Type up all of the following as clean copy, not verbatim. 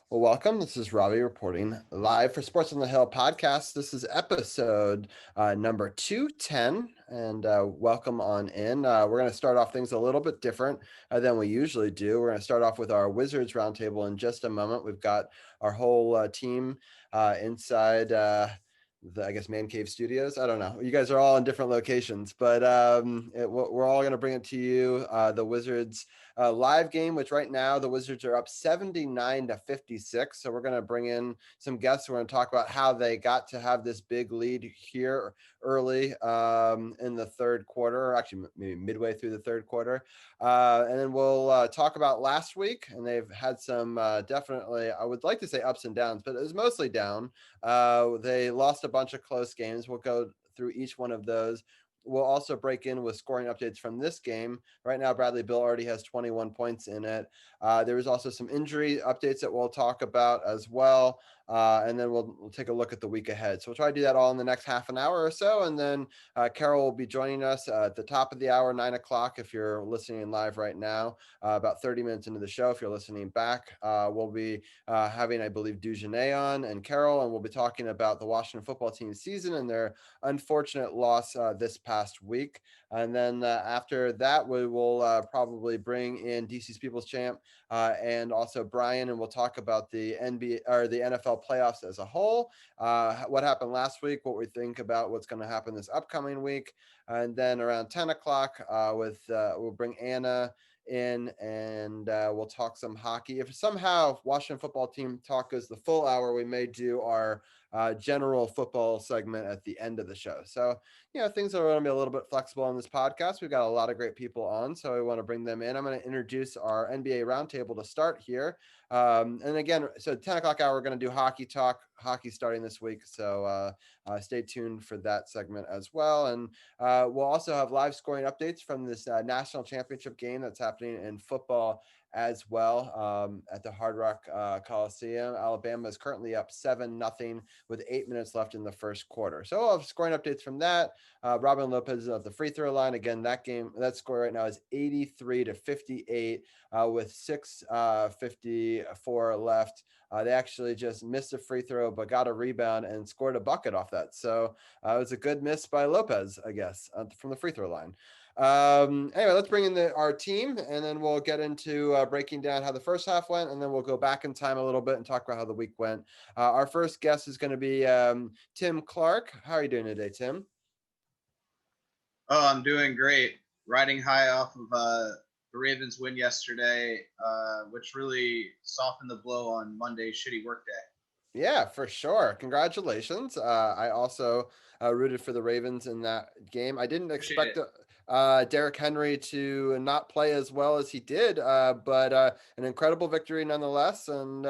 Well, welcome. This is Robbie reporting live for Sports on the Hill podcast. This is episode number 210, and welcome on in. We're going to start off things a little bit different than we usually do. We're going to start off with our Wizards Roundtable in just a moment. We've got our whole team inside I guess, Man Cave Studios. I don't know. You guys are all in different locations, but we're all going to bring it to you. The Wizards live game, which right now the Wizards are up 79-56. So we're going to bring in some guests. We're going to talk about how they got to have this big lead here early in the third quarter, or actually maybe midway through the third quarter. And then we'll talk about last week. And they've had some definitely, I would like to say ups and downs, but it was mostly down. They lost a bunch of close games. We'll go through each one of those. We'll also break in with scoring updates from this game. Right now, Bradley Beal already has 21 points in it. There was also some injury updates that we'll talk about as well. And then we'll take a look at the week ahead. So we'll try to do that all in the next half an hour or so. And then Carol will be joining us at the top of the hour, 9 o'clock, if you're listening live right now. About 30 minutes into the show, if you're listening back, we'll be having, I believe, Dujanay on and Carol, and we'll be talking about the Washington football team season and their unfortunate loss this past week. And then after that, we will probably bring in DC's People's Champ and also Bryant, and we'll talk about the NBA or the NFL playoffs as a whole, what happened last week, what we think about what's going to happen this upcoming week. And then around 10 o'clock we'll bring Anna in and we'll talk some hockey. If somehow Washington football team talk goes the full hour, we may do our general football segment at the end of the show. So, things are going to be a little bit flexible on this podcast. We've got a lot of great people on, so we want to bring them in. I'm going to introduce our NBA roundtable to start here. And again, so 10 o'clock hour, we're going to do hockey talk, hockey starting this week. So stay tuned for that segment as well. And we'll also have live scoring updates from this national championship game that's happening in football as well at the Hard Rock Coliseum. Alabama is currently up 7-0 with 8 minutes left in the first quarter. So we'll have scoring updates from that. Robin Lopez is at the free throw line. Again, that score right now is 83-58 with 6:54 left. They actually just missed a free throw, but got a rebound and scored a bucket off that. So it was a good miss by Lopez, I guess, from the free throw line. Anyway, let's bring in our team, and then we'll get into breaking down how the first half went, and then we'll go back in time a little bit and talk about how the week went. Our first guest is going to be Tim Clark. How are you doing today, Tim? Oh, I'm doing great. Riding high off of the Ravens win yesterday, which really softened the blow on Monday's shitty workday. Yeah, for sure. Congratulations. I also rooted for the Ravens in that game. I didn't expect Derrick Henry to not play as well as he did, but an incredible victory nonetheless. And,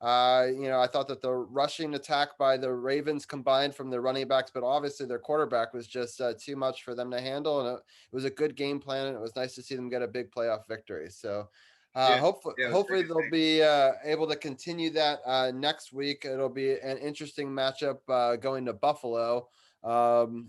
I thought that the rushing attack by the Ravens combined from the running backs, but obviously their quarterback was just too much for them to handle. And it was a good game plan, and it was nice to see them get a big playoff victory. So, hopefully they'll be able to continue that next week. It'll be an interesting matchup going to Buffalo. So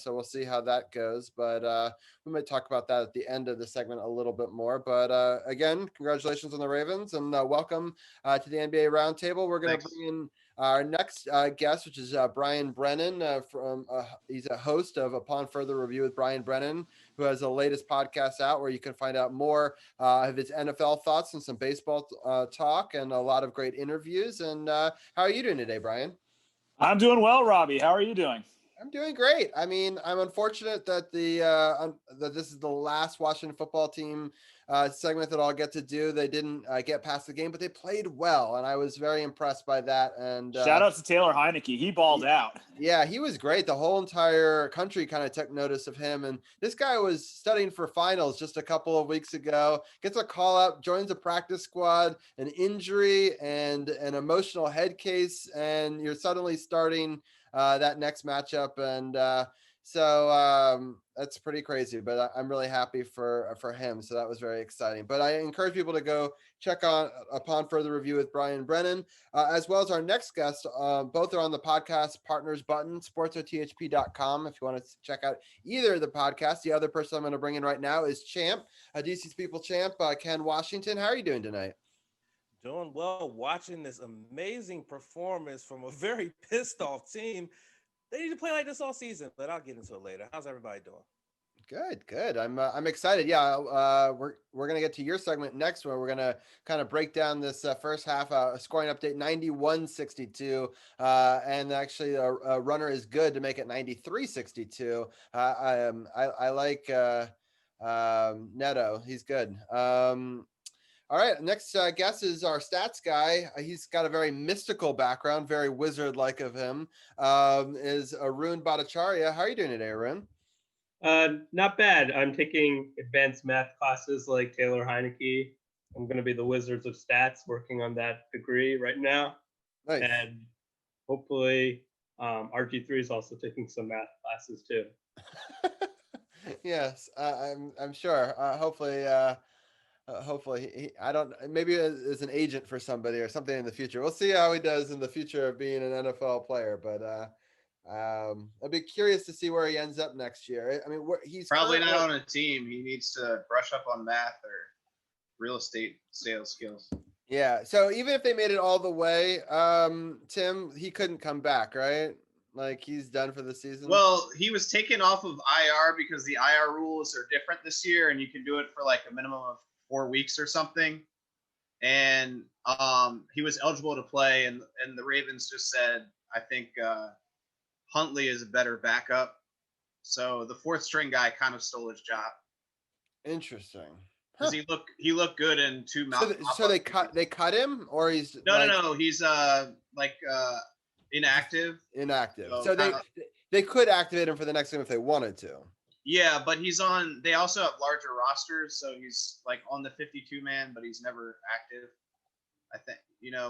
we'll see how that goes. But we might talk about that at the end of the segment a little bit more. But again, congratulations on the Ravens, and welcome to the NBA Roundtable. We're going to bring in our next guest, which is Brian Brennan. He's a host of Upon Further Review with Brian Brennan, who has the latest podcast out where you can find out more of his NFL thoughts and some baseball talk and a lot of great interviews. And how are you doing today, Brian? I'm doing well, Robbie. How are you doing? I'm doing great. I mean, I'm unfortunate that that this is the last Washington football team segment that I'll get to do. They didn't get past the game, but they played well, and I was very impressed by that. And shout out to Taylor Heineke. He balled out. Yeah, he was great. The whole entire country kind of took notice of him. And this guy was studying for finals just a couple of weeks ago, gets a call up, joins a practice squad, an injury and an emotional head case, and you're suddenly starting that next matchup. And so that's pretty crazy, but I'm really happy for him. So that was very exciting. But I encourage people to go check on Upon Further Review with Brian Brennan, as well as our next guest. Both are on the podcast partners button, SportsOTHP.com. If you want to check out either of the podcasts. The other person I'm going to bring in right now is Champ, DC's People Champ, Ken Washington. How are you doing tonight? Doing well, watching this amazing performance from a very pissed off team. They need to play like this all season, but I'll get into it later. How's everybody doing? Good. I'm excited. Yeah, we're gonna get to your segment next, where we're gonna kind of break down this first half scoring update 91-62, and actually a runner is good to make it 93-62. I like Neto. He's good. All right, next guest is our stats guy. He's got a very mystical background, very wizard-like of him. Is Arun Bhattacharya. How are you doing today, Arun? Not bad. I'm taking advanced math classes like Taylor Heineke. I'm going to be the Wizards of Stats, working on that degree right now. Nice. And hopefully RG3 is also taking some math classes too. Yes, I'm sure. Hopefully I don't, maybe as an agent for somebody or something in the future. We'll see how he does in the future of being an NFL player, but I'd be curious to see where he ends up next year. I mean, he's Probably not on a team. He needs to brush up on math or real estate sales skills. Yeah. So even if they made it all the way, Tim, he couldn't come back, right? Like, he's done for the season. Well, he was taken off of IR because the IR rules are different this year, and you can do it for like a minimum of 4 weeks or something. And he was eligible to play, and the Ravens just said, I think Huntley is a better backup. So the fourth string guy kind of stole his job. Interesting. Because he looked good in two mouth. So they cut him, or he's no. He's inactive. Inactive. So they could activate him for the next game if they wanted to. Yeah, but he's on. They also have larger rosters, so he's like on the 52-man, but he's never active. I think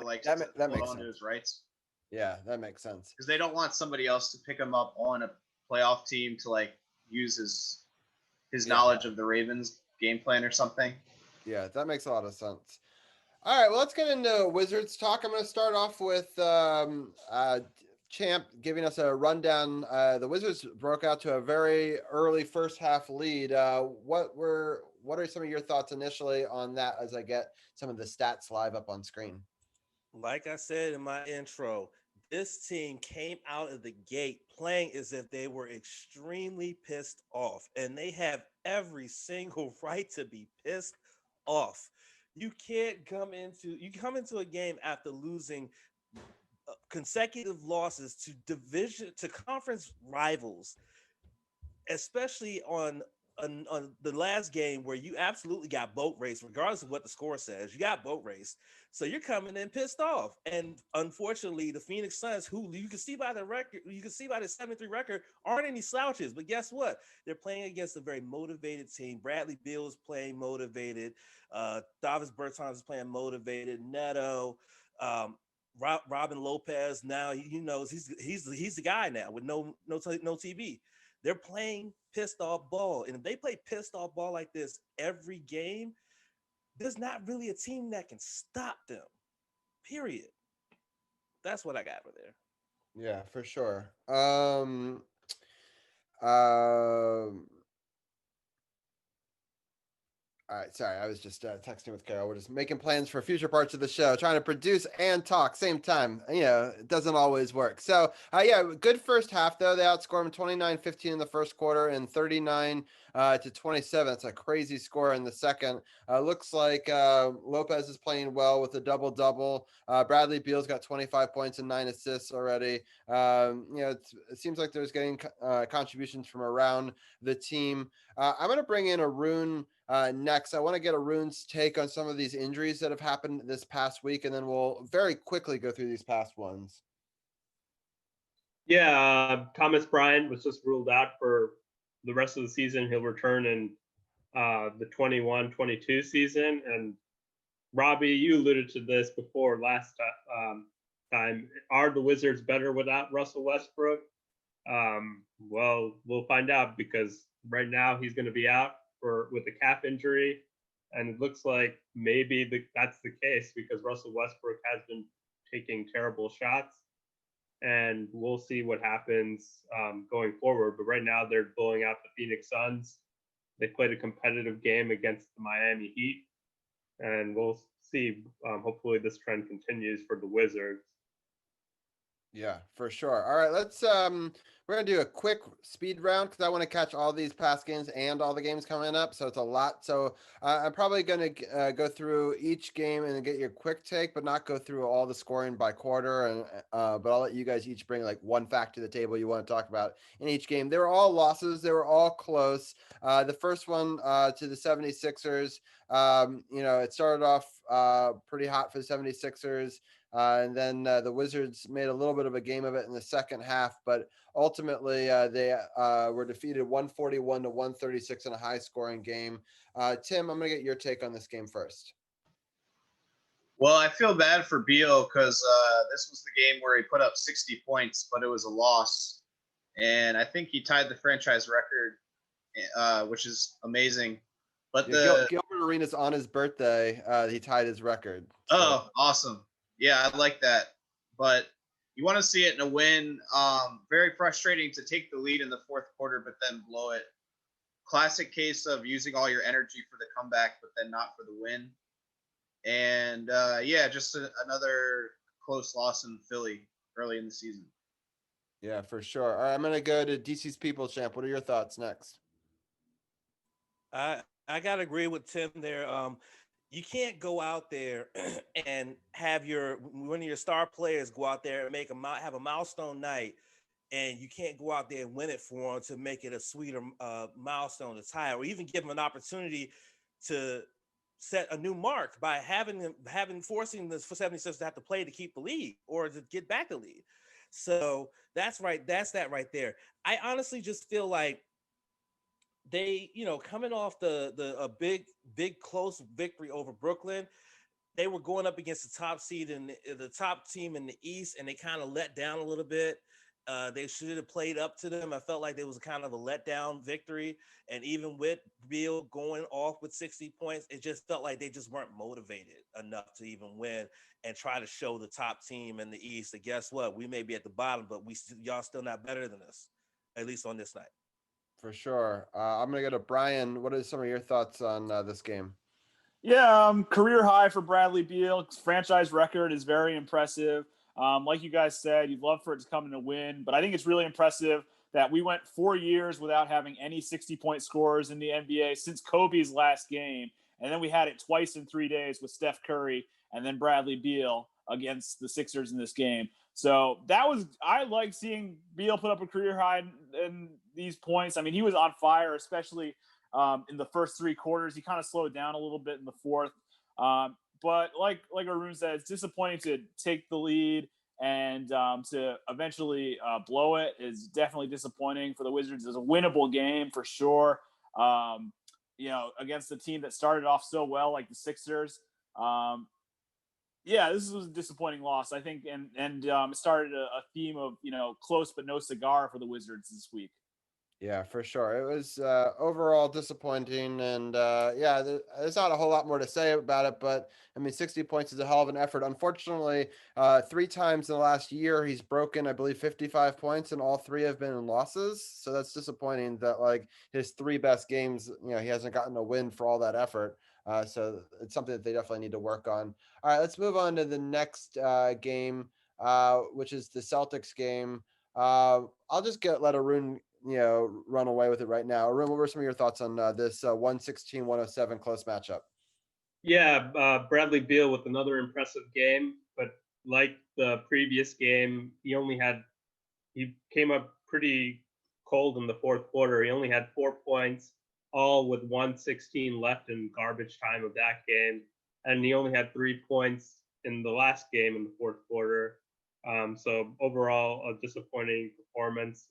like that makes on sense. To his rights. Yeah, that makes sense. Because they don't want somebody else to pick him up on a playoff team to like use his knowledge of the Ravens game plan or something. Yeah, that makes a lot of sense. All right, well, let's get into Wizards talk. I'm going to start off with Champ giving us a rundown. The Wizards broke out to a very early first half lead. What are some of your thoughts initially on that as I get some of the stats live up on screen? Like I said in my intro, this team came out of the gate playing as if they were extremely pissed off, and they have every single right to be pissed off. You come into a game after losing consecutive losses to conference rivals, especially on the last game where you absolutely got boat raced, regardless of what the score says. You got boat raced, so you're coming in pissed off. And unfortunately, the Phoenix Suns, who you can see by the record, you can see by the 73 record, aren't any slouches. But guess what? They're playing against a very motivated team. Bradley Beal is playing motivated. Davis Bertans is playing motivated. Neto, Robin Lopez. Now he knows he's the guy now with no TB. They're playing pissed off ball. And if they play pissed off ball like this every game, there's not really a team that can stop them. Period. That's what I got over there. Yeah, for sure. All right, sorry, I was just texting with Carol. We're just making plans for future parts of the show, trying to produce and talk same time. It doesn't always work. So, good first half, though. They outscored them 29-15 in the first quarter and 39-27. That's a crazy score in the second. Looks like Lopez is playing well with a double-double. Bradley Beal's got 25 points and 9 assists already. It seems like there's getting contributions from around the team. I'm going to bring in Arun next. I want to get Arun's take on some of these injuries that have happened this past week, and then we'll very quickly go through these past ones. Yeah, Thomas Bryant was just ruled out for the rest of the season. He'll return in the 21-22 season. And Robbie, you alluded to this before last time. Are the Wizards better without Russell Westbrook? Well, we'll find out, because right now he's going to be out with a calf injury, and it looks like maybe that's the case, because Russell Westbrook has been taking terrible shots, and we'll see what happens going forward. But right now they're blowing out the Phoenix Suns. They played a competitive game against the Miami Heat, and we'll see. Hopefully this trend continues for the Wizards. Yeah, for sure. All right, let's we're gonna do a quick speed round because I want to catch all these past games and all the games coming up, so it's a lot. So I'm probably gonna go through each game and get your quick take, but not go through all the scoring by quarter. And but I'll let you guys each bring like one fact to the table you want to talk about in each game. They were all losses. They were all close. The first one to the 76ers. It started off pretty hot for the 76ers. And then the Wizards made a little bit of a game of it in the second half, but ultimately they were defeated 141 to 136 in a high scoring game. Tim, I'm going to get your take on this game first. Well, I feel bad for Beal because this was the game where he put up 60 points, but it was a loss. And I think he tied the franchise record, which is amazing. But Gilbert Arenas on his birthday, he tied his record. So. Oh, awesome. Yeah, I like that. But you want to see it in a win. Very frustrating to take the lead in the fourth quarter, but then blow it. Classic case of using all your energy for the comeback, but then not for the win. And, just another close loss in Philly early in the season. Yeah, for sure. All right, I'm going to go to DC's People's Champ. What are your thoughts next? I got to agree with Tim there. You can't go out there and have one of your star players go out there and have a milestone night, and you can't go out there and win it for them to make it a sweeter milestone to tie, or even give them an opportunity to set a new mark by forcing the 76ers to have to play to keep the lead or to get back the lead. So that's right. That's that right there. I honestly just feel like they, coming off a big close victory over Brooklyn, they were going up against the top seed and the top team in the East, and they kind of let down a little bit. They should have played up to them. I felt like there was kind of a letdown victory, and even with Beal going off with 60 points, it just felt like they just weren't motivated enough to even win and try to show the top team in the East that guess what, we may be at the bottom, but y'all still not better than us, at least on this night. For sure. I'm going to go to Brian. What are some of your thoughts on this game? Yeah, career high for Bradley Beal. Franchise record is very impressive. Like you guys said, you'd love for it to come in a win, but I think it's really impressive that we went 4 years without having any 60-point scorers in the NBA since Kobe's last game. And then we had it twice in 3 days with Steph Curry and then Bradley Beal against the Sixers in this game. So I like seeing Beal put up a career high in these points. I mean, he was on fire, especially in the first 3 quarters. He kind of slowed down a little bit in the fourth. But like Arun said, it's disappointing to take the lead and to eventually blow it is definitely disappointing for the Wizards. It's a winnable game for sure. Against a team that started off so well, like the Sixers. This was a disappointing loss, I think, and it started a theme of close but no cigar for the Wizards this week. Yeah, for sure. It was overall disappointing, and there's not a whole lot more to say about it, but I mean, 60 points is a hell of an effort. Unfortunately, 3 times in the last year, he's broken, I believe, 55 points, and all 3 have been in losses. So that's disappointing that like his 3 best games, he hasn't gotten a win for all that effort. So it's something that they definitely need to work on. All right, let's move on to the next game, which is the Celtics game. I'll just let Arun run away with it right now. Arun, what were some of your thoughts on this 116-107 close matchup? Yeah, Bradley Beal with another impressive game, but like the previous game, he came up pretty cold in the fourth quarter. He only had 4 points, all with 1:16 left in garbage time of that game, and he only had 3 points in the last game in the fourth quarter. So overall, a disappointing performance.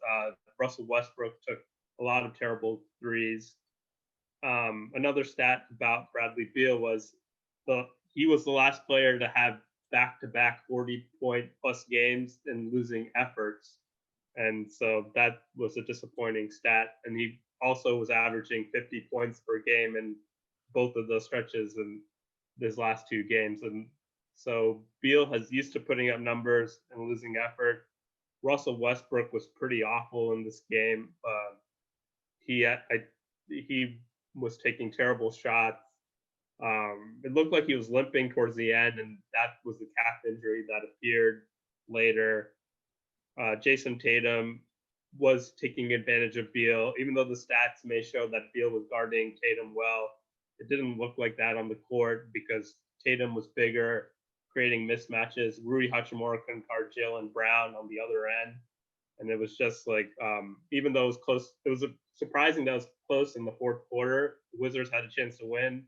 Russell Westbrook took a lot of terrible threes. Another stat about Bradley Beal was he was the last player to have back-to-back 40-point plus games in losing efforts. And so that was a disappointing stat. And he also was averaging 50 points per game in both of those stretches in his last 2 games. And so Beal has used to putting up numbers and losing effort. Russell Westbrook was pretty awful in this game. He was taking terrible shots. It looked like he was limping towards the end, and that was the calf injury that appeared later. Jason Tatum was taking advantage of Beal, even though the stats may show that Beal was guarding Tatum well. It didn't look like that on the court because Tatum was bigger, creating mismatches. Rui Hachimura couldn't guard Jaylen Brown on the other end. And it was just like, even though it was close, it was surprising that it was close in the fourth quarter. The Wizards had a chance to win.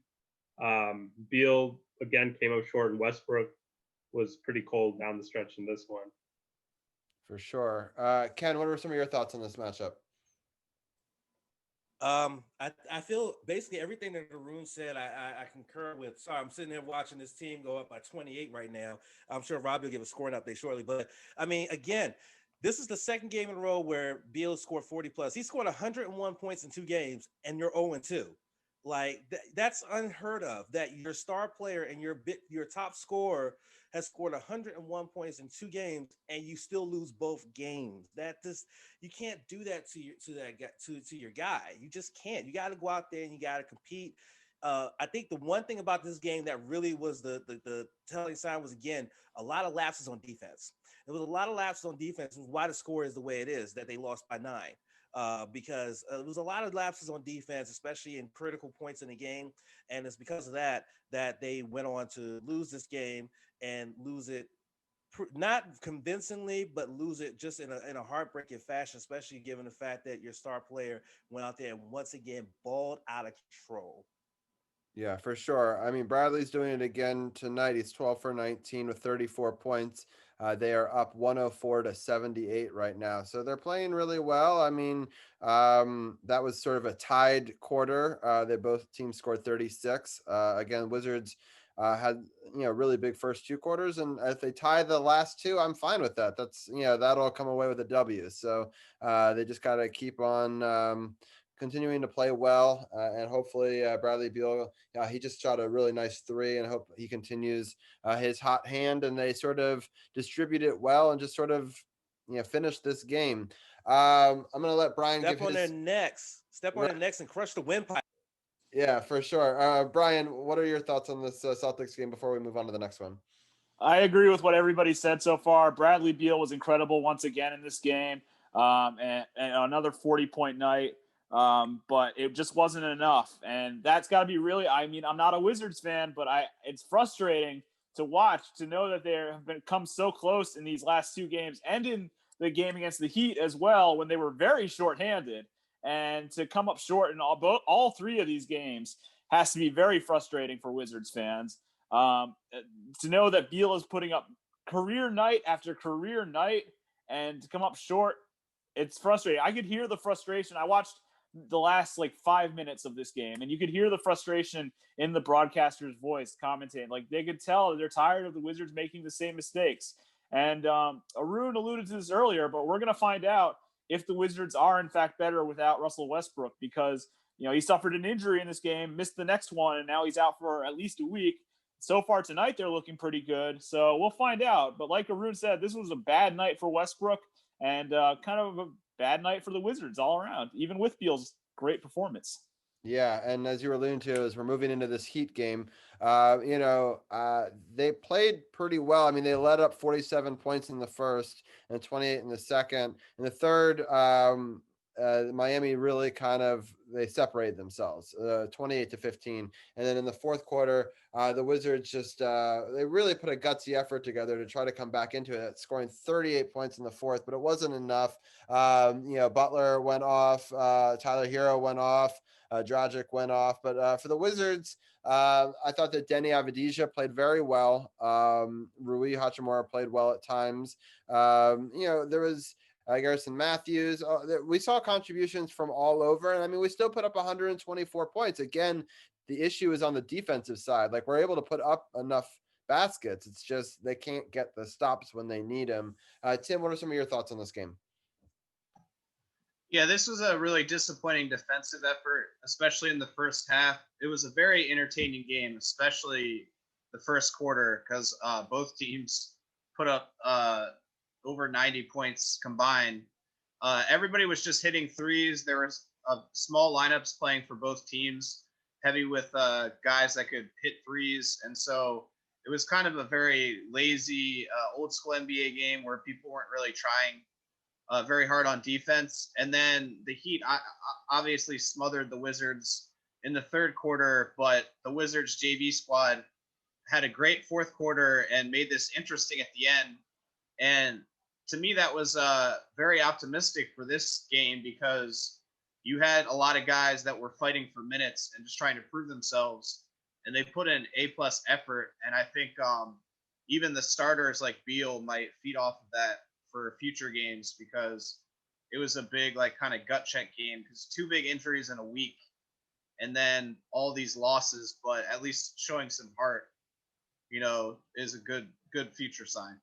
Beal, again, came up short, and Westbrook was pretty cold down the stretch in this one. For sure. Ken, what are some of your thoughts on this matchup? I feel basically everything that Arun said, I concur with. Sorry, I'm sitting there watching this team go up by 28 right now. I'm sure Robbie will give a scoring update shortly. But, I mean, again, this is the second game in a row where Beal scored 40+. He scored 101 points in 2 games, and you're 0-2. Like, that's unheard of, that your star player and your top scorer has scored 101 points in 2 games, and you still lose both games. You can't do that to your guy. You just can't. You got to go out there and you got to compete. I think the one thing about this game that really was the telling sign was, again, a lot of lapses on defense. It was a lot of lapses on defense, and why the score is the way it is, that they lost by 9. Because there was a lot of lapses on defense, especially in critical points in the game. And it's because of that they went on to lose this game and lose it not convincingly, but lose it just in a heartbreaking fashion, especially given the fact that your star player went out there and once again balled out of control. Yeah, for sure. I mean, Bradley's doing it again tonight. He's 12 for 19 with 34 points. They are up 104-78 right now. So they're playing really well. I mean, that was sort of a tied quarter. They both teams scored 36. Again, Wizards had, really big first 2 quarters. And if they tie the last 2, I'm fine with that. That's, that'll come away with a W. So they just got to keep on continuing to play well, and hopefully Bradley Beal, he just shot a really nice 3, and hope he continues his hot hand and they sort of distribute it well and just sort of finish this game. I'm gonna let Brian Step give on his their necks and crush the windpipe. Yeah, for sure. Brian, what are your thoughts on this Celtics game before we move on to the next one? I agree with what everybody said so far. Bradley Beal was incredible once again in this game, and another 40-point night. But it just wasn't enough. And that's got to be really, I mean, I'm not a Wizards fan, but it's frustrating to watch, to know that they have come so close in these last 2 games and in the game against the Heat as well, when they were very shorthanded. And to come up short in all 3 of these games has to be very frustrating for Wizards fans. To know that Beal is putting up career night after career night and to come up short, it's frustrating. I could hear the frustration. I watched the last 5 minutes of this game, and you could hear the frustration in the broadcaster's voice commentating. Like, they could tell they're tired of the Wizards making the same mistakes. And Arun alluded to this earlier, but we're going to find out if the Wizards are in fact better without Russell Westbrook, because he suffered an injury in this game, missed the next one, and now he's out for at least a week. So far tonight, they're looking pretty good. So we'll find out. But like Arun said, this was a bad night for Westbrook and kind of a bad night for the Wizards all around, even with Beal's great performance. Yeah, and as you were alluding to, as we're moving into this Heat game, they played pretty well. I mean, they led up 47 points in the first and 28 in the second. In the third, Miami really they separated themselves, 28-15. And then in the fourth quarter, the Wizards just they really put a gutsy effort together to try to come back into it, scoring 38 points in the fourth, but it wasn't enough. Butler went off, Tyler Hero went off, Dragic went off, but for the Wizards, I thought that Denny Avdija played very well. Rui Hachimura played well at times. There was Garrison Matthews. We saw contributions from all over, and I mean, we still put up 124 points. Again, the issue is on the defensive side. Like, we're able to put up enough baskets. It's just they can't get the stops when they need them. Tim, what are some of your thoughts on this game? Yeah, this was a really disappointing defensive effort, especially in the first half. It was a very entertaining game, especially the first quarter, because both teams put up over 90 points combined. Everybody was just hitting threes. There was small lineups playing for both teams. heavy with guys that could hit threes. And so it was kind of a very lazy, old school NBA game where people weren't really trying very hard on defense. And then the Heat obviously smothered the Wizards in the third quarter, but the Wizards JV squad had a great fourth quarter and made this interesting at the end. And to me, that was very optimistic for this game because you had a lot of guys that were fighting for minutes and just trying to prove themselves, and they put in A+ effort. And I think even the starters like Beal might feed off of that for future games because it was a big like kind of gut check game because 2 big injuries in a week and then all these losses, but at least showing some heart, is a good future sign.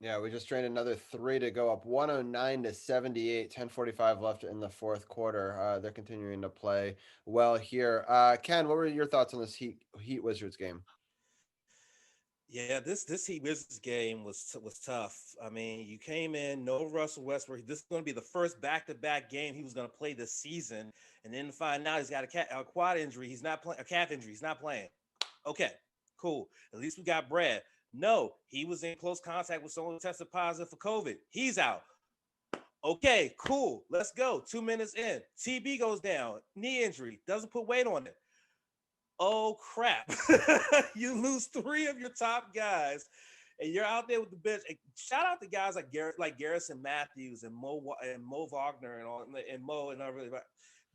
Yeah, we just drained another 3 to go up 109-78, 10:45 left in the fourth quarter. They're continuing to play well here. Ken, what were your thoughts on this Heat Wizards game? Yeah, this Heat Wizards game was tough. I mean, you came in, no Russell Westbrook. This is going to be the first back-to-back game he was going to play this season, and then find out he's got a quad injury. He's not playing, a calf injury. He's not playing. Okay, cool. At least we got Brad. No, he was in close contact with someone who tested positive for COVID. He's out. Okay, cool. Let's go. 2 minutes in. TB goes down. Knee injury. Doesn't put weight on it. Oh, crap. You lose 3 of your top guys, and you're out there with the bench. And shout out to guys like Garrison Matthews and Mo Wagner and Mo and everybody.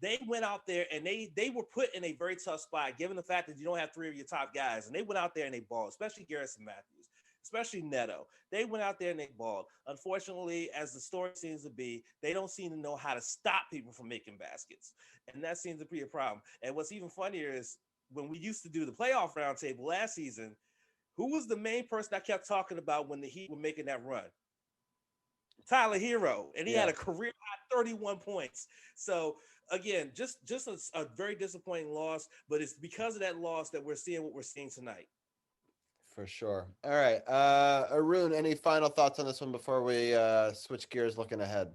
They went out there and they were put in a very tough spot, given the fact that you don't have 3 of your top guys. And they went out there and they balled, especially Garrison Matthews, especially Neto. They went out there and they balled. Unfortunately, as the story seems to be, they don't seem to know how to stop people from making baskets. And that seems to be a problem. And what's even funnier is when we used to do the playoff roundtable last season, who was the main person I kept talking about when the Heat were making that run? Tyler Hero, and he had a career high 31 points. So again, just a very disappointing loss, but it's because of that loss that we're seeing what we're seeing tonight. For sure. All right. Arun, any final thoughts on this one before we switch gears looking ahead?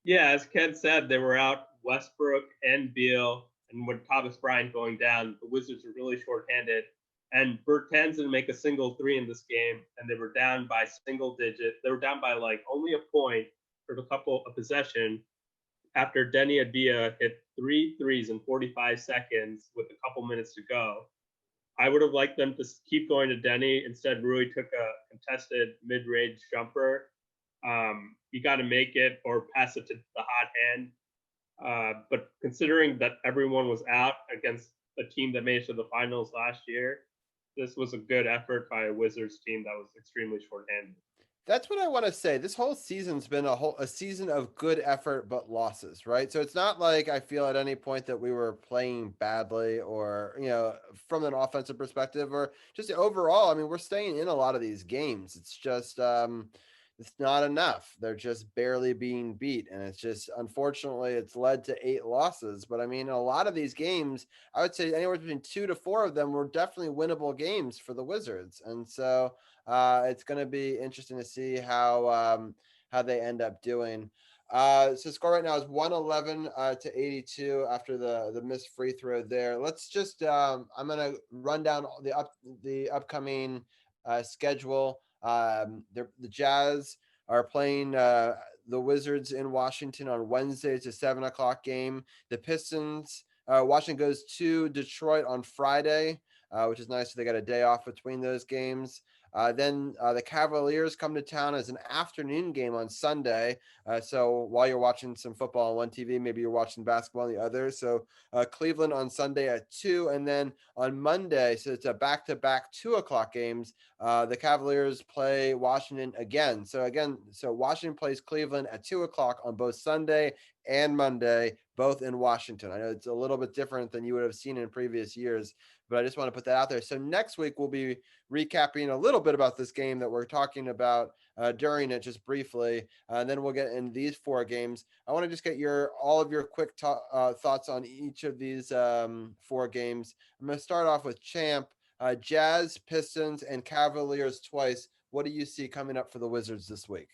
Yeah, as Ken said, they were out Westbrook and Beal, and with Thomas Bryant going down, the Wizards were really shorthanded. And Bertans didn't make a single 3 in this game, and they were down by single digit. They were down by like only a point for a couple of possession after Denny Adbia hit 3 threes in 45 seconds with a couple minutes to go. I would have liked them to keep going to Denny. Instead, Rui took a contested mid-range jumper. You got to make it or pass it to the hot hand. But considering that everyone was out against a team that made it to the finals last year, this was a good effort by a Wizards team that was extremely shorthanded. That's what I want to say. This whole season's been a season of good effort but losses, right? So it's not like I feel at any point that we were playing badly or, from an offensive perspective or just overall. I mean, we're staying in a lot of these games. It's just it's not enough. They're just barely being beat, and it's just unfortunately it's led to 8 losses. But I mean, a lot of these games, I would say anywhere between 2 to 4 of them were definitely winnable games for the Wizards, and so. It's going to be interesting to see how they end up doing. So score right now is 111 to 82 after the missed free throw there. Let's just I'm going to run down the upcoming schedule. The Jazz are playing the Wizards in Washington on Wednesday. It's a 7:00 game. The Pistons, Washington goes to Detroit on Friday, which is nice. So they got a day off between those games. Then the Cavaliers come to town as an afternoon game on Sunday. So while you're watching some football on one TV, maybe you're watching basketball on the other. So Cleveland on Sunday at 2. And then on Monday, so it's a back-to-back 2:00 games. The Cavaliers play Washington again. So Washington plays Cleveland at 2:00 on both Sunday and Monday, both in Washington. I know it's a little bit different than you would have seen in previous years, but I just want to put that out there. So next week we'll be recapping a little bit about this game that we're talking about during it, just briefly, and then we'll get in these 4 games. I want to just get all of your quick thoughts on each of these 4 games. I'm going to start off with Champ. Jazz, Pistons, and Cavaliers twice. What do you see coming up for the Wizards this week?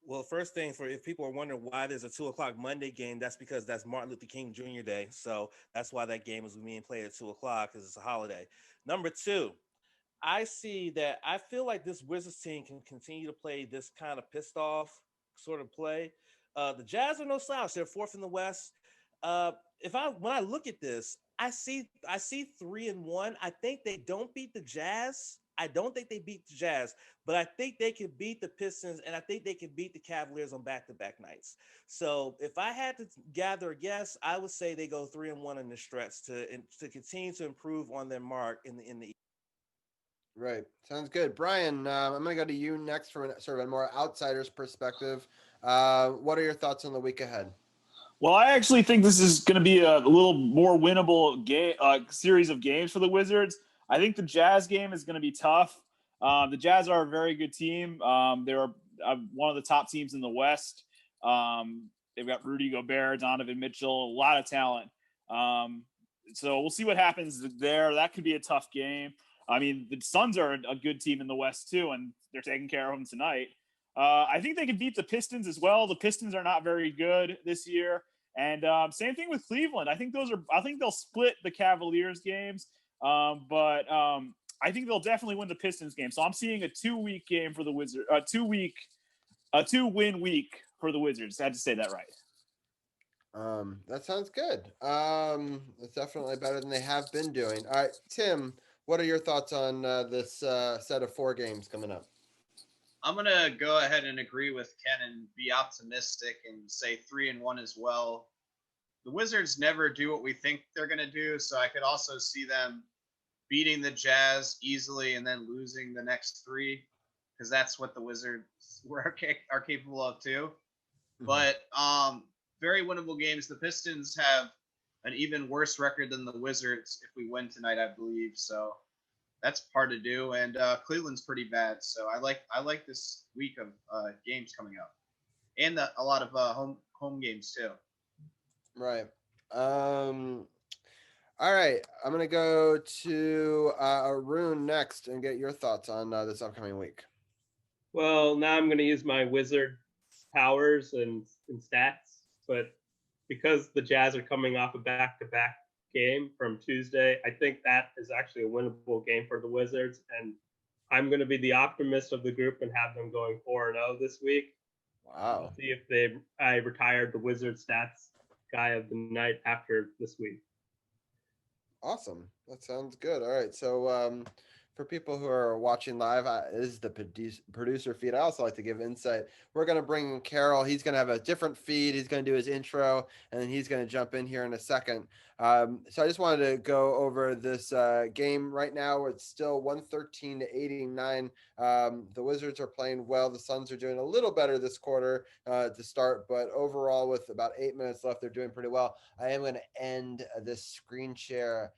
Well, first thing, for if people are wondering why there's a 2 o'clock Monday game, that's because that's Martin Luther King Jr. Day. So that's why that game is being played at 2 o'clock, because it's a holiday. Number two, I feel like this Wizards team can continue to play this kind of pissed off sort of play. The Jazz are no slouch; they're fourth in the West. When I look at this, I see 3-1. I think they don't beat the Jazz. I don't think they beat the Jazz, but I think they can beat the Pistons, and I think they can beat the Cavaliers on back-to-back nights. So if I had to gather a guess, I would say they go 3-1 in the stretch to continue to improve on their mark in the. Right. Sounds good. Brian, I'm going to go to you next from sort of a more outsider's perspective. What are your thoughts on the week ahead? Well, I actually think this is going to be a little more winnable game, series of games for the Wizards. I think the Jazz game is going to be tough. The Jazz are a very good team. They're one of the top teams in the West. They've got Rudy Gobert, Donovan Mitchell, a lot of talent. So we'll see what happens there. That could be a tough game. I mean, the Suns are a good team in the West too, and they're taking care of them tonight. I think they can beat the Pistons as well. The Pistons are not very good this year, and same thing with Cleveland. I think they'll split the Cavaliers games, but I think they'll definitely win the Pistons game. So I'm seeing a 2-week game for the Wizards. A 2-win week for the Wizards. I had to say that right. That sounds good. It's definitely better than they have been doing. All right, Tim, what are your thoughts on this set of 4 games coming up? I'm going to go ahead and agree with Ken and be optimistic and say 3-1 as well. The Wizards never do what we think they're going to do, so I could also see them beating the Jazz easily and then losing the next 3, because that's what the Wizards are capable of too. Mm-hmm. But very winnable games. The Pistons have an even worse record than the Wizards if we win tonight, I believe. So that's hard to do, and Cleveland's pretty bad. So I like this week of games coming up, and a lot of home games too. Right. All right. I'm gonna go to Arun next and get your thoughts on this upcoming week. Well, now I'm gonna use my Wizard powers and stats, but because the Jazz are coming off a back-to-back game from Tuesday, I think that is actually a winnable game for the Wizards, and I'm going to be the optimist of the group and have them going 4-0 this week. Wow. See if I retired the Wizard stats guy of the night after this week. Awesome. That sounds good. All right. So for people who are watching live, this is the producer feed. I also like to give insight. We're going to bring in Carol. He's going to have a different feed. He's going to do his intro, and then he's going to jump in here in a second. So I just wanted to go over this game right now. It's still 113-89. The Wizards are playing well. The Suns are doing a little better this quarter to start, but overall with about 8 minutes left, they're doing pretty well. I am going to end this screen share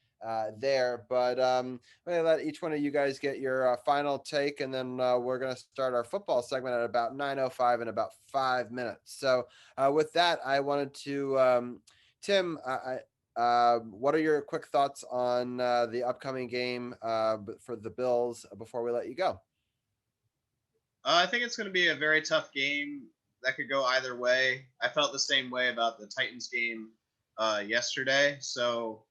there, but I'm going to let each one of you guys get your final take, and then we're going to start our football segment at about 9:05 in about 5 minutes. So with that, I wanted to Tim, what are your quick thoughts on the upcoming game for the Bills before we let you go? I think it's going to be a very tough game that could go either way. I felt the same way about the Titans game yesterday, so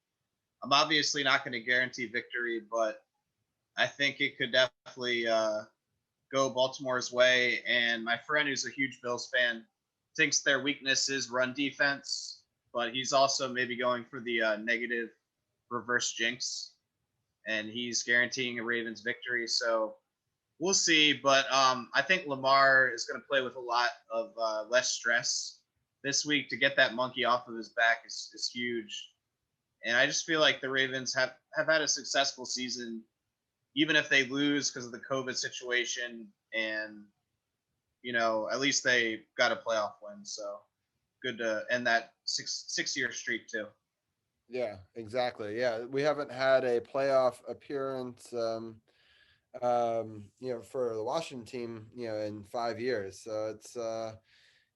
I'm obviously not going to guarantee victory, but I think it could definitely go Baltimore's way. And my friend, who's a huge Bills fan, thinks their weakness is run defense, but he's also maybe going for the negative reverse jinx, and he's guaranteeing a Ravens victory. So we'll see. But I think Lamar is going to play with a lot of less stress this week. To get that monkey off of his back is huge. And I just feel like the Ravens have had a successful season, even if they lose because of the COVID situation. And, at least they got a playoff win. So good to end that six-year streak too. Yeah, exactly. Yeah, we haven't had a playoff appearance, for the Washington team, in 5 years. So it's,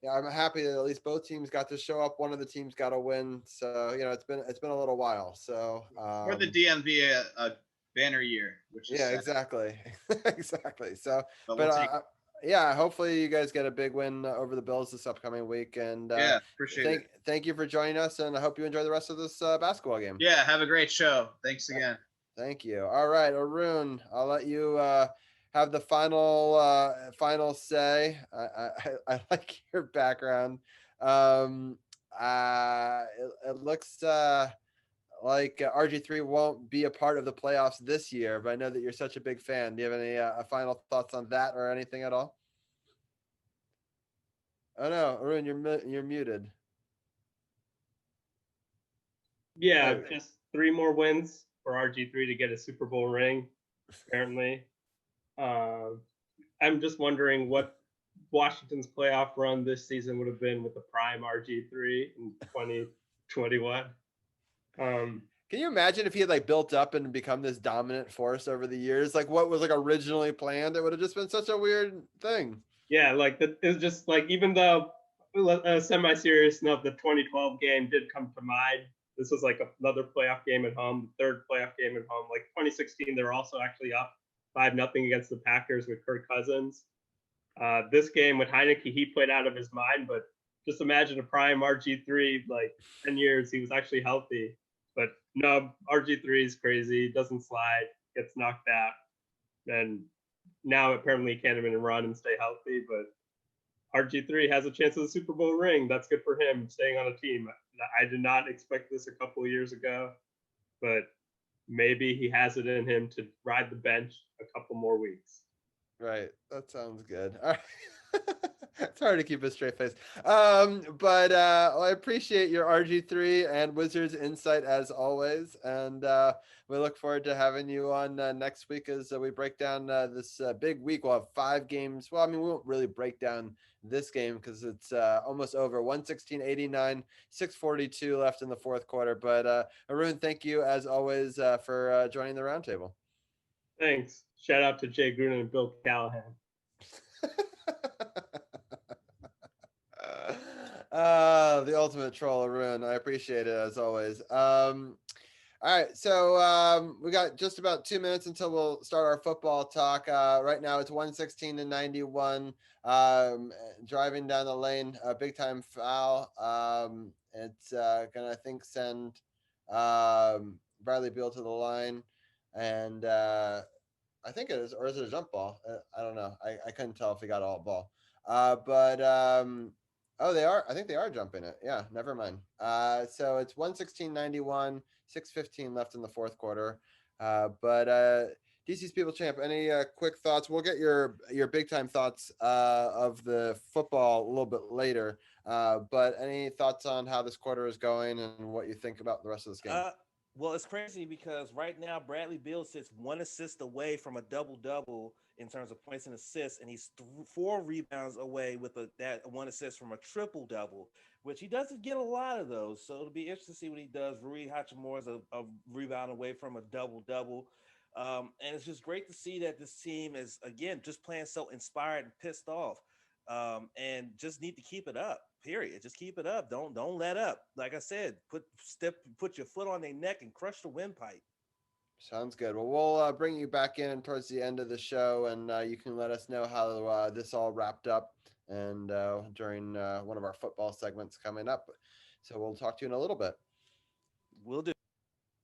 yeah, I'm happy that at least both teams got to show up. One of the teams got a win. So, it's been a little while. So for the DMV, a banner year, which is exactly. Exactly. So, but we'll yeah, hopefully you guys get a big win over the Bills this upcoming week. And Yeah, appreciate it. thank you for joining us, and I hope you enjoy the rest of this basketball game. Yeah, have a great show. Thanks again. Thank you. All right, Arun, I'll let you have the final say. I like your background. It looks like RG3 won't be a part of the playoffs this year, but I know that you're such a big fan. Do you have any final thoughts on that or anything at all? Oh no, Arun, you're muted. Yeah, just 3 more wins for RG3 to get a Super Bowl ring, apparently. I'm just wondering what Washington's playoff run this season would have been with the prime RG3 in 2021. Can you imagine if he had like built up and become this dominant force over the years? Like what was like originally planned? It would have just been such a weird thing. Yeah, like it was just like, even though semi-serious note, the 2012 game did come to mind. This was like another playoff game at home, the third playoff game at home. Like 2016, they were also actually up 5-0 against the Packers with Kirk Cousins. This game with Heineke, he played out of his mind, but just imagine a prime RG3, like 10 years, he was actually healthy. But no, RG3 is crazy, doesn't slide, gets knocked out. And now apparently he can't even run and stay healthy, but RG3 has a chance of the Super Bowl ring. That's good for him, staying on a team. I did not expect this a couple of years ago, but maybe he has it in him to ride the bench a couple more weeks. Right. That sounds good. All right. It's hard to keep a straight face. But I appreciate your RG3 and Wizards insight as always. And we look forward to having you on next week as we break down this big week. We'll have 5 games. Well, I mean, we won't really break down this game because it's almost over. 116-89, 6:42 left in the fourth quarter. But Arun, thank you as always for joining the roundtable. Thanks. Shout out to Jay Gruden and Bill Callahan. The ultimate troll, Arun. I appreciate it as always. All right, so we got just about 2 minutes until we'll start our football talk. Right now it's 116-91. Driving down the lane, a big time foul. It's gonna, I think, send Bradley Beal to the line, and I think it is, or is it a jump ball? I don't know. I couldn't tell if he got all ball. Oh, they are. I think they are jumping it. Yeah, never mind. So it's 116-91, 6:15 left in the fourth quarter. DC's People Champ, any quick thoughts? We'll get your big time thoughts of the football a little bit later. But any thoughts on how this quarter is going and what you think about the rest of this game? Well, it's crazy because right now Bradley Beal sits 1 assist away from a double-double in terms of points and assists, and he's 4 rebounds away with that 1 assist from a triple-double, which he doesn't get a lot of those. So it'll be interesting to see what he does. Rui Hachimura is a rebound away from a double-double. And it's just great to see that this team is, again, just playing so inspired and pissed off. And just need to keep it up. Period. Just keep it up. Don't let up. Like I said, put your foot on their neck and crush the windpipe. Sounds good. Well, we'll bring you back in towards the end of the show, and you can let us know how this all wrapped up, and during one of our football segments coming up. So we'll talk to you in a little bit. Will do.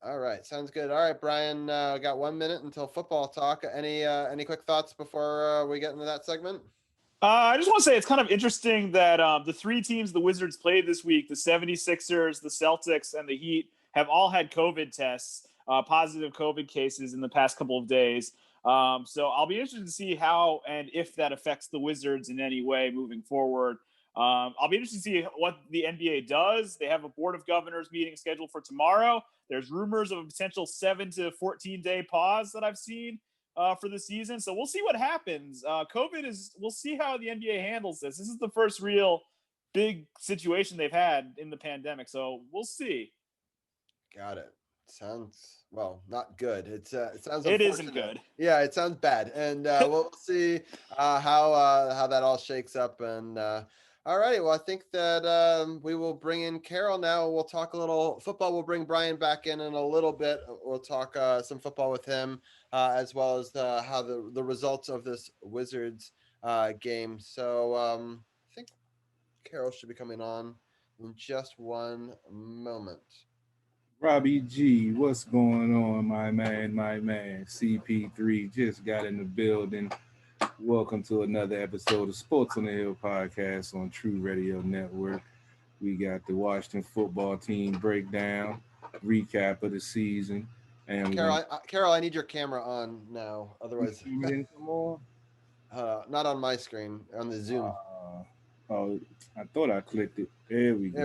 All right, sounds good. All right, Brian, got 1 minute until football talk. Any quick thoughts before we get into that segment? I just want to say it's kind of interesting that the 3 teams the Wizards played this week, the 76ers, the Celtics, and the Heat, have all had COVID tests, positive COVID cases in the past couple of days. So I'll be interested to see how and if that affects the Wizards in any way moving forward. I'll be interested to see what the NBA does. They have a Board of Governors meeting scheduled for tomorrow. There's rumors of a potential 7 to 14-day pause that I've seen for the season. So we'll see what happens. We'll see how the NBA handles this. This is the first real big situation they've had in the pandemic. So we'll see. Got it. Sounds, well, not good. It sounds. It isn't good. Yeah, it sounds bad. And we'll see how that all shakes up. And all righty. Well, I think that we will bring in Carol now. We'll talk a little football. We'll bring Brian back in a little bit. We'll talk some football with him, as well as how the results of this Wizards game. So I think Carol should be coming on in just one moment. Robbie G, what's going on, my man, my man? CP3 just got in the building. Welcome to another episode of Sports on the Hill podcast on True Radio Network. We got the Washington football team breakdown, recap of the season. And Carol, I need your camera on now. Otherwise, didn't come on? not on my screen, on the Zoom. Oh, I thought I clicked it. There we go.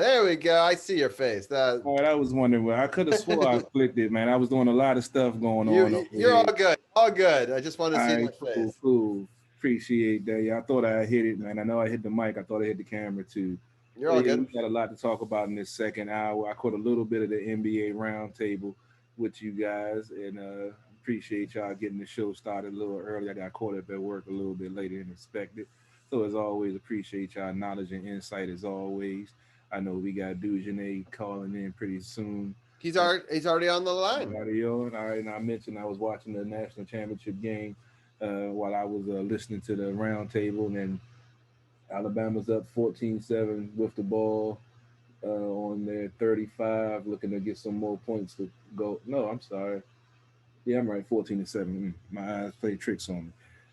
There we go. I see your face. All right, I was wondering where I could have swore I clicked it, man. I was doing a lot of stuff going on. You're all good. All good. I just wanted to see my face. Cool. Appreciate that. Yeah, I thought I hit it, man. I know I hit the mic. I thought I hit the camera too. You're all good. We got a lot to talk about in this second hour. I caught a little bit of the NBA Roundtable with you guys, and appreciate y'all getting the show started a little early. I got caught up at work a little bit later than expected. So as always, appreciate y'all knowledge and insight as always. I know we got Divisional calling in pretty soon. He's already on the line. Already on. All right, and I mentioned I was watching the national championship game while I was listening to the roundtable, and then Alabama's up 14-7 with the ball on their 35, looking to get some more points to go. No, I'm sorry. Yeah, I'm right, 14-7. My eyes play tricks on me.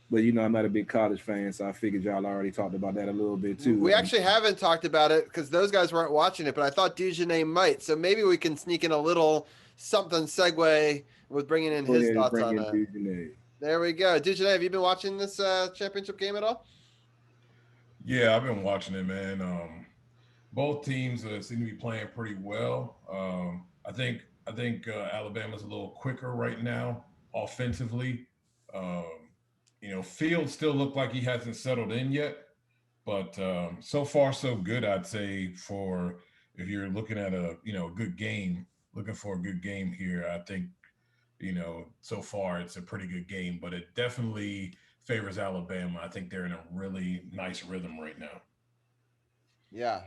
But, I'm not a big college fan, so I figured y'all already talked about that a little bit, too. We actually haven't talked about it because those guys weren't watching it, but I thought Divisional might. So maybe we can sneak in a little something segue with bringing in his thoughts on it. There we go. Divisional, have you been watching this championship game at all? Yeah, I've been watching it, man. Both teams seem to be playing pretty well. I think Alabama's a little quicker right now offensively. Fields still look like he hasn't settled in yet, but so far so good, I'd say, for if you're looking at a good game, looking for a good game here. I think so far it's a pretty good game, but it definitely favors Alabama. I think they're in a really nice rhythm right now. Yeah,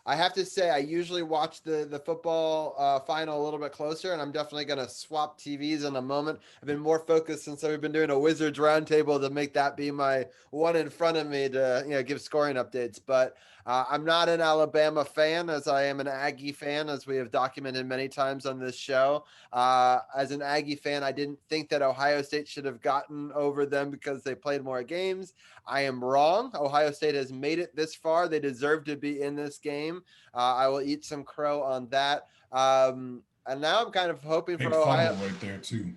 I have to say I usually watch the football final a little bit closer, and I'm definitely going to swap TVs in a moment. I've been more focused since I've been doing a Wizards roundtable to make that be my one in front of me to give scoring updates. But I'm not an Alabama fan, as I am an Aggie fan, as we have documented many times on this show. As an Aggie fan, I didn't think that Ohio State should have gotten over them because they played more games. I am wrong. Ohio State has made it this far. They deserve to be in this game. I will eat some crow on that. And now I'm kind of hoping for Ohio right there too.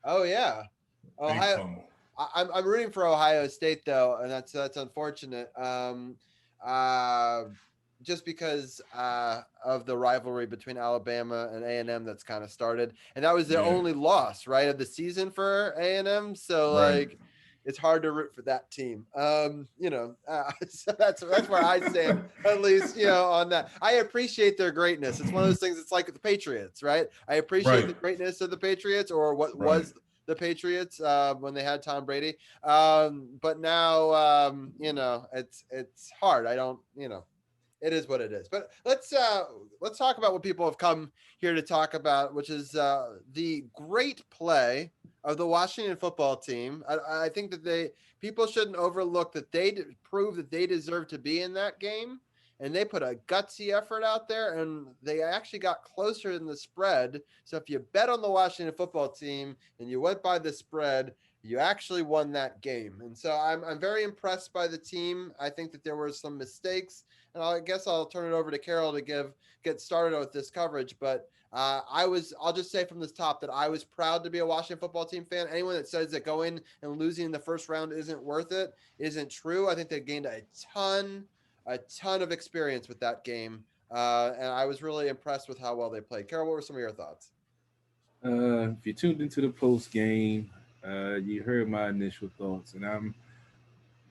Oh yeah, Ohio. I'm rooting for Ohio State though, and that's unfortunate. Just because of the rivalry between Alabama and A&M that's kind of started, and that was their only loss, right, of the season for A&M. So like, it's hard to root for that team. So that's where I stand, at least, on that. I appreciate their greatness. It's one of those things. It's like the Patriots, right? I appreciate the greatness of the Patriots, or what was the Patriots when they had Tom Brady. But now, it's hard. I don't, it is what it is. But let's talk about what people have come here to talk about, which is the great play of the Washington football team. I think that people shouldn't overlook that they proved that they deserve to be in that game, and they put a gutsy effort out there, and they actually got closer than the spread. So if you bet on the Washington football team and you went by the spread, you actually won that game. And so I'm very impressed by the team. I think that there were some mistakes, and I guess I'll turn it over to Carol to get started with this coverage. But I'll just say from the top that I was proud to be a Washington football team fan. Anyone that says that going and losing in the first round isn't worth it isn't true. I think they gained a ton of experience with that game. And I was really impressed with how well they played. Carol, what were some of your thoughts? If you tuned into the post game, you heard my initial thoughts, and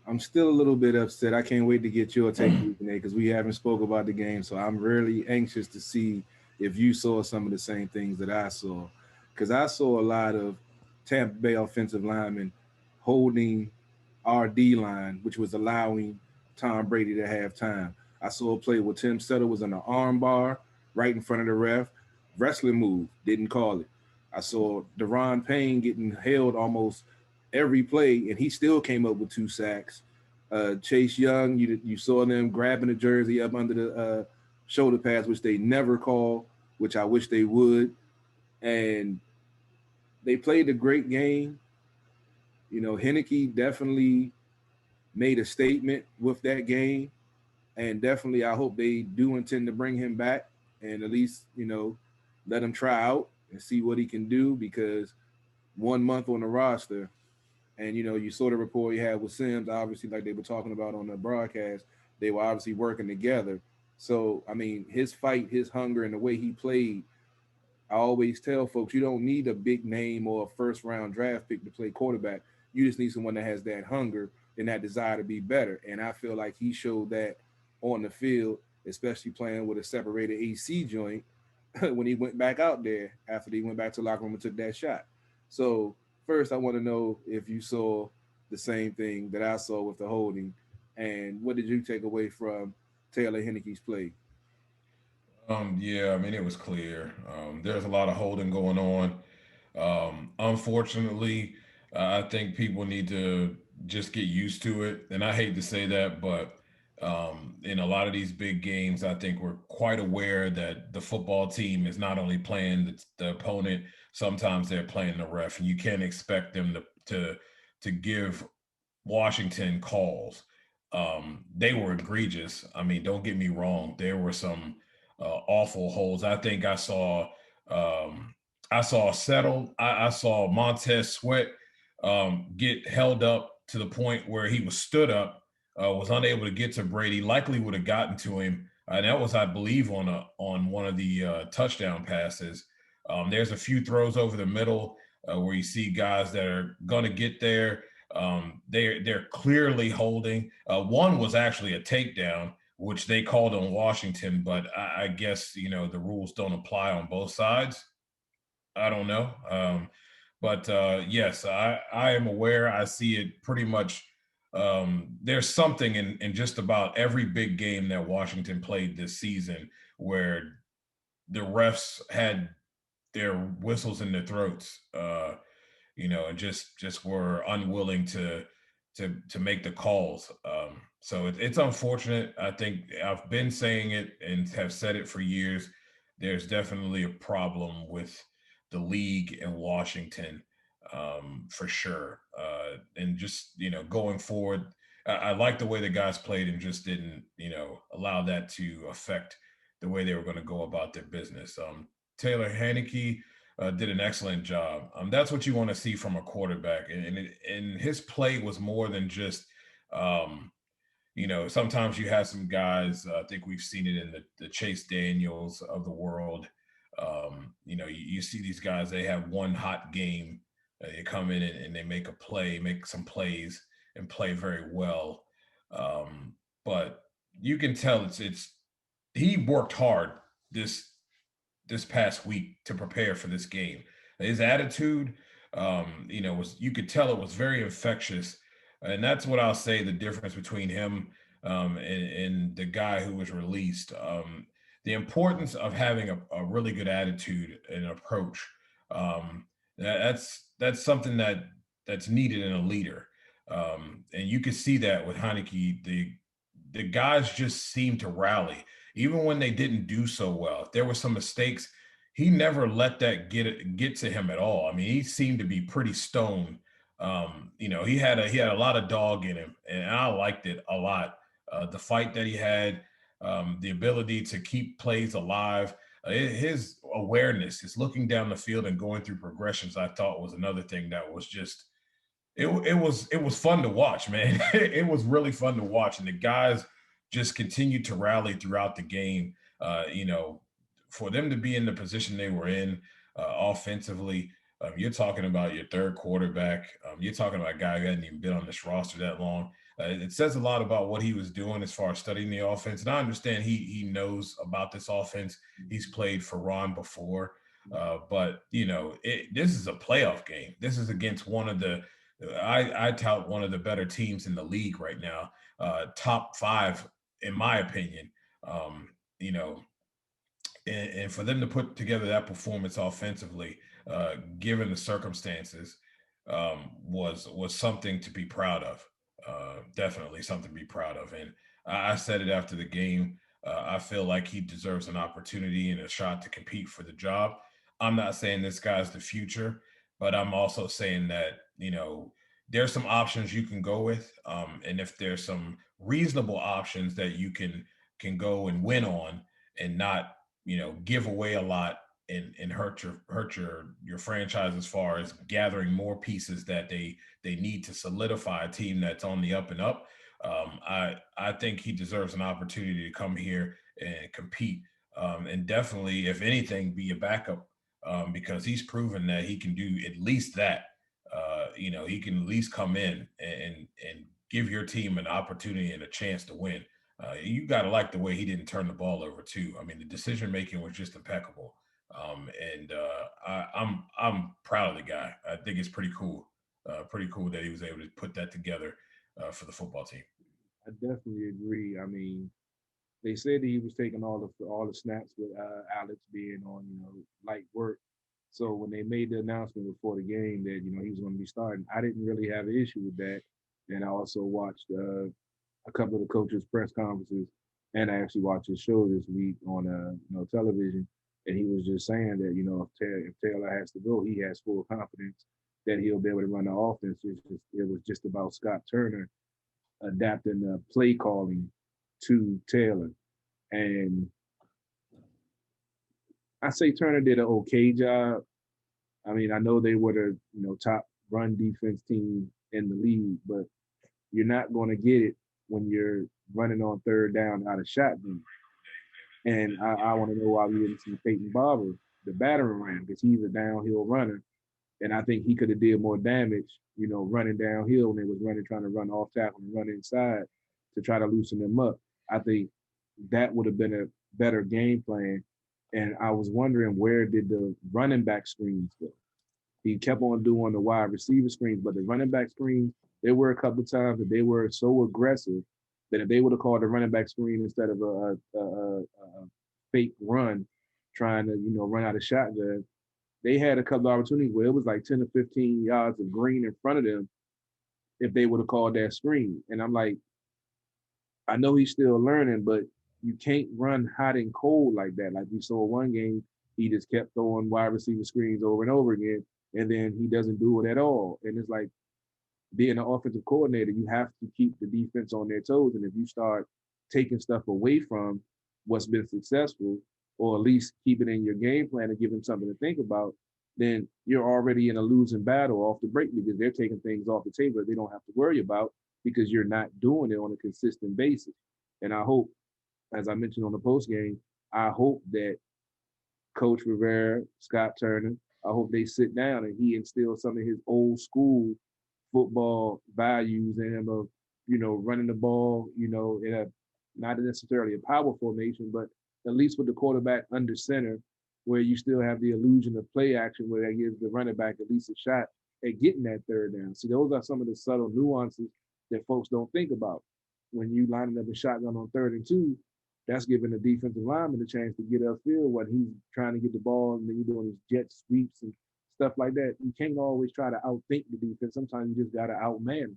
I'm still a little bit upset. I can't wait to get your take because we haven't spoke about the game, so I'm really anxious to see if you saw some of the same things that I saw, because I saw a lot of Tampa Bay offensive linemen holding our D-line, which was allowing Tom Brady to have time. I saw a play where Tim Settle was in an arm bar right in front of the ref. Wrestling move, didn't call it. I saw Deron Payne getting held almost every play, and he still came up with 2 sacks. Chase Young, you saw them grabbing the jersey up under the shoulder pads, which they never call, which I wish they would. And they played a great game. You know, Henneke definitely made a statement with that game. And definitely I hope they do intend to bring him back and at least, you know, let him try out and see what he can do, because 1 month on the roster, and, you know, you saw the rapport he had with Sims, obviously, like they were talking about on the broadcast, they were obviously working together. So, I mean, his fight, his hunger, and the way he played, I always tell folks, you don't need a big name or a first-round draft pick to play quarterback. You just need someone that has that hunger and that desire to be better. And I feel like he showed that on the field, especially playing with a separated AC joint when he went back out there after he went back to the locker room and took that shot. So first, I want to know if you saw the same thing that I saw with the holding, and what did you take away from Taylor Henneke's play? Yeah, I mean, it was clear. There's a lot of holding going on. Unfortunately, I think people need to just get used to it. And I hate to say that, but in a lot of these big games, I think we're quite aware that the football team is not only playing the opponent, sometimes they're playing the ref, and you can't expect them to give Washington calls. They were egregious. I mean, don't get me wrong. There were some awful holds. I think I saw settled. I saw Montez Sweat get held up to the point where he was stood up, was unable to get to Brady. Likely would have gotten to him. And that was, I believe, on one of the touchdown passes. There's a few throws over the middle where you see guys that are going to get there. They're clearly holding. One was actually a takedown, which they called on Washington, but I guess, you know, the rules don't apply on both sides. I don't know. But yes, I am aware. I see it pretty much. There's something in just about every big game that Washington played this season where the refs had their whistles in their throats, you know, and just were unwilling to make the calls. So it's unfortunate. I think I've been saying it and have said it for years. There's definitely a problem with the league in Washington, for sure. And just, you know, going forward, I like the way the guys played and just didn't, you know, allow that to affect the way they were going to go about their business. Taylor Henneke did an excellent job. That's what you want to see from a quarterback, and his play was more than just, you know, sometimes you have some guys. I think we've seen it in the Chase Daniels of the world. You know, you see these guys, they have one hot game. They come in and they make a play, make some plays, and play very well. But you can tell it's he worked hard this past week to prepare for this game. His attitude, you know, you could tell it was very infectious, and that's what I'll say the difference between him and the guy who was released. The importance of having a really good attitude and approach. That's something that's needed in a leader, and you could see that with Heineke. The guys just seemed to rally, even when they didn't do so well. If there were some mistakes, he never let that get to him at all. I mean, he seemed to be pretty stoned. You know, he had a lot of dog in him, and I liked it a lot. The fight that he had, the ability to keep plays alive, his awareness, his looking down the field and going through progressions, I thought was another thing that was just it was fun to watch, man. It was really fun to watch, and the guys just continued to rally throughout the game. You know, for them to be in the position they were in offensively, you're talking about your third quarterback. You're talking about a guy who hadn't even been on this roster that long. It says a lot about what he was doing as far as studying the offense. And I understand he knows about this offense. He's played for Ron before. But, you know, this is a playoff game. This is against one of the I tout one of the better teams in the league right now, top 5 in my opinion. You know, and for them to put together that performance offensively, given the circumstances, was something to be proud of. Definitely something to be proud of. And I said it after the game. I feel like he deserves an opportunity and a shot to compete for the job. I'm not saying this guy's the future, but I'm also saying that, there's some options you can go with. And if there's some reasonable options that you can go and win on and not, give away a lot and hurt your franchise as far as gathering more pieces that they need to solidify a team that's on the up and up. I think he deserves an opportunity to come here and compete, and definitely, if anything, be a backup, because he's proven that he can do at least that. He can at least come in and give your team an opportunity and a chance to win. You got to like the way he didn't turn the ball over too. I mean, the decision making was just impeccable. And I'm proud of the guy. I think it's pretty cool. Pretty cool that he was able to put that together for the football team. I definitely agree. I mean, they said that he was taking all the snaps with Alex being on, light work. So when they made the announcement before the game that he was going to be starting, I didn't really have an issue with that. And I also watched a couple of the coaches' press conferences, and I actually watched his show this week on television. And he was just saying that if Taylor has to go, he has full confidence that he'll be able to run the offense. It was just about Scott Turner adapting the play calling to Taylor. And I say Turner did an okay job. I mean, I know they were the top run defense team in the league, but you're not going to get it when you're running on third down out of shotgun. And I want to know why we didn't see Peyton Barber, the battering ram, because he's a downhill runner. And I think he could have did more damage, running downhill when they was trying to run off tackle and run inside to try to loosen them up. I think that would have been a better game plan. And I was wondering, where did the running back screens go? He kept on doing the wide receiver screens, but the running back screens, there were a couple of times that they were so aggressive that if they would have called the running back screen instead of a fake run, trying to run out of shotgun, they had a couple of opportunities where it was like 10 or 15 yards of green in front of them if they would have called that screen. And I'm like, I know he's still learning, but you can't run hot and cold like that. Like we saw one game, he just kept throwing wide receiver screens over and over again, and then he doesn't do it at all. And it's like, being an offensive coordinator, you have to keep the defense on their toes. And if you start taking stuff away from what's been successful, or at least keep it in your game plan and give them something to think about, then you're already in a losing battle off the break, because they're taking things off the table that they don't have to worry about because you're not doing it on a consistent basis. And I hope, as I mentioned on the post game, I hope that Coach Rivera, Scott Turner, I hope they sit down and he instills some of his old school football values in him of, running the ball, in a not necessarily a power formation, but at least with the quarterback under center, where you still have the illusion of play action, where that gives the running back at least a shot at getting that third down. See, those are some of the subtle nuances that folks don't think about. When you lining up a shotgun on 3rd and 2, that's giving the defensive lineman a chance to get upfield when he's trying to get the ball, and then you're doing these jet sweeps and stuff like that. You can't always try to outthink the defense. Sometimes you just got to outman.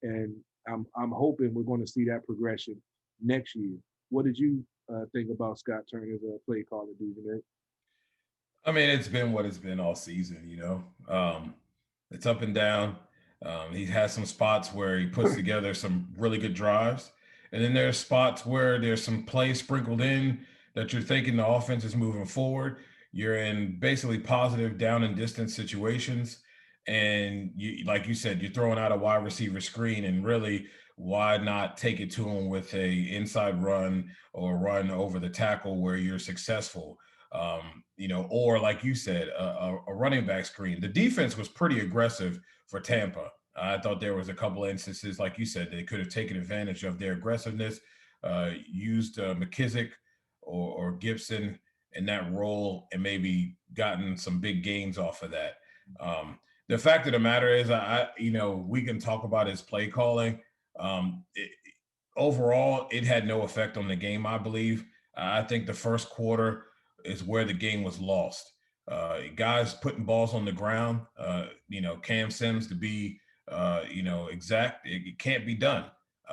And I'm hoping we're going to see that progression next year. What did you think about Scott Turner's play caller, Divisional? I mean, it's been what it's been all season, it's up and down. He has some spots where he puts together some really good drives. And then there's spots where there's some plays sprinkled in that you're thinking the offense is moving forward. You're in basically positive down and distance situations. And you, like you said, you're throwing out a wide receiver screen, and really, why not take it to him with a inside run or run over the tackle where you're successful? Or like you said, a running back screen. The defense was pretty aggressive for Tampa. I thought there was a couple of instances, like you said, they could have taken advantage of their aggressiveness, used McKissick or Gibson in that role, and maybe gotten some big gains off of that. The fact of the matter is, we can talk about his play calling. Overall, it had no effect on the game, I believe. I think the first quarter is where the game was lost. Guys putting balls on the ground, Cam Sims to be, exact. It can't be done.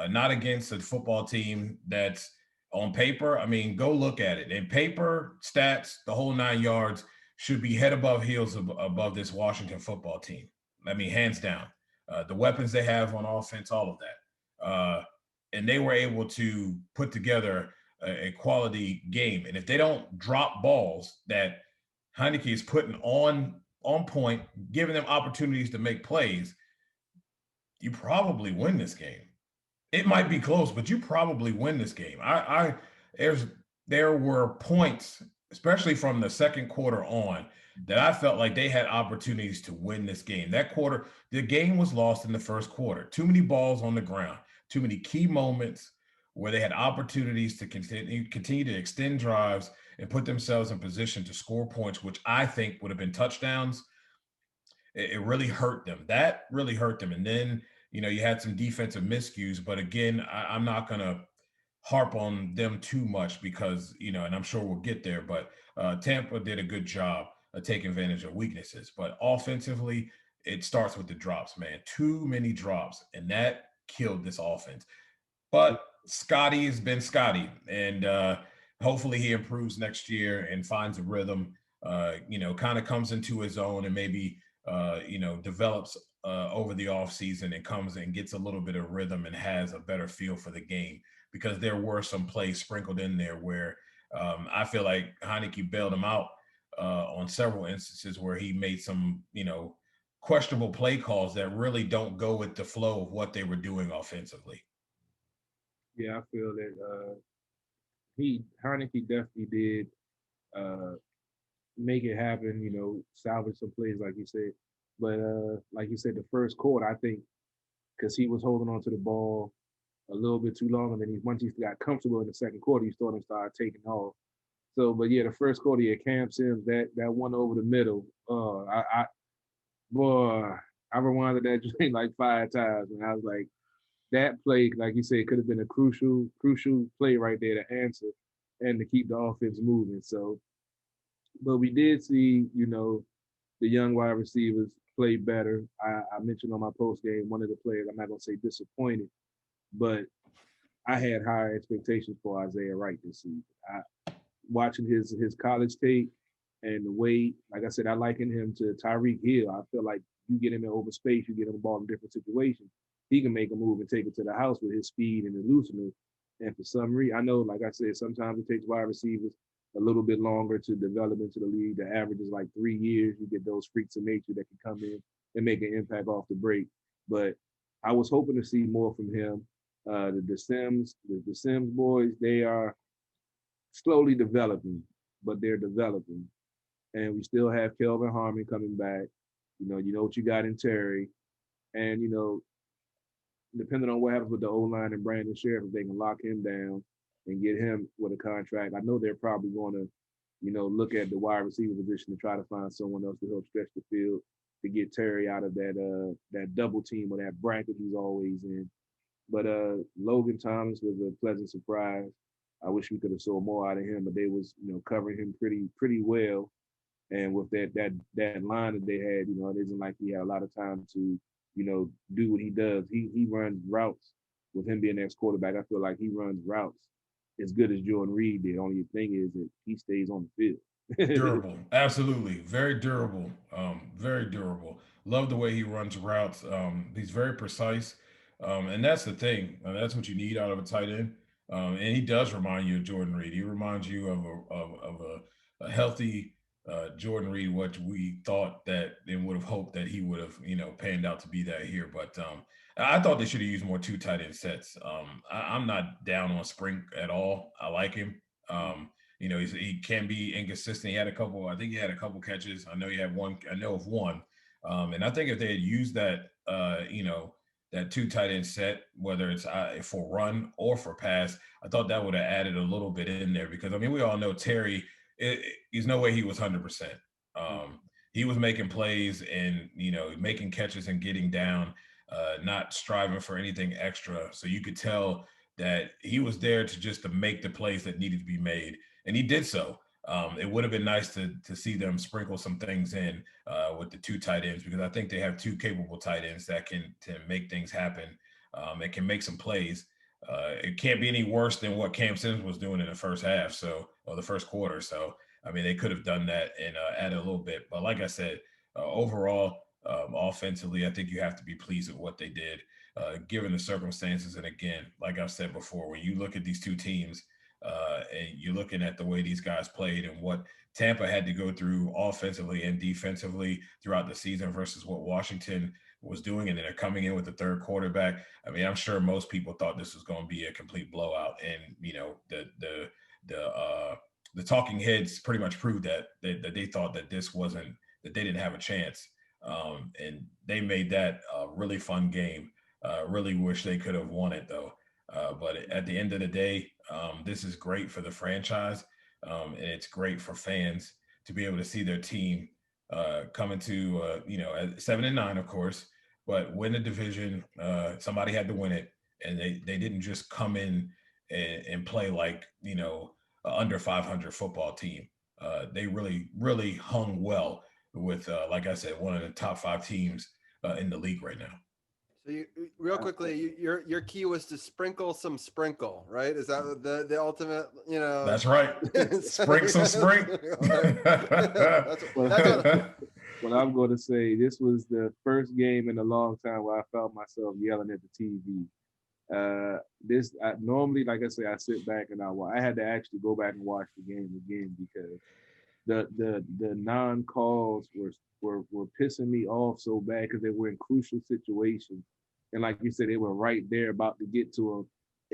Not against a football team that's on paper. I mean, go look at it. In paper, stats, the whole 9 yards should be head above heels above this Washington football team. I mean, hands down. The weapons they have on offense, all of that. And they were able to put together a quality game. And if they don't drop balls that Heineke is putting on point, giving them opportunities to make plays, you probably win this game. It might be close, but you probably win this game. There were points, especially from the second quarter on, that I felt like they had opportunities to win this game. That quarter, the game was lost in the first quarter. Too many balls on the ground, too many key moments where they had opportunities to continue to extend drives and put themselves in position to score points, which I think would have been touchdowns. It really hurt them. That really hurt them. And then, you had some defensive miscues, but again, I'm not going to harp on them too much because, and I'm sure we'll get there, but Tampa did a good job of taking advantage of weaknesses. But offensively, it starts with the drops, man. Too many drops, and that killed this offense. But Scotty has been Scotty, and hopefully he improves next year and finds a rhythm, kind of comes into his own and maybe, develops over the offseason and comes and gets a little bit of rhythm and has a better feel for the game, because there were some plays sprinkled in there where I feel like Heineke bailed him out on several instances where he made some, questionable play calls that really don't go with the flow of what they were doing offensively. Yeah, I feel that Heineke definitely did make it happen, salvage some plays like you said. But like you said, the first quarter, I think, because he was holding on to the ball a little bit too long, and then once he got comfortable in the second quarter, you saw him start taking off. So, but yeah, the first quarter, yeah, Cam Sims, that one over the middle, I rewinded that joint like 5 times, and I was like, that play, like you said, could have been a crucial play right there to answer and to keep the offense moving. So, but we did see, the young wide receivers play better. I mentioned on my post game, one of the players, I'm not going to say disappointed, but I had higher expectations for Isaiah Wright this season. Watching his college tape and the way, like I said, I liken him to Tyreek Hill. I feel like you get him in open space, you get him the ball in different situations, he can make a move and take it to the house with his speed and elusiveness. And for some reason, I know, like I said, sometimes it takes wide receivers a little bit longer to develop into the league. The average is like 3 years. You get those freaks of nature that can come in and make an impact off the break. But I was hoping to see more from him. The Sims boys, they are slowly developing, but they're developing. And we still have Kelvin Harmon coming back. You know what you got in Terry. And, depending on what happens with the O-line and Brandon Sheriff, if they can lock him down and get him with a contract, I know they're probably going to, look at the wide receiver position to try to find someone else to help stretch the field to get Terry out of that double team or that bracket he's always in. But Logan Thomas was a pleasant surprise. I wish we could have saw more out of him, but they was, covering him pretty well. And with that line that they had, it isn't like he had a lot of time to, do what he does. He runs routes. With him being next quarterback, I feel like he runs routes as good as Jordan Reed did. Only thing is that he stays on the field. Durable, absolutely, very durable, very durable. Love the way he runs routes. He's very precise, and that's the thing. That's what you need out of a tight end. And he does remind you of Jordan Reed. He reminds you of a healthy Jordan Reed, what we thought that and would have hoped that he would have, panned out to be that here. But I thought they should have used more 2 tight end sets. I'm not down on Sprink at all. I like him. He can be inconsistent. I think he had a couple catches. I know he had one. I know of one. And I think if they had used that, that 2 tight end set, whether it's for run or for pass, I thought that would have added a little bit in there because, we all know Terry, there's no way he was 100%. He was making plays and, making catches and getting down, not striving for anything extra. So you could tell that he was there to make the plays that needed to be made. And he did so. It would have been nice to see them sprinkle some things in with the 2 tight ends, because I think they have 2 capable tight ends that can make things happen. It can make some plays. It can't be any worse than what Cam Sims was doing in the first half, or the first quarter. So, I mean, they could have done that and added a little bit. But like I said, overall, offensively, I think you have to be pleased with what they did, given the circumstances. And again, like I've said before, when you look at these 2 teams and you're looking at the way these guys played and what Tampa had to go through offensively and defensively throughout the season versus what Washington was doing, and then they're coming in with the 3rd quarterback. I mean, I'm sure most people thought this was going to be a complete blowout, and the talking heads pretty much proved that they thought that that they didn't have a chance, and they made that a really fun game. Really wish they could have won it though, but at the end of the day, this is great for the franchise, and it's great for fans to be able to see their team coming to at 7-9, of course, but win the division. Somebody had to win it, and they didn't just come in and play like under 500 football team. They really hung well with like I said, one of the top 5 teams in the league right now. So real quickly, your key was to sprinkle some sprinkle, right? Is that the ultimate? That's right. Sprinkle some sprinkle. What I'm going to say, this was the first game in a long time where I felt myself yelling at the TV. Normally, like I say, I sit back and I had to actually go back and watch the game again because the non-calls were pissing me off so bad because they were in crucial situations. And like you said, they were right there about to get to him.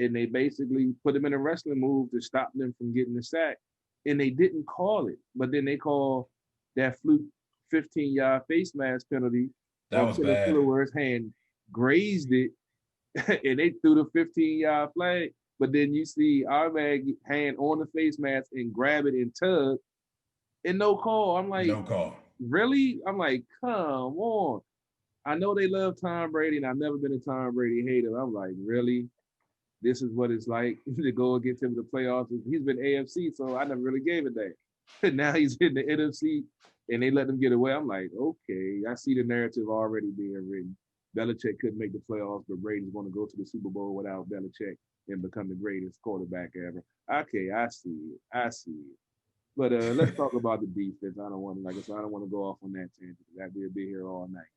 And they basically put him in a wrestling move to stop them from getting the sack. And they didn't call it. But then they called that fluke 15-yard face mask penalty. That was bad. Where his hand grazed it. And they threw the 15-yard flag. But then you see our man hand on the face mask and grab it and tug. And no call. I'm like, no call. Really? I'm like, come on. I know they love Tom Brady, and I've never been a Tom Brady hater. I'm like, really? This is what it's like to go against him in the playoffs. He's been AFC, so I never really gave it that. Now he's in the NFC, and they let him get away. I'm like, okay, I see the narrative already being written. Belichick couldn't make the playoffs, but Brady's going to go to the Super Bowl without Belichick and become the greatest quarterback ever. Okay, I see it. But let's talk about the defense. I don't want to go off on that tangent. We'll be here all night.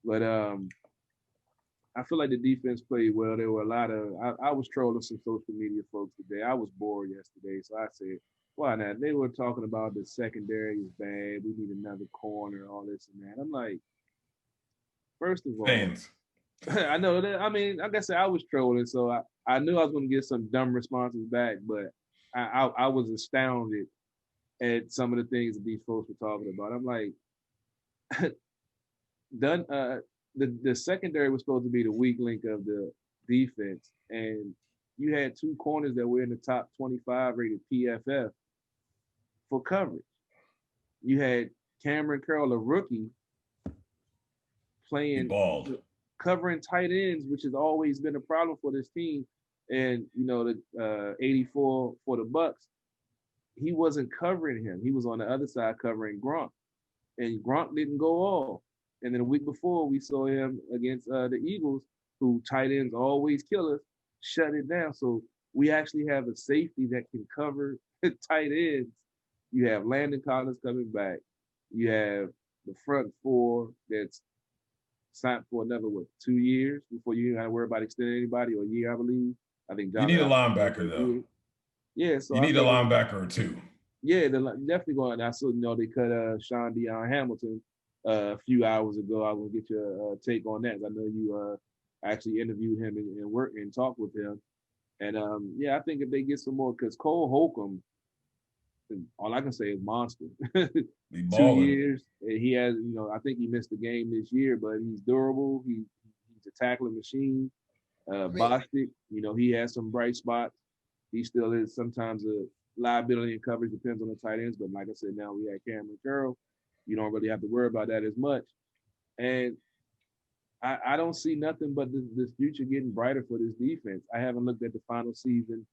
But I feel like the defense played well. There were a lot of I was trolling some social media folks today. I was bored yesterday, so I said, why not? They were talking about the secondary is bad. We need another corner, all this and that. I'm like, first of all, fans. I know that. I mean, like I said, I was trolling, so I knew I was going to get some dumb responses back, but I was astounded at some of the things that these folks were talking about. I'm like, the secondary was supposed to be the weak link of the defense, and you had 2 corners that were in the top 25 rated PFF for coverage. You had Cameron Curl, a rookie, playing covering tight ends, which has always been a problem for this team. And the 84 for the Bucks, he wasn't covering him. He was on the other side covering Gronk, and Gronk didn't go off. And then a week before, we saw him against the Eagles, who tight ends always kill us, shut it down. So we actually have a safety that can cover tight ends. You have Landon Collins coming back. You have the front 4 that's signed for another, 2 years before you have to worry about extending anybody, or a year, I believe. I think you need a linebacker, though. Yeah, so you need a linebacker or 2. Yeah, they're definitely going. I saw, they cut Sean Deion Hamilton a few hours ago. I will get your take on that. I know you actually interviewed him and worked and talked with him. And I think if they get some more, because Cole Holcomb, all I can say is monster. 2 years. And he has, I think he missed the game this year, but he's durable. He's a tackling machine. Bostic, he has some bright spots. He still is sometimes a liability in coverage, depends on the tight ends. But like I said, now we had Cameron Curl. You don't really have to worry about that as much. And I don't see nothing but this future getting brighter for this defense. I haven't looked at the final season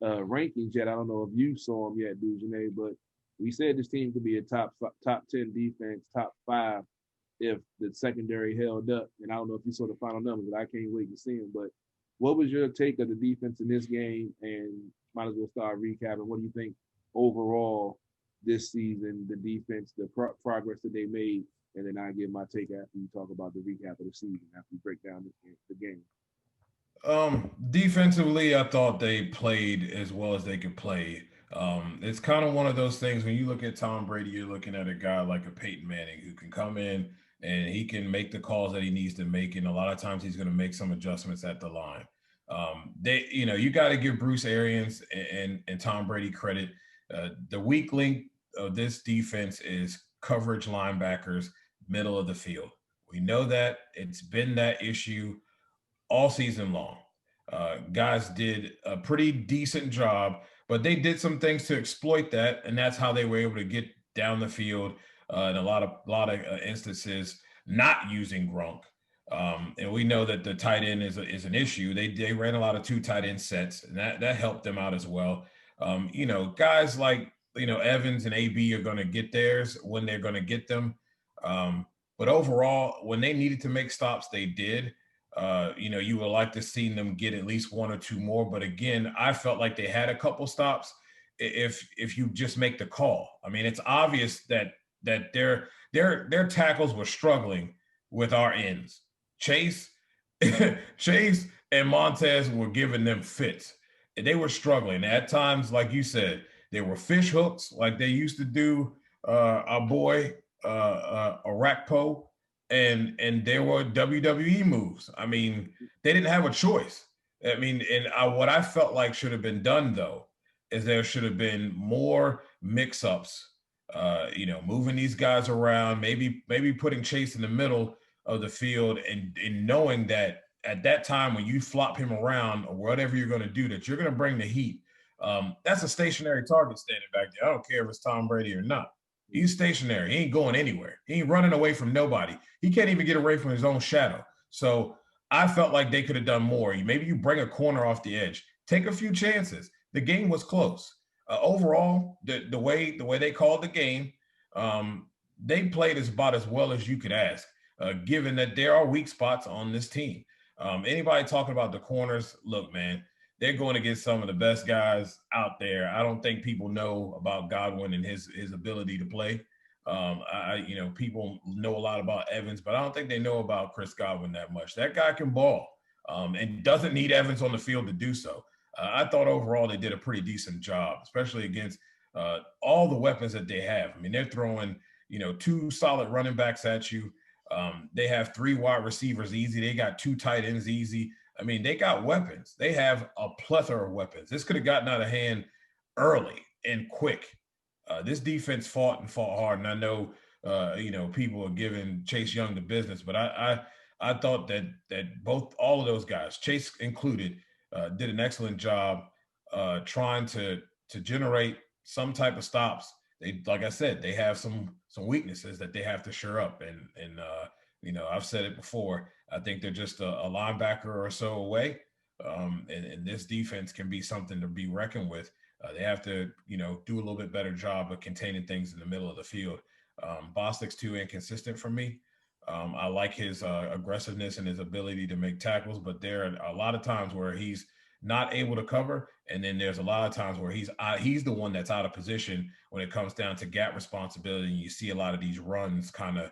rankings yet. I don't know if you saw them yet, Dujane, but We said this team could be a top 10 defense, top 5 if the secondary held up. And I don't know if you saw the final numbers, but I can't wait to see them. But what was your take of the defense in this game? And might as well start recapping. What do you think overall this season, the defense, the progress that they made? And then I give my take after you talk about the recap of the season, after we break down the game. Defensively, I thought they played as well as they could play. It's kind of one of those things when you look at Tom Brady, you're looking at a guy like a Peyton Manning who can come in and he can make the calls that he needs to make. And a lot of times he's going to make some adjustments at the line. You got to give Bruce Arians and Tom Brady credit. The weak link of this defense is coverage linebackers, middle of the field. We know that it's been that issue all season long. Guys did a pretty decent job, but they did some things to exploit that, and that's how they were able to get down the field in a lot of instances, not using Gronk. And we know that the tight end is an issue. They ran a lot of 2 tight end sets, and that helped them out as well. Guys like Evans and AB are going to get theirs when they're going to get them. But overall, when they needed to make stops, they did. You would like to see them get at least 1 or 2 more. But again, I felt like they had a couple stops if you just make the call. I mean, it's obvious that their tackles were struggling with our ends. Chase and Montez were giving them fits. They were struggling. At times, like you said, they were fish hooks like they used to do our boy Arakpo. And there were WWE moves. I mean, they didn't have a choice. I mean, what I felt like should have been done, though, is there should have been more mix-ups, moving these guys around, maybe putting Chase in the middle of the field and knowing that at that time when you flop him around or whatever you're going to do, that you're going to bring the heat. That's a stationary target standing back there. I don't care if it's Tom Brady or not. He's stationary. He ain't going anywhere. He ain't running away from nobody. He can't even get away from his own shadow. So I felt like they could have done more. Maybe you bring a corner off the edge. Take a few chances. The game was close. Overall, the way they called the game, they played about as well as you could ask, given that there are weak spots on this team. Anybody talking about the corners, look, man, they're going against some of the best guys out there. I don't think people know about Godwin and his ability to play. People know a lot about Evans, but I don't think they know about Chris Godwin that much. That guy can ball and doesn't need Evans on the field to do so. I thought overall they did a pretty decent job, especially against all the weapons that they have. I mean, they're throwing, 2 solid running backs at you. They have 3 wide receivers easy. They got 2 tight ends easy. I mean, they got weapons. They have a plethora of weapons. This could have gotten out of hand early and quick. This defense fought hard, and I know, people are giving Chase Young the business, but I thought that all of those guys, Chase included, did an excellent job trying to generate some type of stops. They, like I said, they have some weaknesses that they have to shore up, and I've said it before. I think they're just a linebacker or so away, and this defense can be something to be reckoned with. They have to, do a little bit better job of containing things in the middle of the field. Bostic's too inconsistent for me. I like his aggressiveness and his ability to make tackles, but there are a lot of times where he's not able to cover, and then there's a lot of times where he's the one that's out of position when it comes down to gap responsibility. And you see a lot of these runs kind of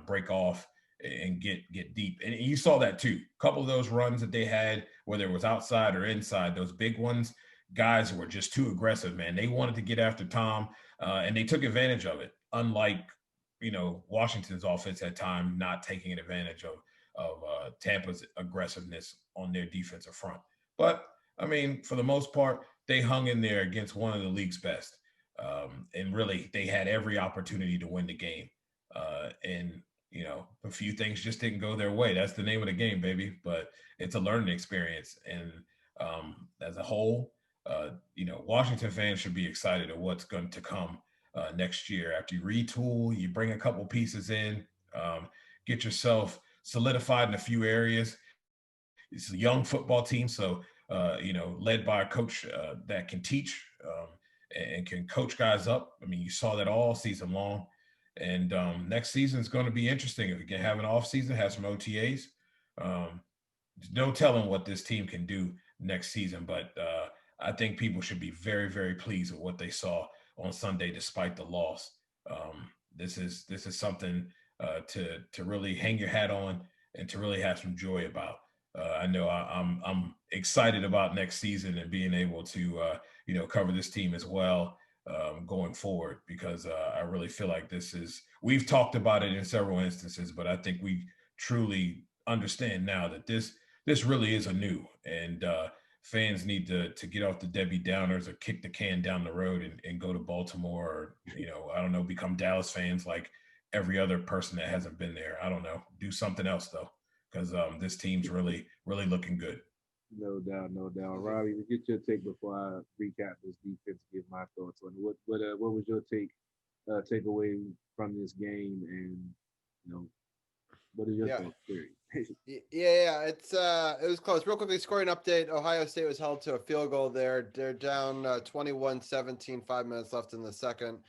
break off and get deep. And you saw that too. A couple of those runs that they had, whether it was outside or inside, those big ones, guys were just too aggressive, man. They wanted to get after Tom, and they took advantage of it, unlike, Washington's offense at time not taking advantage of Tampa's aggressiveness on their defensive front. But, I mean, for the most part, they hung in there against one of the league's best. And really, they had every opportunity to win the game. And a few things just didn't go their way. That's the name of the game, baby. But it's a learning experience. And as a whole, Washington fans should be excited at what's going to come next year. After you retool, you bring a couple pieces in, get yourself solidified in a few areas. It's a young football team, so led by a coach that can teach. and can coach guys up. I mean, you saw that all season long. And next season is going to be interesting. If we can have an off season, have some OTAs. There's no telling what this team can do next season, but I think people should be very, very pleased with what they saw on Sunday, despite the loss. This is something to really hang your hat on and to really have some joy about. I know I'm excited about next season and being able to cover this team as well going forward, because I really feel like we've talked about it in several instances, but I think we truly understand now that this really is a new, and fans need to get off the Debbie Downers or kick the can down the road and go to Baltimore, or, I don't know, become Dallas fans like every other person that hasn't been there. I don't know. Do something else, though, because this team's really, really looking good. No doubt, no doubt. Robbie, get your take before I recap this defense, give my thoughts on it. What was your takeaway from this game, and what is your thoughts, Terry? Yeah. It was close. Real quickly, scoring update. Ohio State was held to a field goal there. They're down 21-17, 5 minutes left in the second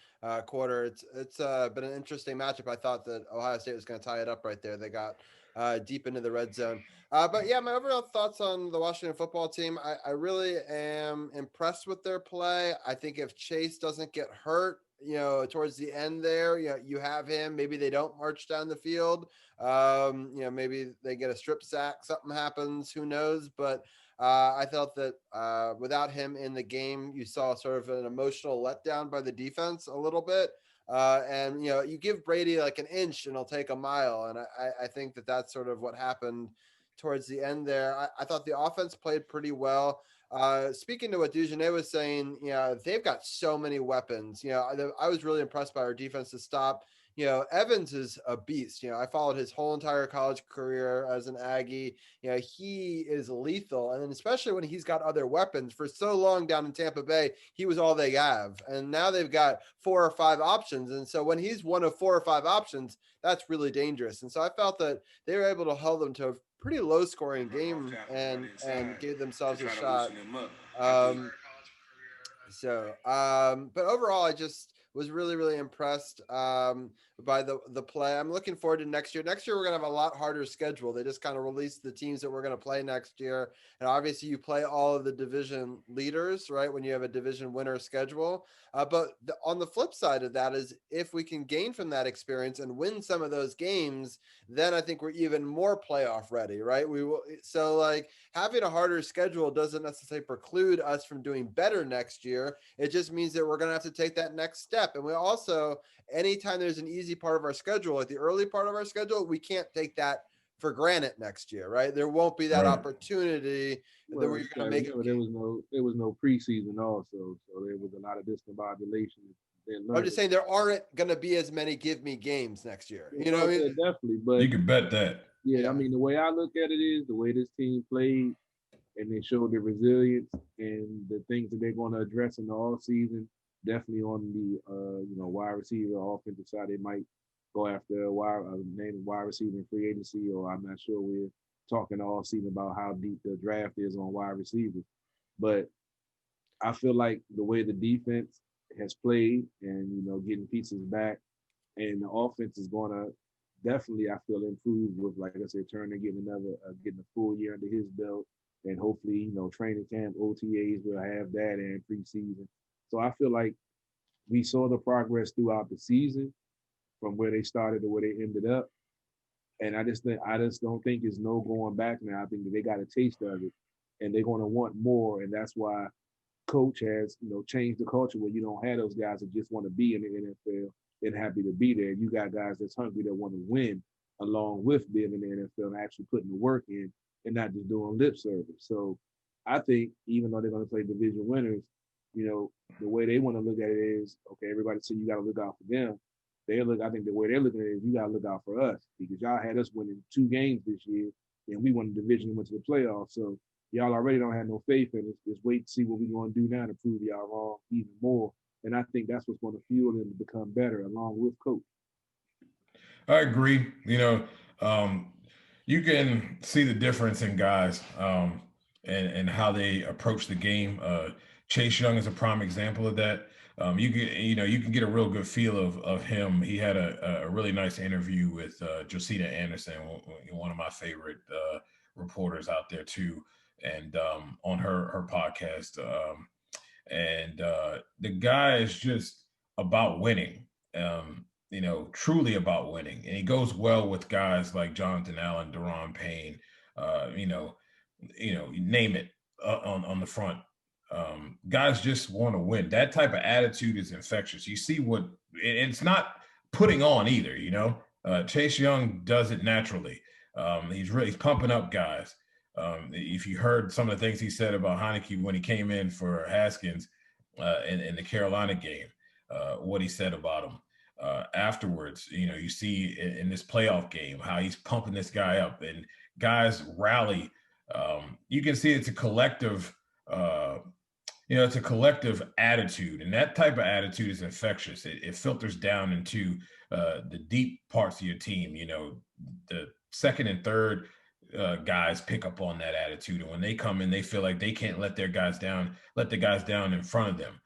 quarter. It's been an interesting matchup. I thought that Ohio State was going to tie it up right there. They got deep into the red zone. But yeah, my overall thoughts on the Washington football team, I really am impressed with their play. I think if Chase doesn't get hurt, towards the end there, you have him. Maybe they don't march down the field. Maybe they get a strip sack, something happens, who knows? But I felt that without him in the game, you saw sort of an emotional letdown by the defense a little bit. And you give Brady like an inch and he'll take a mile. And I think that that's sort of what happened towards the end there. I thought the offense played pretty well. Speaking to what Dujanet was saying, they've got so many weapons. I was really impressed by our defensive stop. Evans is a beast. I followed his whole entire college career as an Aggie. He is lethal. And then especially when he's got other weapons. For so long down in Tampa Bay, he was all they have. And now they've got 4 or 5 options. And so when he's one of 4 or 5 options, that's really dangerous. And so I felt that they were able to hold them to a pretty low scoring game and gave themselves a shot. But overall, I just was really, really impressed by the play. I'm looking forward to next year. Next year, we're going to have a lot harder schedule. They just kind of released the teams that we're going to play next year. And obviously, you play all of the division leaders, right, when you have a division winner schedule. But on the flip side of that is if we can gain from that experience and win some of those games, then I think we're even more playoff ready, right? We will. So, like, having a harder schedule doesn't necessarily preclude us from doing better next year. It just means that we're going to have to take that next step. And we also, anytime there's an easy part of our schedule, like the early part of our schedule, we can't take that for granted next year, right? There won't be that opportunity that you're going to make it. There was no preseason also, so there was a lot of discombobulation. I'm just saying there aren't going to be as many give me games next year. You know what I mean? Definitely, but you can bet that. Yeah, I mean, the way I look at it is the way this team played, and they showed their resilience and the things that they're going to address in the off season. Definitely on the wide receiver offensive side, they might go after a wide receiver in free agency, or I'm not sure. We're talking all season about how deep the draft is on wide receivers, but I feel like the way the defense has played and getting pieces back, and the offense is going to definitely, I feel, improve with, like I said, Turner getting a full year under his belt, and hopefully training camp, OTAs will have that, and preseason. So I feel like we saw the progress throughout the season from where they started to where they ended up. And I just don't think there's no going back now. I think that they got a taste of it and they're going to want more. And that's why coach has, changed the culture where you don't have those guys that just want to be in the NFL and happy to be there. You got guys that's hungry that want to win along with being in the NFL and actually putting the work in and not just doing lip service. So I think even though they're going to play division winners, the way they want to look at it is, okay, everybody said you got to look out for them. I think the way they're looking at it is you got to look out for us, because y'all had us winning 2 games this year and we won the division and went to the playoffs. So y'all already don't have no faith in us. Just wait to see what we're going to do now to prove y'all wrong even more. And I think that's what's going to fuel them to become better along with coach. I agree. You can see the difference in guys and how they approach the game. Chase Young is a prime example of that. You can get a real good feel of him. He had a really nice interview with Josita Anderson, one of my favorite reporters out there too, and on her podcast. And the guy is just about winning. Truly about winning, and he goes well with guys like Jonathan Allen, Deron Payne, you name it on the front. Guys just want to win. That type of attitude is infectious. You see it's not putting on either. Chase Young does it naturally. He's pumping up guys. If you heard some of the things he said about Heineke when he came in for Haskins in the Carolina game, what he said about him afterwards, you see in this playoff game how he's pumping this guy up and guys rally. You can see it's a collective, it's a collective attitude, and that type of attitude is infectious. It filters down into the deep parts of your team. The second and third guys pick up on that attitude, and when they come in, they feel like they can't let the guys down in front of them.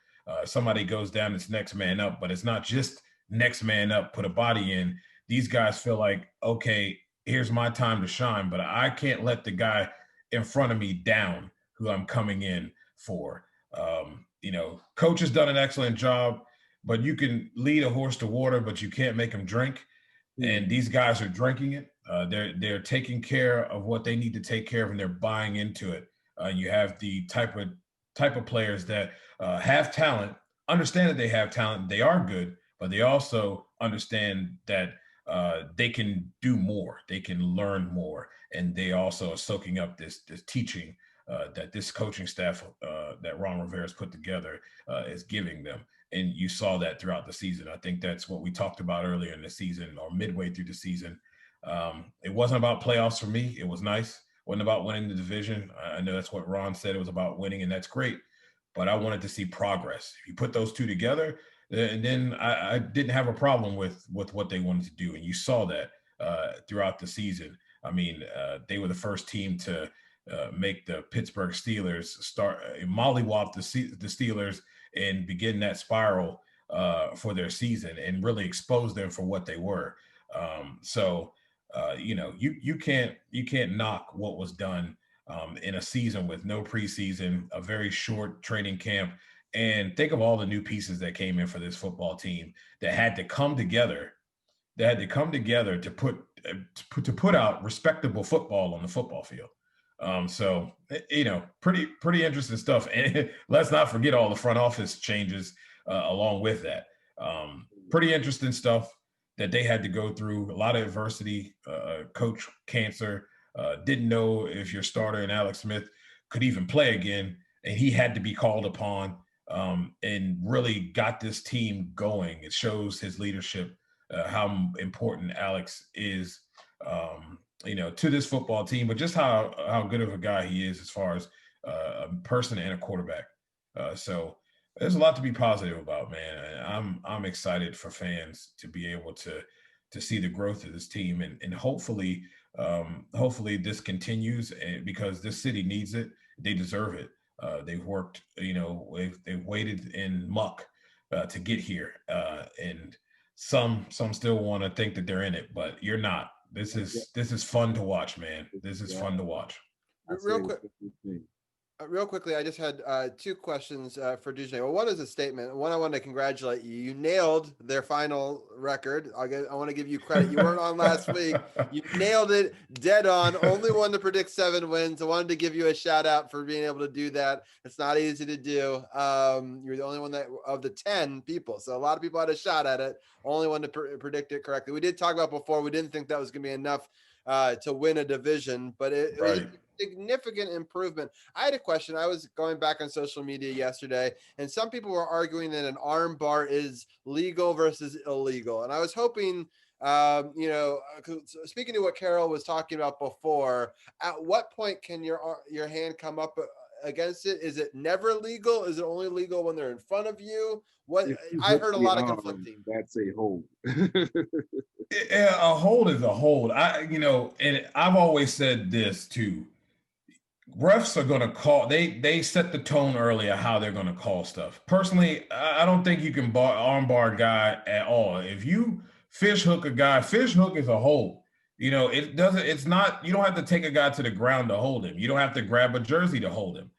Somebody goes down, it's next man up, but it's not just next man up, put a body in. These guys feel like, okay, here's my time to shine, but I can't let the guy in front of me down who I'm coming in for. Coach has done an excellent job, but you can lead a horse to water, but you can't make him drink. And these guys are drinking it. They're taking care of what they need to take care of, and they're buying into it. You have the type of players that have talent, understand that they have talent, they are good, but they also understand that they can do more, they can learn more, and they also are soaking up this teaching that this coaching staff that Ron Rivera's put together is giving them. And you saw that throughout the season. I think that's what we talked about earlier in the season or midway through the season. It wasn't about playoffs for me. It was nice. It wasn't about winning the division. I know that's what Ron said. It was about winning, and that's great. But I wanted to see progress. If you put those two together, and then I didn't have a problem with what they wanted to do. And you saw that throughout the season. I mean, they were the first team to make the Pittsburgh Steelers start mollywop the Steelers and begin that spiral for their season and really expose them for what they were. You can't knock what was done in a season with no preseason, a very short training camp, and think of all the new pieces that came in for this football team that had to come together. To put out respectable football on the football field. Pretty interesting stuff. And let's not forget all the front office changes along with that. Pretty interesting stuff that they had to go through. A lot of adversity. Coach cancer. Didn't know if your starter and Alex Smith could even play again, and he had to be called upon and really got this team going. It shows his leadership, how important Alex is. To this football team, but just how good of a guy he is as far as a person and a quarterback. So there's a lot to be positive about, man. I'm excited for fans to be able to see the growth of this team, and hopefully this continues, because this city needs it. They deserve it. They've worked, they've waited in muck to get here, and some still want to think that they're in it, but you're not. This is fun to watch, man. This is fun to watch. Real quickly, I just had two questions for Divisional. Well, one is a statement. One, I want to congratulate you. You nailed their final record. I want to give you credit. You weren't on last week. You nailed it dead on. Only one to predict 7 wins. I wanted to give you a shout out for being able to do that. It's not easy to do. You're the only one that of the 10 people. So a lot of people had a shot at it. Only one to predict it correctly. We did talk about before. We didn't think that was going to be enough to win a division, but it was a significant improvement. I had a question. I was going back on social media yesterday, and some people were arguing that an arm bar is legal versus illegal. And I was hoping, speaking to what Carol was talking about before, at what point can your hand come up against it? Is it never legal? Is it only legal when they're in front of you? I heard a lot of conflicting. That's a hold. A hold is a hold. And I've always said this too. refs are going to call. They set the tone early of how they're going to call stuff. Personally, I don't think you can armbar a guy at all. If you fish hook a guy, fish hook is a hold. It doesn't. It's not. You don't have to take a guy to the ground to hold him. You don't have to grab a jersey to hold him.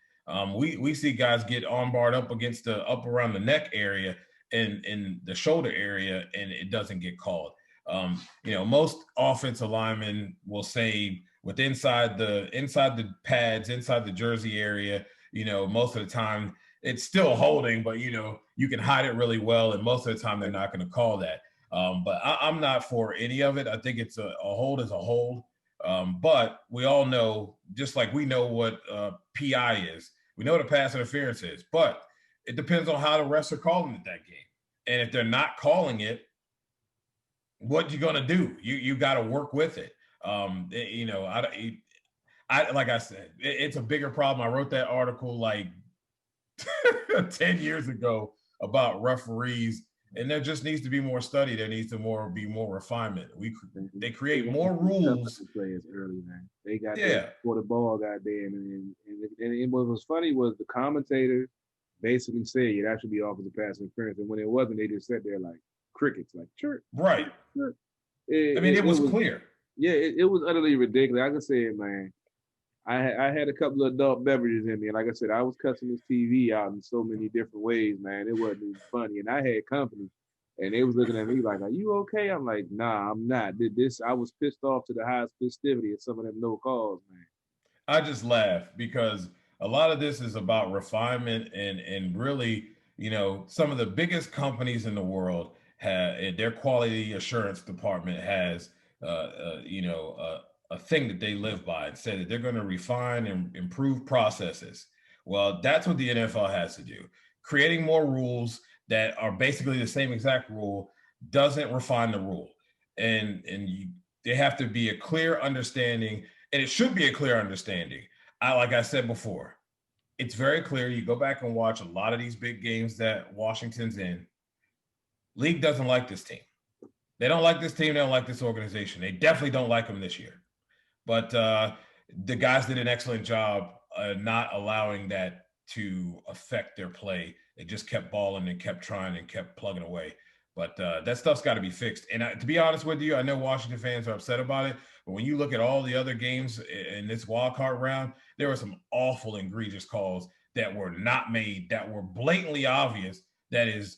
We see guys get armbarred up around the neck area and in the shoulder area, and it doesn't get called. Most offensive linemen will say with inside the pads, inside the jersey area, most of the time it's still holding, but you can hide it really well, and most of the time they're not going to call that. But I'm not for any of it. I think it's a hold is a hold. But we all know, just like we know what PI is, we know what a pass interference is, but it depends on how the refs are calling it that game. And if they're not calling it, what you gonna do? You got to work with it. I like I said, it's a bigger problem. I wrote that article like 10 years ago about referees, and there just needs to be more study. There needs to be more refinement. They create more rules. Players early, man. They got before the ball got there, and what was funny was the commentator basically said that should be offensive pass interference, and when it wasn't, they just sat there like crickets, like chirp. Right. Chirp. It was clear. Yeah, it was utterly ridiculous. Like I said, man, I had a couple of adult beverages in me, and like I said, I was cussing this TV out in so many different ways, man. It wasn't even funny, and I had company, and they was looking at me like, "Are you okay?" I'm like, "Nah, I'm not." I was pissed off to the highest festivity of some of them no calls, man. I just laugh because a lot of this is about refinement and really, some of the biggest companies in the world have their quality assurance department has, a thing that they live by and say that they're going to refine and improve processes. Well, that's what the NFL has to do. Creating more rules that are basically the same exact rule doesn't refine the rule. They have to be a clear understanding, and it should be a clear understanding. Like I said before, it's very clear. You go back and watch a lot of these big games that Washington's in. League doesn't like this team. They don't like this team. They don't like this organization. They definitely don't like them this year. But the guys did an excellent job not allowing that to affect their play. They just kept balling and kept trying and kept plugging away. But that stuff's got to be fixed. And to be honest with you, I know Washington fans are upset about it. But when you look at all the other games in this wildcard round, there were some awful, egregious calls that were not made, that were blatantly obvious. That is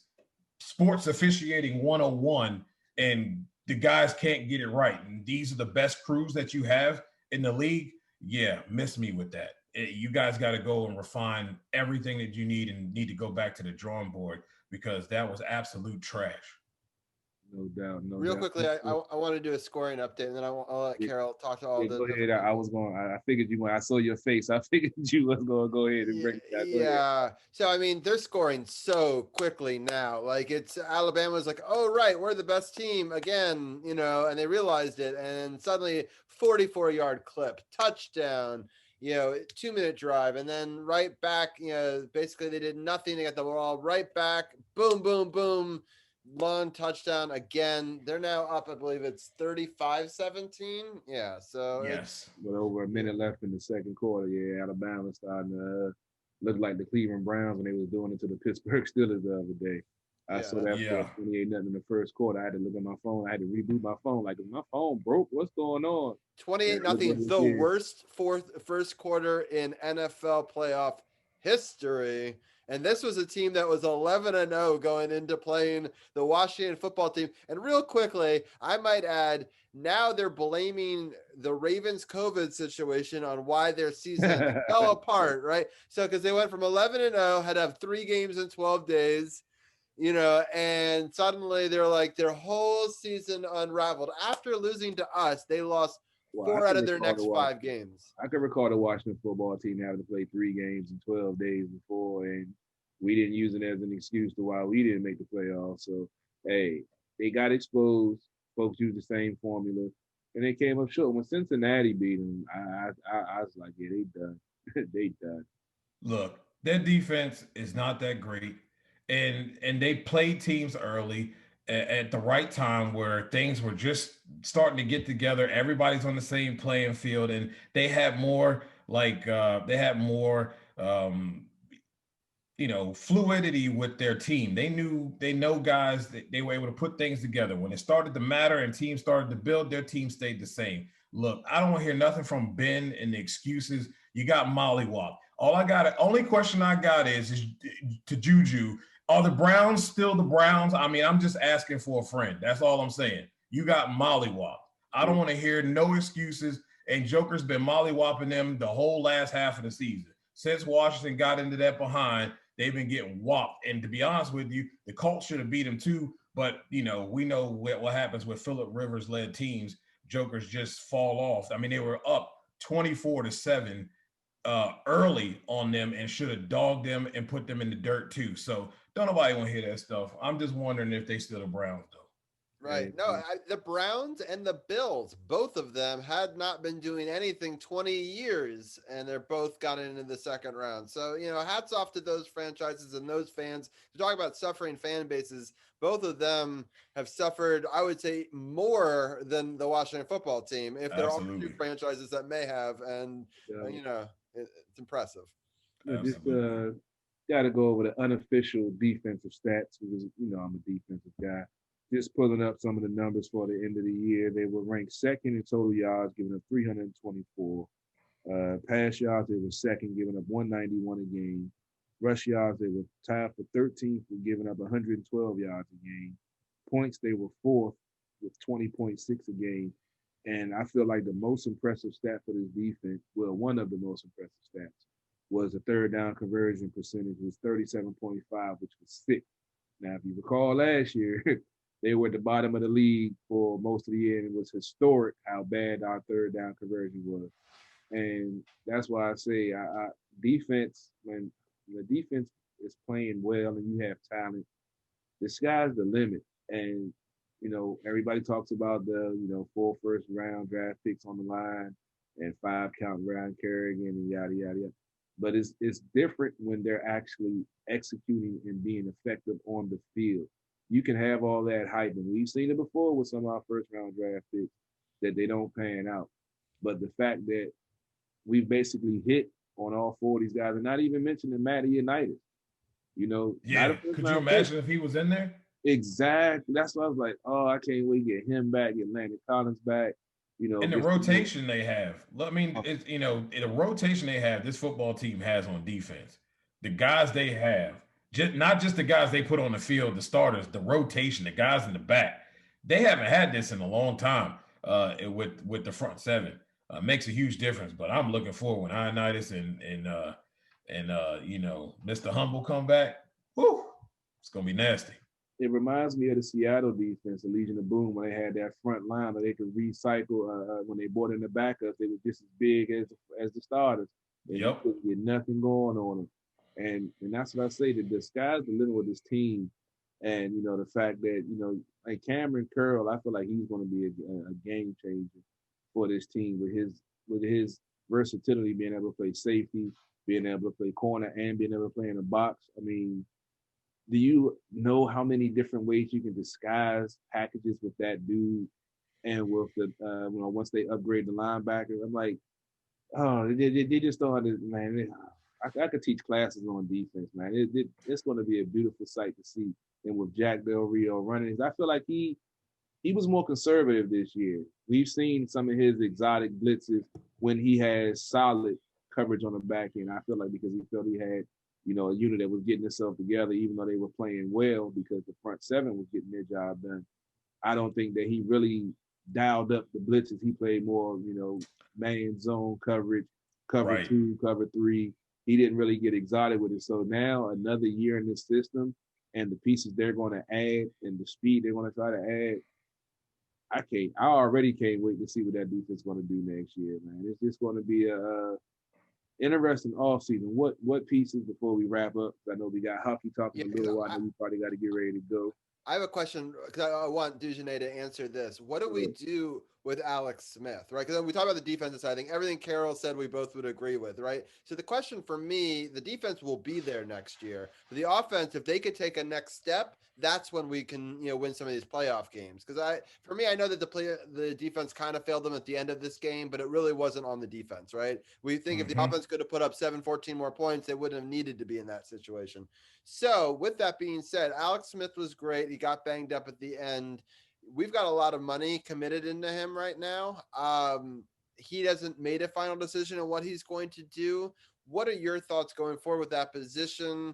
sports officiating 101, and the guys can't get it right. And these are the best crews that you have in the league. Yeah, miss me with that. You guys got to go and refine everything that you need and need to go back to the drawing board because that was absolute trash. No doubt. Real quickly, I want to do a scoring update, and then I'll let Carol talk to all the. Go ahead. I figured you. When I saw your face, I figured you was going to go ahead and break that. Yeah. So I mean, they're scoring so quickly now. Like it's Alabama's like, oh right, we're the best team again, and they realized it, and suddenly 44-yard clip, touchdown. 2-minute drive, and then right back. Basically they did nothing. They got the ball right back. Boom, boom, boom. Long touchdown again. They're now up, I believe it's 35-17. Yeah, so yes. With over a minute left in the second quarter, yeah, Alabama starting to look like the Cleveland Browns when they was doing it to the Pittsburgh Steelers the other day. I saw that 28-0 in the first quarter. I had to look at my phone. I had to reboot my phone. Like, my phone broke. What's going on? 28-0, the worst first quarter in NFL playoff history. And this was a team that was 11-0 going into playing the Washington football team. And real quickly, I might add, now they're blaming the Ravens COVID situation on why their season fell apart, right? So because they went from 11-0, had to have 3 games in 12 days, and suddenly they're like their whole season unraveled. After losing to us, they lost 4 out of their next 5 games. I can recall the Washington football team having to play 3 games in 12 days before, and we didn't use it as an excuse to why we didn't make the playoffs. So, hey, they got exposed. Folks used the same formula, and they came up short. When Cincinnati beat them, I was like, yeah, they done. They done. Look, their defense is not that great, and they played teams early at the right time where things were just starting to get together. Everybody's on the same playing field, and they had more like they had more fluidity with their team. They know guys that they were able to put things together. When it started to matter and teams started to build, their team stayed the same. Look, I don't want to hear nothing from Ben and the excuses. You got mollywop. Only question I got is to Juju, are the Browns still the Browns? I mean, I'm just asking for a friend. That's all I'm saying. You got mollywop. I don't want to hear no excuses. And Joker's been mollywopping them the whole last half of the season. Since Washington got into that behind, they've been getting whopped. And to be honest with you, the Colts should have beat them too. But, we know what happens with Phillip Rivers-led teams. Jokers just fall off. I mean, they were up 24-7 early on them and should have dogged them and put them in the dirt too. So don't nobody want to hear that stuff. I'm just wondering if they still the Browns though. Right. No, the Browns and the Bills, both of them had not been doing anything 20 years, and they're both gotten into the second round. So, hats off to those franchises and those fans. To talk about suffering fan bases, both of them have suffered, I would say, more than the Washington football team, if they're all two franchises that may have. And, it's impressive. Yeah, just got to go over the unofficial defensive stats because, I'm a defensive guy. Just pulling up some of the numbers for the end of the year. They were ranked second in total yards, giving up 324. Pass yards, they were second, giving up 191 a game. Rush yards, they were tied for 13th, for giving up 112 yards a game. Points, they were fourth with 20.6 a game. And I feel like the most impressive stat for this defense, well, one of the most impressive stats, was a third down conversion percentage, was 37.5, which was sixth. Now, if you recall last year, they were at the bottom of the league for most of the year, and it was historic how bad our third down conversion was. And that's why I say defense, when the defense is playing well and you have talent, the sky's the limit. And, everybody talks about the, 4 first-round draft picks on the line and 5 count Ryan Kerrigan and yada, yada, yada. But it's different when they're actually executing and being effective on the field. You can have all that hype, and we've seen it before with some of our first-round draft picks that they don't pan out. But the fact that we've basically hit on all 4 of these guys, and not even mentioning Matty Unitas, Yeah, could you imagine if he was in there? Exactly. That's why I was like, oh, I can't wait to get him back, get Landon Collins back. And the rotation they have. I mean, it's, the rotation they have, this football team has on defense. The guys they have, not just the guys they put on the field, the starters, the rotation, the guys in the back. They haven't had this in a long time with the front seven. Makes a huge difference. But I'm looking forward when Ioannidis and Mr. Humble come back. Whoo, it's gonna be nasty. It reminds me of the Seattle defense, the Legion of Boom, when they had that front line that they could recycle. When they brought in the backups, they were just as big as the starters. And yep. You couldn't get nothing going on them. And that's what I say, that the sky's the limit with this team. And, the fact that, like Cameron Curl, I feel like he's going to be a game changer for this team with his versatility, being able to play safety, being able to play corner, and being able to play in the box. I mean, do you know how many different ways you can disguise packages with that dude? And with the, once they upgrade the linebacker, I'm like, oh, they just don't understand, man. I could teach classes on defense, man. It's going to be a beautiful sight to see. And with Jack Del Rio running, I feel like he was more conservative this year. We've seen some of his exotic blitzes when he has solid coverage on the back end. I feel like because he felt he had, a unit that was getting itself together, even though they were playing well because the front seven was getting their job done. I don't think that he really dialed up the blitzes. He played more, man zone coverage, cover 2, cover 3. He didn't really get exotic with it. So now another year in this system and the pieces they're going to add and the speed they're going to try to add, I already can't wait to see what that defense is going to do next year, man. It's just going to be a interesting offseason. What pieces before we wrap up? I know we got hockey talking a little while. I know we probably got to get ready to go. I have a question because I want Dujanet to answer this. What do we do with Alex Smith, right? Because we talk about the defensive side. I think everything Carol said we both would agree with, right? So the question for me, the defense will be there next year. But the offense, if they could take a next step, that's when we can, win some of these playoff games. Because for me, I know that the defense kind of failed them at the end of this game, but it really wasn't on the defense, right? We think if the offense could have put up 14 more points, they wouldn't have needed to be in that situation. So with that being said, Alex Smith was great. He got banged up at the end. We've got a lot of money committed into him right now. He hasn't made a final decision on what he's going to do. What are your thoughts going forward with that position?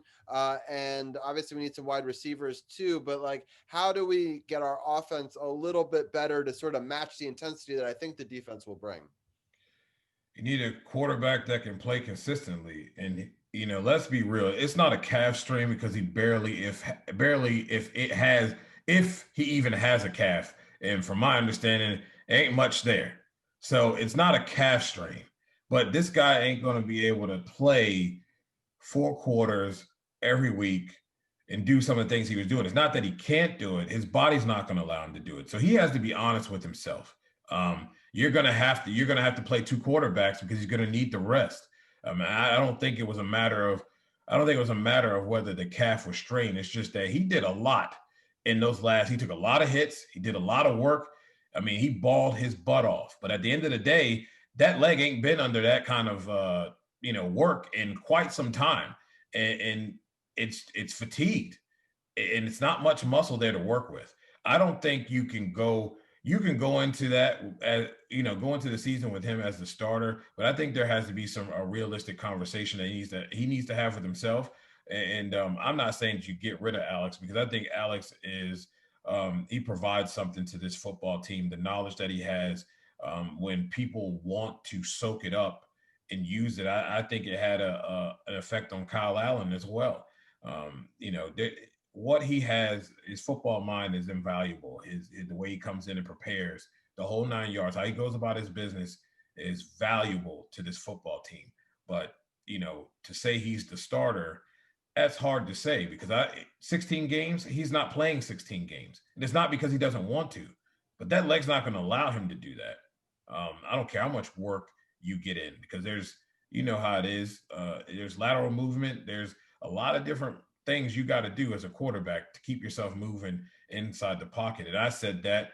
And obviously we need some wide receivers too, but like, how do we get our offense a little bit better to sort of match the intensity that I think the defense will bring? You need a quarterback that can play consistently. And, let's be real. It's not a calf strain because he if he even has a calf. And from my understanding, ain't much there. So it's not a calf strain. But this guy ain't going to be able to play 4 quarters every week and do some of the things he was doing. It's not that he can't do it. His body's not going to allow him to do it. So he has to be honest with himself. You're going to have to play 2 quarterbacks because he's going to need the rest. I don't think it was a matter of whether the calf was strained. It's just that he did a lot in those he took a lot of hits. He did a lot of work. I mean, he balled his butt off. But at the end of the day, that leg ain't been under that kind of work in quite some time, and it's fatigued, and it's not much muscle there to work with. I don't think you can go into that as go into the season with him as the starter, but I think there has to be a realistic conversation that he needs to have with himself. And I'm not saying that you get rid of Alex, because I think Alex is he provides something to this football team. The knowledge that he has. When people want to soak it up and use it, I think it had an effect on Kyle Allen as well. What he has, his football mind is invaluable. The way he comes in and prepares, the whole 9 yards, how he goes about his business is valuable to this football team. But, to say he's the starter, that's hard to say, because 16 games, he's not playing 16 games. And it's not because he doesn't want to, but that leg's not going to allow him to do that. I don't care how much work you get in, because there's, how it is. There's lateral movement. There's a lot of different things you got to do as a quarterback to keep yourself moving inside the pocket. And I said that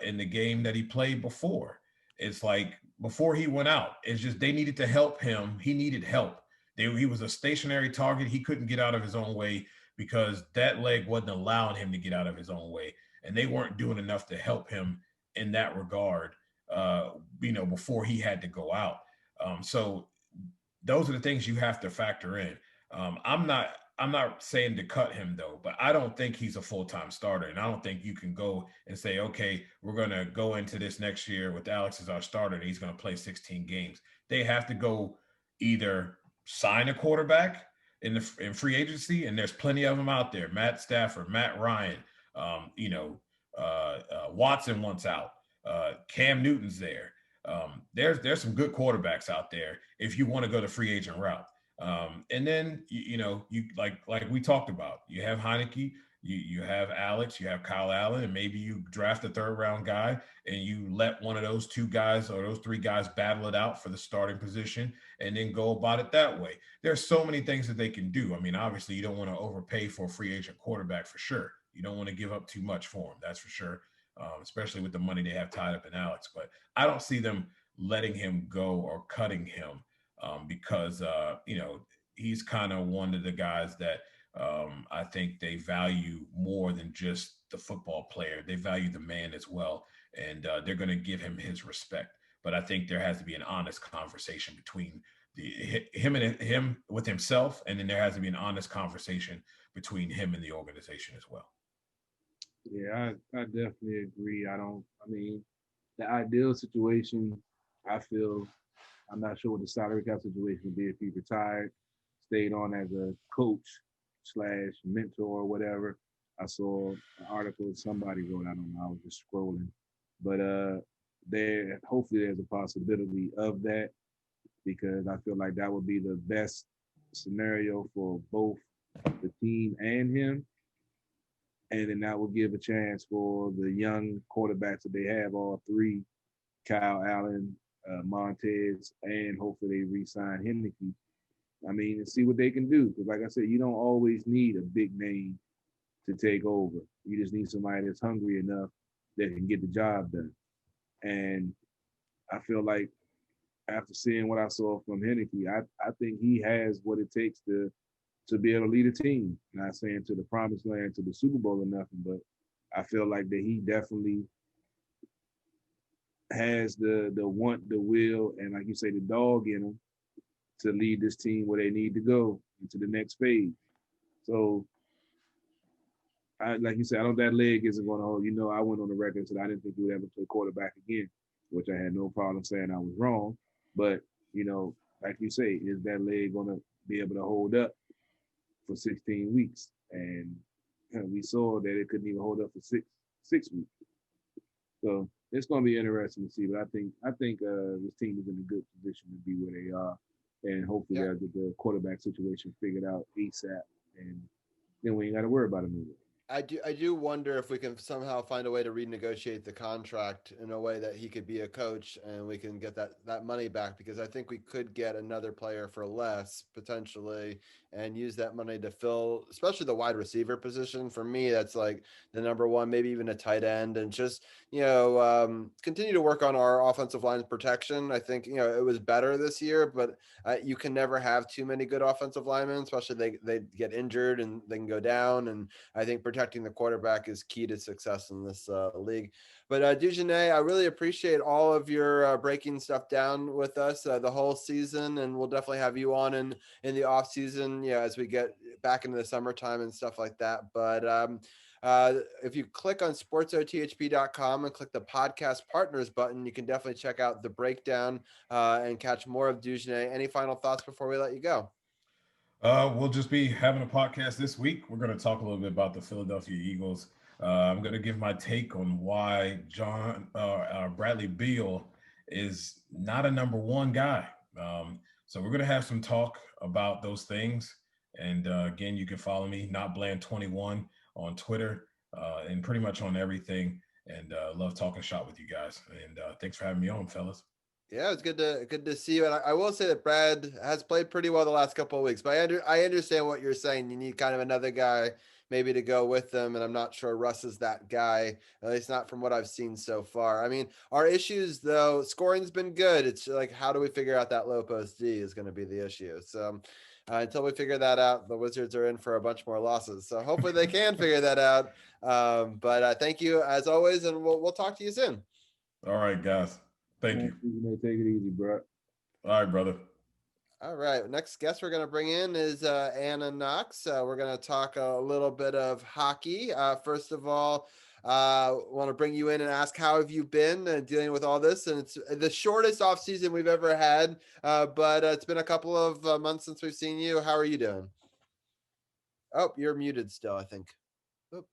in the game that he played before. It's like before he went out, it's just they needed to help him. He needed help. He was a stationary target. He couldn't get out of his own way because that leg wasn't allowing him to get out of his own way. And they weren't doing enough to help him in that regard, before he had to go out. So those are the things you have to factor in. I'm not saying to cut him though, but I don't think he's a full-time starter. And I don't think you can go and say, okay, we're going to go into this next year with Alex as our starter and he's going to play 16 games. They have to go either sign a quarterback in free agency, and there's plenty of them out there. Matt Stafford, Matt Ryan, Watson wants out. Cam Newton's there. There's some good quarterbacks out there if you want to go the free agent route. And then you like we talked about, you have Heineke, you have Alex, you have Kyle Allen, and maybe you draft a 3rd round guy and you let one of those 2 guys or those 3 guys battle it out for the starting position and then go about it that way. There's so many things that they can do. I mean, obviously you don't want to overpay for a free agent quarterback for sure. You don't want to give up too much for him. That's for sure. Especially with the money they have tied up in Alex. But I don't see them letting him go or cutting him because, he's kind of one of the guys that I think they value more than just the football player. They value the man as well. And they're going to give him his respect. But I think there has to be an honest conversation between him with himself. And then there has to be an honest conversation between him and the organization as well. Yeah, I definitely agree. The ideal situation, I'm not sure what the salary cap situation would be if he retired, stayed on as a coach / mentor or whatever. I saw an article somebody wrote, I don't know, I was just scrolling. But hopefully there's a possibility of that, because I feel like that would be the best scenario for both the team and him. And then that will give a chance for the young quarterbacks that they have, all three, Kyle Allen, Montez, and hopefully they re-sign Henneke. I mean, and see what they can do. Because like I said, you don't always need a big name to take over. You just need somebody that's hungry enough that can get the job done. And I feel like after seeing what I saw from Henneke, I think he has what it takes to be able to lead a team. Not saying to the promised land, to the Super Bowl or nothing, but I feel like that he definitely has the want, the will, and like you say, the dog in him to lead this team where they need to go into the next phase. So, like you said, I don't that leg isn't going to hold. You know, I went on the record and said I didn't think he would ever play quarterback again, which I had no problem saying I was wrong. But, you know, like you say, is that leg going to be able to hold up for 16 weeks? And we saw that it couldn't even hold up for six weeks. So it's going to be interesting to see. But I think this team is in a good position to be where they are. And hopefully they'll get the quarterback situation figured out ASAP. And then we ain't got to worry about it anymore. I do wonder if we can somehow find a way to renegotiate the contract in a way that he could be a coach and we can get that money back, because I think we could get another player for less potentially and use that money to fill, especially the wide receiver position. For me, that's like the number one, maybe even a tight end, and just, continue to work on our offensive line protection. I think, it was better this year, but you can never have too many good offensive linemen, especially they get injured and they can go down. And I think protecting the quarterback is key to success in this league. But Dugenais, I really appreciate all of your breaking stuff down with us the whole season, and we'll definitely have you on in the off season, as we get back into the summertime and stuff like that. But if you click on sportsothp.com and click the podcast partners button, you can definitely check out the breakdown and catch more of Dugenais. Any final thoughts before we let you go? We'll just be having a podcast this week. We're going to talk a little bit about the Philadelphia Eagles. I'm going to give my take on why Bradley Beal is not a number one guy. So we're going to have some talk about those things. And again, you can follow me, NotBland21 on Twitter and pretty much on everything. And love talking shop with you guys. And thanks for having me on, fellas. Yeah, it's good to see you. And I will say that Brad has played pretty well the last couple of weeks, but I understand what you're saying. You need kind of another guy maybe to go with them. And I'm not sure Russ is that guy, at least not from what I've seen so far. I mean, our issues though, scoring's been good. It's like, how do we figure out that low post D is going to be the issue. So until we figure that out, the Wizards are in for a bunch more losses. So hopefully they can figure that out. But thank you as always. And we'll talk to you soon. All right, guys. Thank you. Take it easy, bro. All right, brother. All right. Next guest we're going to bring in is Anna Knox. We're going to talk a little bit of hockey. First of all, want to bring you in and ask, how have you been dealing with all this? And it's the shortest off season we've ever had, but it's been a couple of months since we've seen you. How are you doing? Oh, you're muted still, I think. Oh.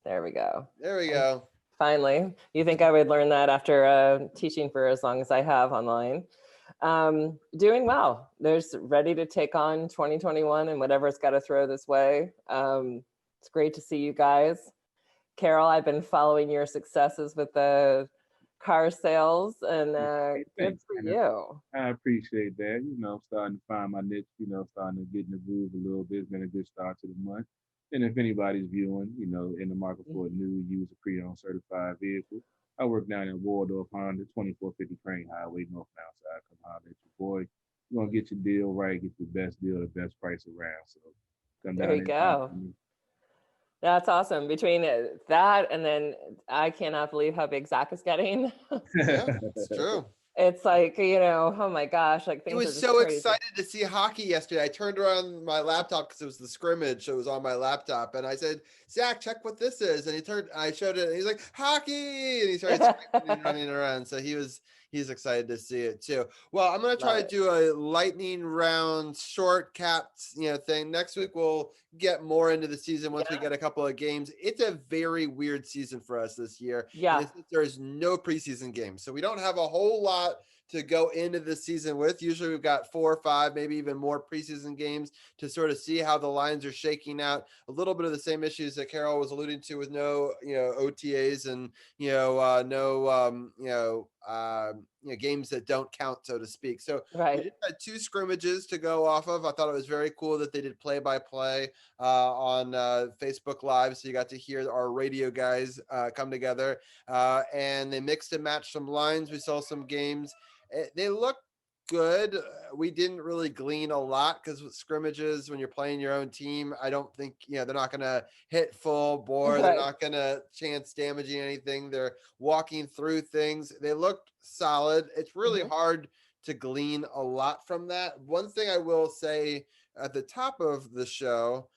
There we go. There we go. Finally. You think I would learn that after teaching for as long as I have online? Doing well. There's ready to take on 2021 and whatever it's got to throw this way. It's great to see you guys. Carol, I've been following your successes with the car sales, and good for you. I appreciate that. Starting to find my niche, starting to get in the groove a little bit. It's been a good start to the month. And if anybody's viewing, in the market for a new, used, pre-owned certified vehicle, I work down in Waldorf Honda, 2450 Crane Highway, North Mount. Come holler at your boy. You're going to get your deal right, get the best deal, the best price around. So come down there you go. That's awesome. Between that and then I cannot believe how big Zach is getting. Yeah, it's true. It's like, oh my gosh, like things he was so excited to see hockey yesterday. I turned around my laptop because it was the scrimmage. So it was on my laptop. And I said, Zach, check what this is. And I showed it and he's like, hockey. And he started running around. So he's excited to see it too. Well, I'm going to try to do a lightning round short caps, thing. Next week, we'll get more into the season once we get a couple of games. It's a very weird season for us this year. Yeah. There's no preseason games. So we don't have a whole lot to go into the season with. Usually we've got 4 or 5, maybe even more preseason games to sort of see how the lines are shaking out. A little bit of the same issues that Carol was alluding to with no, OTAs and, games that don't count, so to speak. So we Right. just had 2 scrimmages to go off of. I thought it was very cool that they did play-by-play on Facebook Live, so you got to hear our radio guys come together, and they mixed and matched some lines. We saw some games. They look good. We didn't really glean a lot because with scrimmages, when you're playing your own team, I don't think, they're not going to hit full bore. They're Right. not going to chance damaging anything. They're walking through things. They looked solid. It's really hard to glean a lot from that. One thing I will say at the top of the show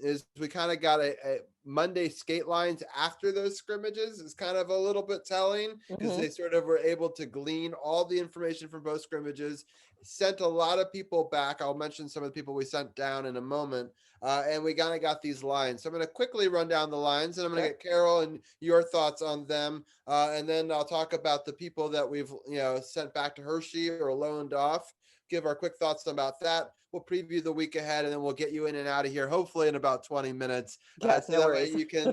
is we kind of got a Monday skate lines after those scrimmages is kind of a little bit telling because they sort of were able to glean all the information from both scrimmages, sent a lot of people back. I'll mention some of the people we sent down in a moment. And we kind of got these lines. So I'm going to quickly run down the lines and I'm going to get Carol and your thoughts on them. And then I'll talk about the people that we've, sent back to Hershey or loaned off, give our quick thoughts about that. We'll preview the week ahead, and then we'll get you in and out of here, hopefully in about 20 minutes. Yes, So no that worries. way you can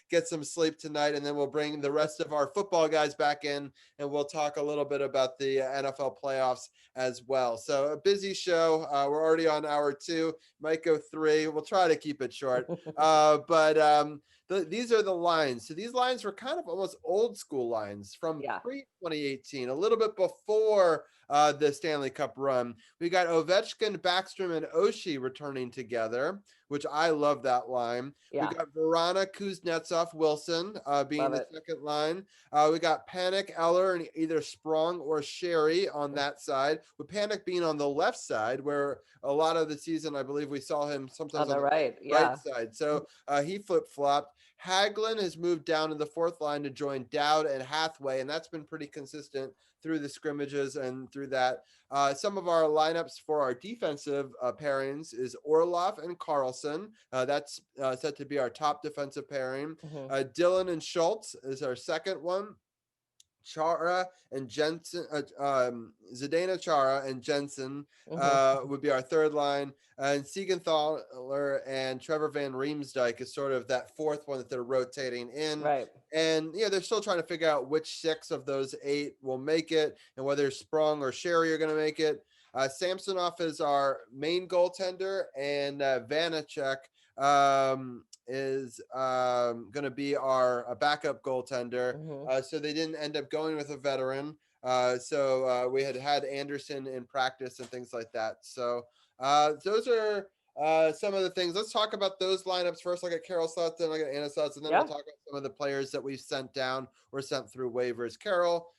get some sleep tonight, and then we'll bring the rest of our football guys back in, and we'll talk a little bit about the NFL playoffs as well. So a busy show. We're already on hour 2, might go 3. We'll try to keep it short. These are the lines. So these lines were kind of almost old school lines from pre-2018, a little bit before the Stanley Cup run. We got Ovechkin, Backstrom, and Oshie returning together, which I love that line. Yeah. We got Verana, Kuznetsov, Wilson being the second line. We got Panic, Eller, and either Sprong or Sherry on that side, with Panic being on the left side, where a lot of the season, I believe we saw him sometimes on the right side. So he flip-flopped. Hagelin has moved down to the fourth line to join Dowd and Hathaway, and that's been pretty consistent through the scrimmages and through that. Some of our lineups for our defensive pairings is Orlov and Carlson. That's set to be our top defensive pairing. Dylan and Schultz is our second one. Chara and Jensen, Zdeno Chara and Jensen would be our third line, and Siegenthaler and Trevor Van Riemsdyk is sort of that fourth one that they're rotating in. Right. And they're still trying to figure out which 6 of those 8 will make it, and whether Sprung or Sherry are going to make it. Samsonov is our main goaltender, and Vanacek is going to be our backup goaltender. So they didn't end up going with a veteran. So we had Anderson in practice and things like that. So those are some of the things. Let's talk about those lineups first. I'll get Carol's thoughts, then I'll get Anna's thoughts, and then we'll talk about some of the players that we've sent down or sent through waivers. Carol,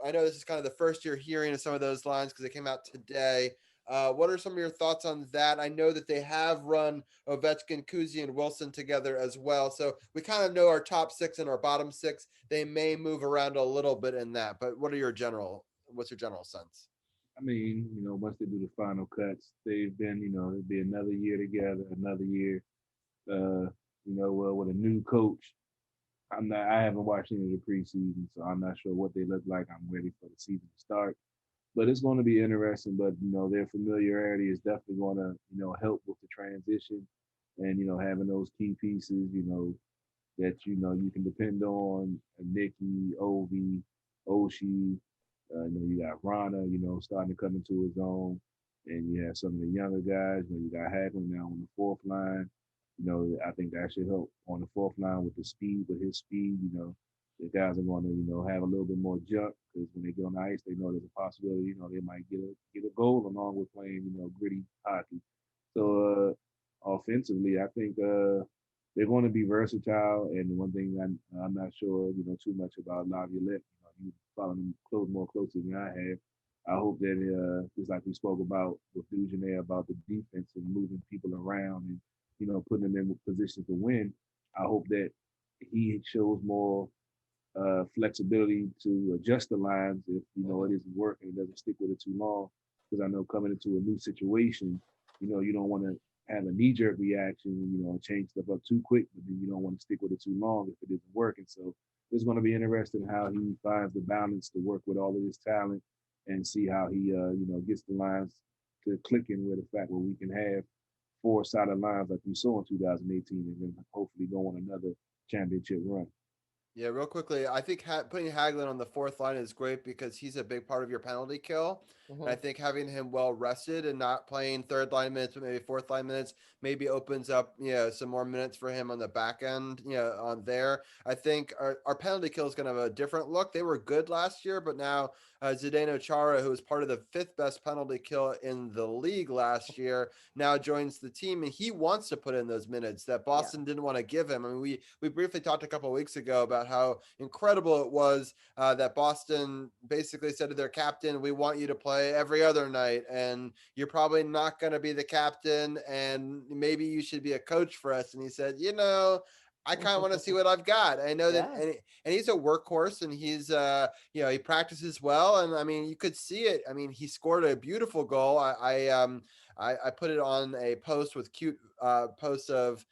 I know this is kind of the first you're hearing of some of those lines because they came out today. What are some of your thoughts on that? I know that they have run Ovechkin, Kuzi, and Wilson together as well. So we kind of know our top 6 and our bottom 6. They may move around a little bit in that, but what's your general sense? I mean, once they do the final cuts, they've been, it'll be another year together, another year, with a new coach. I haven't watched any of the preseason, so I'm not sure what they look like. I'm ready for the season to start. But it's going to be interesting. But, their familiarity is definitely going to, help with the transition and, having those key pieces, that, you can depend on Nicky, Ovi, Oshie. You got Rana, starting to come into his own. And you have some of the younger guys. You got Hagelin now on the fourth line. I think that should help on the fourth line with the speed, with his speed. The guys are going to, have a little bit more jump because when they get on the ice, they know there's a possibility, they might get a goal along with playing, gritty hockey. So offensively, I think they're going to be versatile. And the one thing I'm not sure, too much about Laviolette. You follow him more closely than I have. I hope that just like we spoke about with Dugenet about the defense and moving people around and putting them in positions to win. I hope that he shows more flexibility to adjust the lines if it isn't working, it doesn't stick with it too long. Because I know coming into a new situation, you don't want to have a knee-jerk reaction, and change stuff up too quick, but then you don't want to stick with it too long if it isn't working. So it's going to be interesting how he finds the balance to work with all of his talent and see how he gets the lines to clicking with the fact where we can have 4 solid lines like we saw in 2018, and then hopefully go on another championship run. Yeah, real quickly, I think putting Hagelin on the fourth line is great because he's a big part of your penalty kill. And I think having him well rested and not playing third line minutes, but maybe fourth line minutes, maybe opens up, some more minutes for him on the back end, on there. I think our penalty kill is going to have a different look. They were good last year, but now Zdeno Chara, who was part of the 5th best penalty kill in the league last year, now joins the team, and he wants to put in those minutes that Boston didn't want to give him. I mean, we briefly talked a couple of weeks ago about how incredible it was that Boston basically said to their captain, we want you to play every other night, and you're probably not going to be the captain, and maybe you should be a coach for us. And he said, I kind of want to see what I've got. I know that, and he's a workhorse, and he's, he practices well. And I mean, you could see it. I mean, he scored a beautiful goal. I put it on a post with cute posts of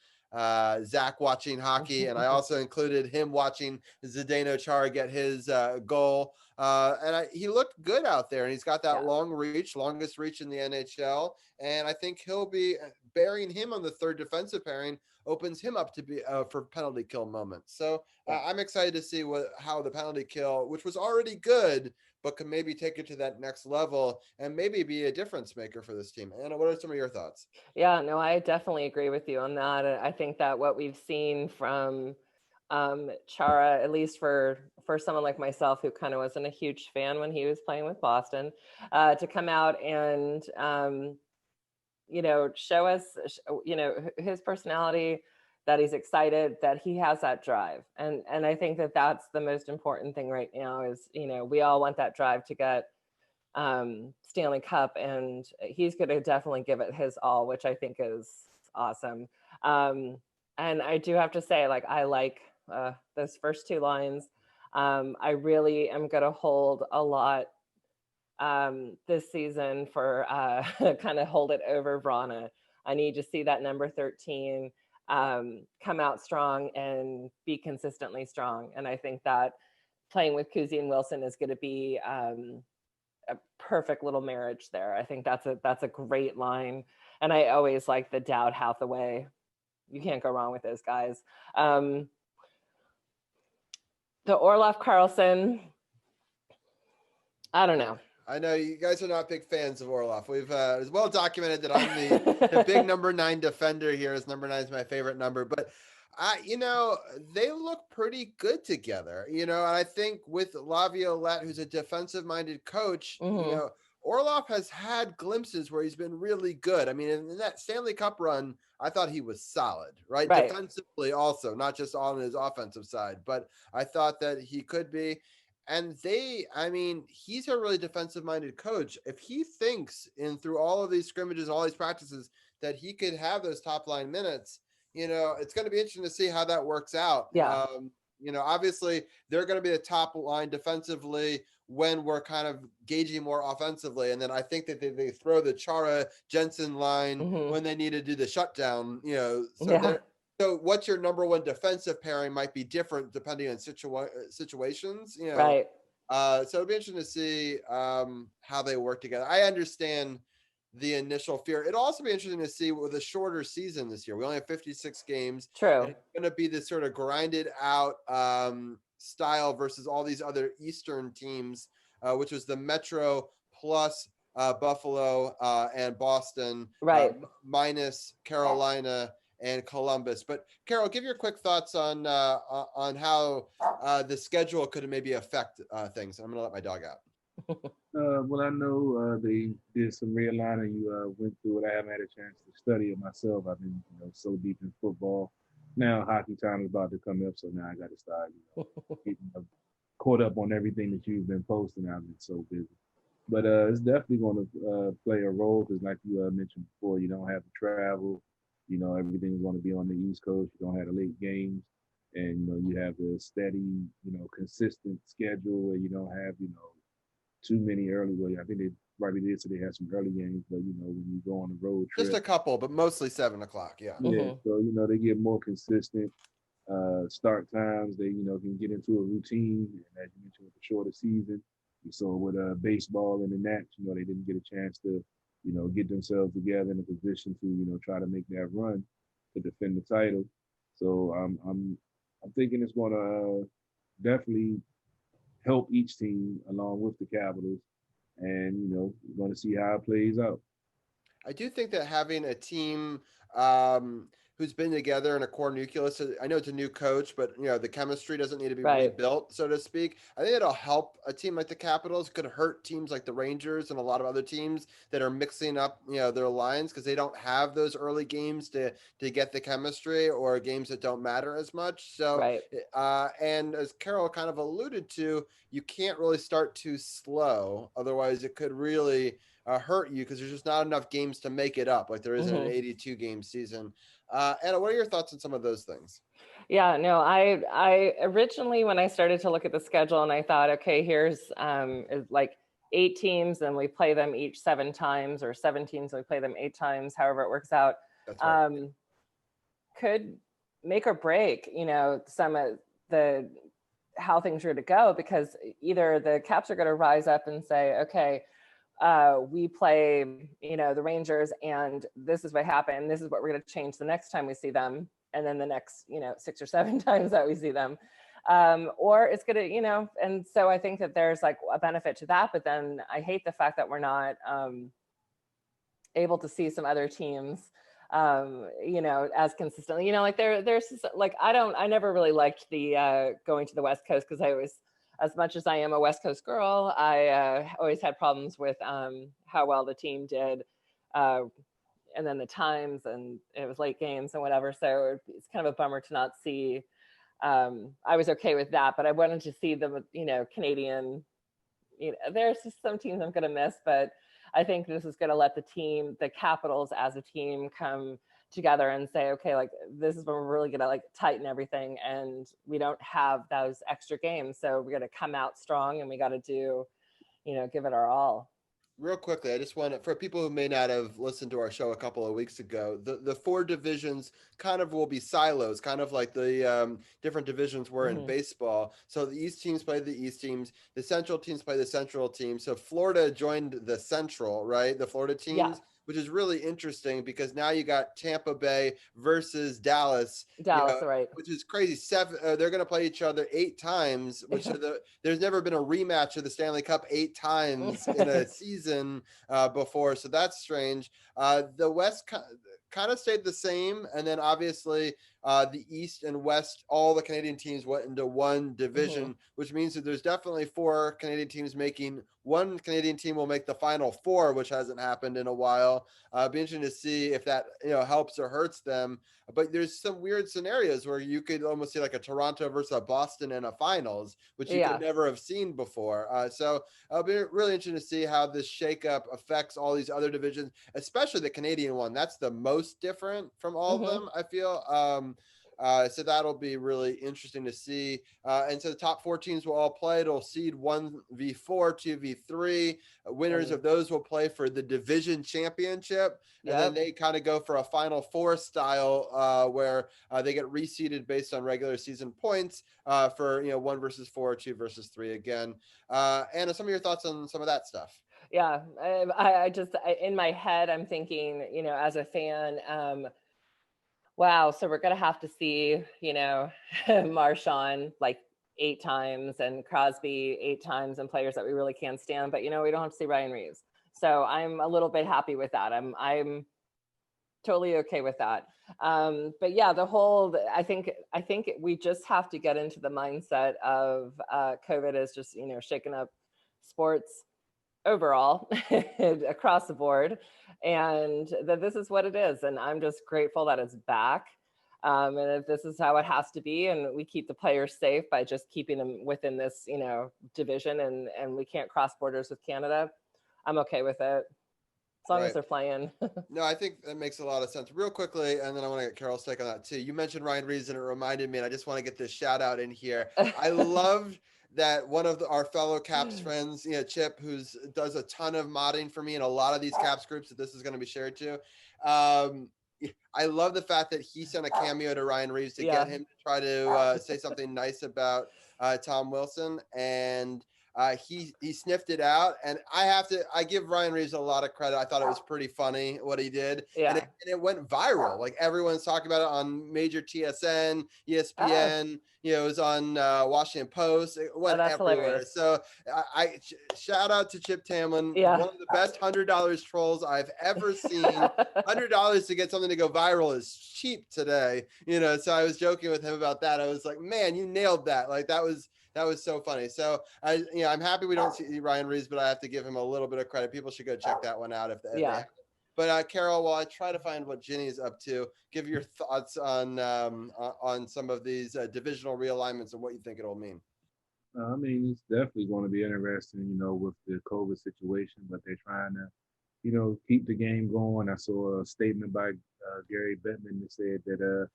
Zach watching hockey, and I also included him watching Zdeno Chara get his goal. And he looked good out there, and he's got that longest reach in the NHL. And I think he'll be bearing him on the third defensive pairing opens him up to be for penalty kill moments. So I'm excited to see how the penalty kill, which was already good, but can maybe take it to that next level and maybe be a difference maker for this team. Anna, what are some of your thoughts? Yeah, no, I definitely agree with you on that. I think that what we've seen from Chara, at least for someone like myself who kind of wasn't a huge fan when he was playing with Boston, to come out and show us his personality, that he's excited, that he has that drive, and I think that that's the most important thing right now is we all want that drive to get Stanley Cup, and he's going to definitely give it his all, which I think is awesome. And I do have to say, I like those first 2 lines. I really am going to hold a lot this season for kind of hold it over Vrana. I need to see that number 13 come out strong and be consistently strong. And I think that playing with Kuzi and Wilson is going to be a perfect little marriage there. I think that's a great line. And I always like the Dowd Hathaway. You can't go wrong with those guys. The Orlov Carlson, I don't know. I know you guys are not big fans of Orlov. We've it's well documented that I'm the big number 9 defender here. As number 9 is my favorite number, but they look pretty good together. And I think with Laviolette, who's a defensive-minded coach, Orlov has had glimpses where he's been really good. I mean, in that Stanley Cup run, I thought he was solid, right? Defensively also, not just on his offensive side, but I thought that he could be. And he's a really defensive-minded coach. If he thinks through all of these scrimmages, all these practices, that he could have those top-line minutes, it's going to be interesting to see how that works out. Yeah. Obviously, they're going to be the top line defensively when we're kind of gauging more offensively. And then I think that they throw the Chara Jensen line when they need to do the shutdown, So what's your number 1 defensive pairing might be different depending on situations, Right. So it'll be interesting to see how they work together. I understand the initial fear. It'll also be interesting to see with a shorter season this year. We only have 56 games. True. It's going to be this sort of grinded out style versus all these other Eastern teams, which was the Metro plus Buffalo and Boston, minus Carolina and Columbus. But Carol, give your quick thoughts on how the schedule could maybe affect things. I'm going to let my dog out. Well, I know they did some realigning. You went through it. I haven't had a chance to study it myself. I've been, so deep in football. Now hockey time is about to come up, so now I got to start, getting caught up on everything that you've been posting. I've been so busy, but it's definitely going to play a role because, like you mentioned before, you don't have to travel. Everything's going to be on the East Coast. You don't have the late games, and you have the steady, consistent schedule where you don't have, too many early. Well, I think they probably did, so they had some early games, but when you go on the road trip, just a couple, but mostly 7:00. Yeah. So they get more consistent start times. They can get into a routine, and as you mentioned with the shorter season, So with baseball and the Nats, they didn't get a chance to, get themselves together in a position to, try to make that run to defend the title. So I'm thinking it's going to definitely help each team along with the Capitals, and we're going to see how it plays out. I do think that having a team who's been together in a core nucleus, I know it's a new coach, but the chemistry doesn't need to be Right. rebuilt, so to speak. I think it'll help a team like the Capitals. Could hurt teams like the Rangers and a lot of other teams that are mixing up their lines because they don't have those early games to get the chemistry, or games that don't matter as much. So Right. and as Carol kind of alluded to, you can't really start too slow, otherwise it could really hurt you, because there's just not enough games to make it up, like there is in an 82 game season. Anna, what are your thoughts on some of those things? Yeah, no, I originally, when I started to look at the schedule, and I thought, okay, here's like 8 teams and we play them each 7 times, or 7 teams and we play them 8 times, however it works out. That's right. Could make or break, some of the how things are to go, because either the Caps are going to rise up and say, okay, we play, the Rangers, and this is what happened. This is what we're going to change the next time we see them. And then the next, 6 or 7 times that we see them. Or it's going to, and so I think that there's like a benefit to that. But then I hate the fact that we're not able to see some other teams, as consistently, like there's like, I never really liked the going to the West Coast, because I always, as much as I am a West Coast girl, I always had problems with how well the team did. And then the times, and it was late games and whatever. So it's kind of a bummer to not see. I was okay with that, but I wanted to see the, Canadian, there's just some teams I'm going to miss, but I think this is going to let the Capitals as a team come together and say, okay, like this is when we're really going to like tighten everything, and we don't have those extra games. So we're going to come out strong, and we got to do, give it our all. Real quickly, I just want to, for people who may not have listened to our show a couple of weeks ago, the 4 divisions kind of will be silos, kind of like the different divisions were in baseball. So the East teams play the East teams, the Central teams play the Central teams. So Florida joined the Central, right? The Florida teams. Yeah. Which is really interesting, because now you got Tampa Bay versus Dallas. Right? Which is crazy. They're going to play each other 8 times. Which there's never been a rematch of the Stanley Cup 8 times in a season before. So that's strange. The West kind of stayed the same, and then obviously the East and West, all the Canadian teams went into one division, which means that there's definitely 4 Canadian teams making. One Canadian team will make the Final 4, which hasn't happened in a while. Be interesting to see if that helps or hurts them. But there's some weird scenarios where you could almost see like a Toronto versus a Boston in a finals, which you could never have seen before. So it'll be really interesting to see how this shakeup affects all these other divisions, especially the Canadian one. That's the most different from all of them, I feel. So that'll be really interesting to see. And so the top 4 teams will all play. It'll seed 1v4, 2v3. Winners of those will play for the division championship. And then they kind of go for a Final 4 style where they get reseeded based on regular season points for 1 versus 4, 2 versus 3 again. Anna, some of your thoughts on some of that stuff? Yeah, I just, in my head, I'm thinking, as a fan, wow, so we're going to have to see, Marchand like 8 times, and Crosby 8 times, and players that we really can't stand. But, we don't have to see Ryan Reeves. So I'm a little bit happy with that. I'm totally okay with that. But yeah, I think we just have to get into the mindset of COVID is just, shaking up sports overall across the board, and that this is what it is. And I'm just grateful that it's back. And if this is how it has to be, and we keep the players safe by just keeping them within this, division, and we can't cross borders with Canada, I'm okay with it. As long as they're playing. No, I think that makes a lot of sense. Real quickly, and then I want to get Carol's take on that too. You mentioned Ryan Reeves, and it reminded me, and I just want to get this shout out in here. I loved that one of our fellow Caps friends, Chip, who does a ton of modding for me in a lot of these Caps groups that this is going to be shared to. I love the fact that he sent a cameo to Ryan Reeves to get him to try to say something nice about Tom Wilson. And He sniffed it out, and I give Ryan Reeves a lot of credit. I thought it was pretty funny what he did, Yeah. and it went viral. Like everyone's talking about it on major TSN, ESPN. It was on Washington Post. It went that's everywhere. hilarious. So I shout out to Chip Tamlin, Yeah. one of the best $100 trolls I've ever seen. $100 to get something to go viral is cheap today, so I was joking with him about that. I was like, man, you nailed that. Like that was so funny. So I'm happy we don't see Ryan Reeves, but I have to give him a little bit of credit. People should go check that one out if they haven't. But Carol, while I try to find what Ginny's up to, give your thoughts on some of these divisional realignments and what you think it'll mean. I mean, it's definitely going to be interesting, with the COVID situation, but they're trying to, keep the game going. I saw a statement by Gary Bettman that said that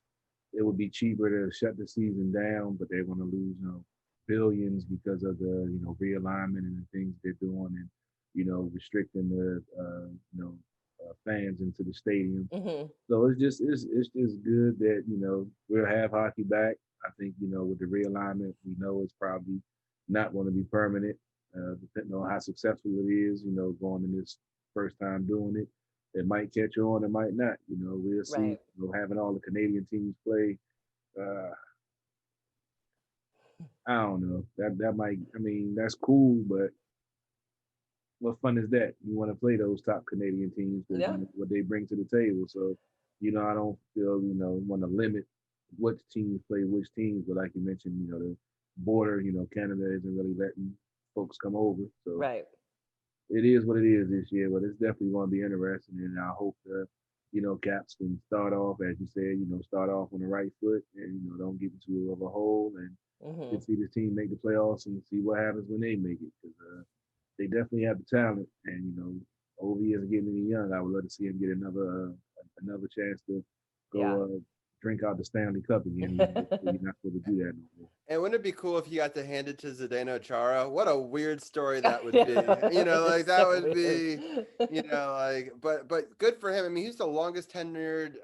it would be cheaper to shut the season down, but they're going to lose, billions because of the, realignment and the things they're doing and, restricting the, fans into the stadium. So it's just good that, we'll have hockey back. I think, with the realignment, we know it's probably not going to be permanent, depending on how successful it is, going in this first time doing it. It might catch on, it might not. We'll see. Right. Having all the Canadian teams play, I don't know. That might. I mean, that's cool, but what fun is that? You want to play those top Canadian teams, what they bring to the table. So, I don't feel want to limit which teams play which teams. But like you mentioned, the border, Canada isn't really letting folks come over. So right. It is what it is this year, but it's definitely going to be interesting. And I hope the, Caps can start off, as you said, start off on the right foot and, don't get into a hole and see the team make the playoffs and see what happens when they make it. Because they definitely have the talent. And, Ovi is getting young. I would love to see him get another chance to go drink out the Stanley Cup again. You're not supposed to do that no more. And wouldn't it be cool if he got to hand it to Zdeno Chara? What a weird story that would be. That would be, but good for him. I mean, he's the longest tenured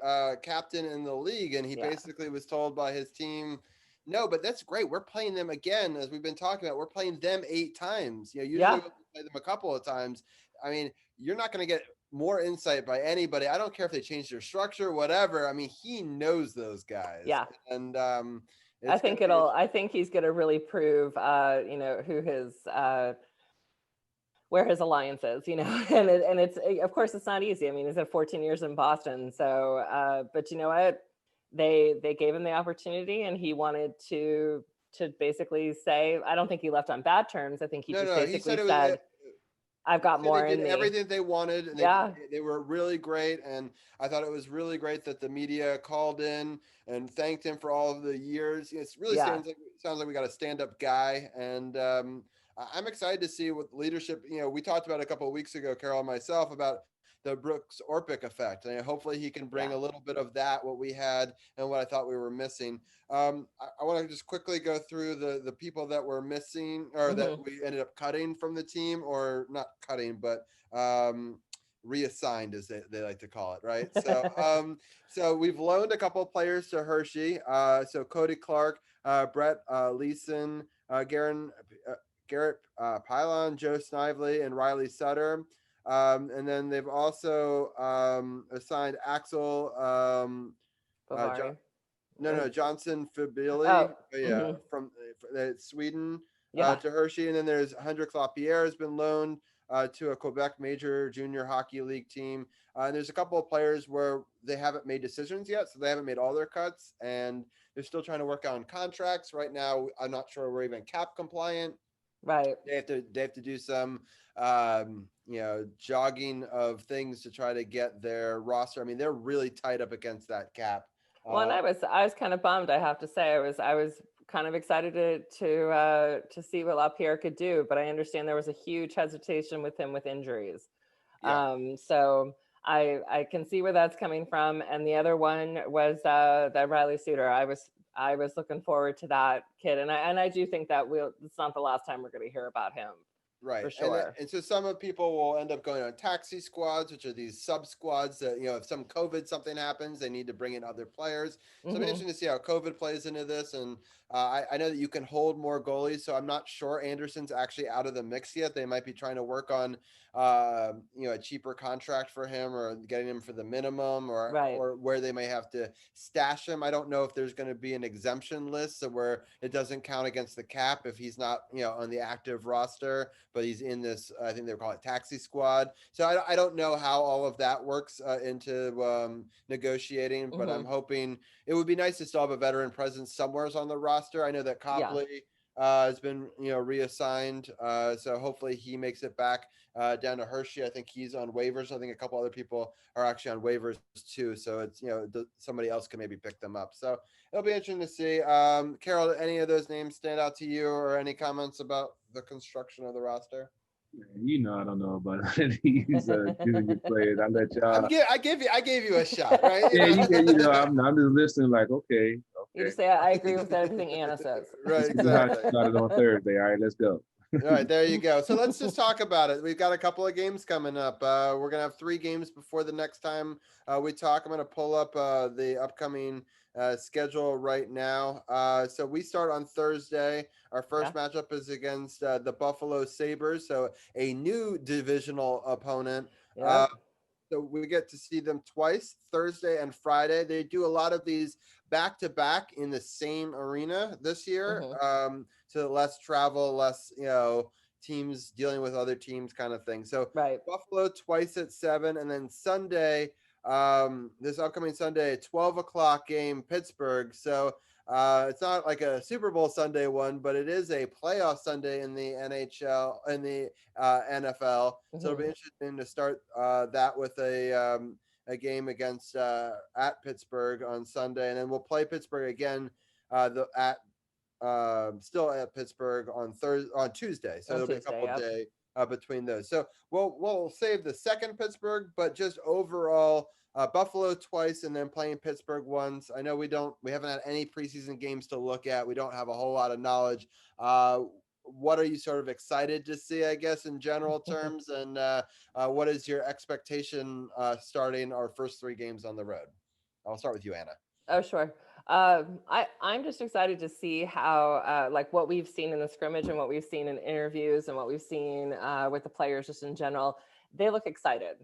captain in the league, and he basically was told by his team, no, but that's great. We're playing them again, as we've been talking about. We're playing them 8 times. Usually we play them a couple of times. I mean, you're not going to get more insight by anybody. I don't care if they change their structure, whatever. I mean, he knows those guys. Yeah. And I think he's going to really prove, who his, where his alliance is, and it's, of course, it's not easy. I mean, he's had 14 years in Boston. So, but you know what? They gave him the opportunity, and he wanted to basically say, I don't think he left on bad terms. I think he basically said I've got more in me. Everything they wanted, and they were really great. And I thought it was really great that the media called in and thanked him for all of the years. It's really sounds like we got a stand-up guy, and I'm excited to see what leadership. We talked about a couple of weeks ago, Carol and myself, about the Brooks Orpik effect, and hopefully he can bring a little bit of that, what we had and what I thought we were missing. I want to just quickly go through the people that were missing, or that we ended up cutting from the team, or not cutting, but reassigned, as they like to call it, right? So so we've loaned a couple of players to Hershey. So Cody Clark, Brett Leeson, Garrett Pylon, Joe Snively, and Riley Sutter. And then they've also assigned Axel Johnson Fabili, from Sweden, to Hershey. And then there's Hendrik Lapierre has been loaned to a Quebec Major Junior Hockey League team. And there's a couple of players where they haven't made decisions yet, so they haven't made all their cuts, and they're still trying to work on contracts. Right now, I'm not sure we're even cap compliant. Right. They have to do some jogging of things to try to get their roster. I mean, they're really tight up against that cap. Well, and I was kind of bummed, I have to say. I was kind of excited to see what Lapierre could do, but I understand there was a huge hesitation with him with injuries. So I can see where that's coming from. And the other one was that Riley Suter. I was looking forward to that kid, and I do think that it's not the last time we're going to hear about him. Right. for sure. And so some of people will end up going on taxi squads, which are these sub squads that, if some COVID something happens, they need to bring in other players. So I'm interested to see how COVID plays into this. And I know that you can hold more goalies, so I'm not sure Anderson's actually out of the mix yet. They might be trying to work on, a cheaper contract for him or getting him for the minimum Right. or where they may have to stash him. I don't know if there's going to be an exemption list so where it doesn't count against the cap if he's not, on the active roster, but he's in this, I think they call it taxi squad. So I don't know how all of that works into negotiating, but I'm hoping it would be nice to still have a veteran presence somewhere on the roster. I know that Copley has been, reassigned. So hopefully he makes it back down to Hershey. I think he's on waivers. I think a couple other people are actually on waivers too. So it's, somebody else can maybe pick them up. So it'll be interesting to see. Carol, any of those names stand out to you or any comments about the construction of the roster? I don't know about these junior players. I let y'all. I gave you a shot, right? I'm just listening. Like, okay. You just say I agree with everything Anna says. Right, exactly. Started on Thursday. All right, let's go. All right, there you go. So let's just talk about it. We've got a couple of games coming up. We're gonna have 3 games before the next time we talk. I'm gonna pull up the upcoming schedule right now. So we start on Thursday. Our first matchup is against the Buffalo Sabres, so a new divisional opponent. So we get to see them twice, Thursday and Friday. They do a lot of these back-to-back in the same arena this year. So less travel, less, teams dealing with other teams kind of thing. So Buffalo twice at 7, and then Sunday, this upcoming Sunday, 12 o'clock game, Pittsburgh. So it's not like a Super Bowl Sunday one, but it is a playoff Sunday in the NHL and the NFL. So it'll be interesting to start that with a game against at Pittsburgh on Sunday, and then we'll play Pittsburgh again still at Pittsburgh on Tuesday. So there'll be a couple day between those. So we'll save the second Pittsburgh, but just overall. Buffalo twice and then playing Pittsburgh once. I know we haven't had any preseason games to look at. We don't have a whole lot of knowledge. What are you sort of excited to see, I guess, in general terms? And what is your expectation starting our first 3 games on the road? I'll start with you, Anna. Oh, sure. I'm just excited to see how, like what we've seen in the scrimmage and what we've seen in interviews and what we've seen with the players just in general. They look excited.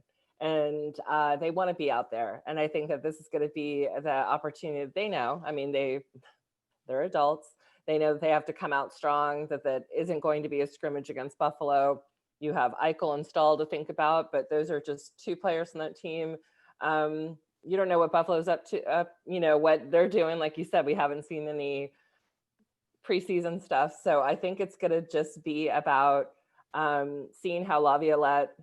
And they want to be out there. And I think that this is going to be the opportunity that they know. I mean, they're adults. They know that they have to come out strong, that isn't going to be a scrimmage against Buffalo. You have Eichel and Stahl to think about, but those are just 2 players on that team. You don't know what Buffalo's up to, what they're doing. Like you said, we haven't seen any preseason stuff. So I think it's going to just be about seeing how Laviolette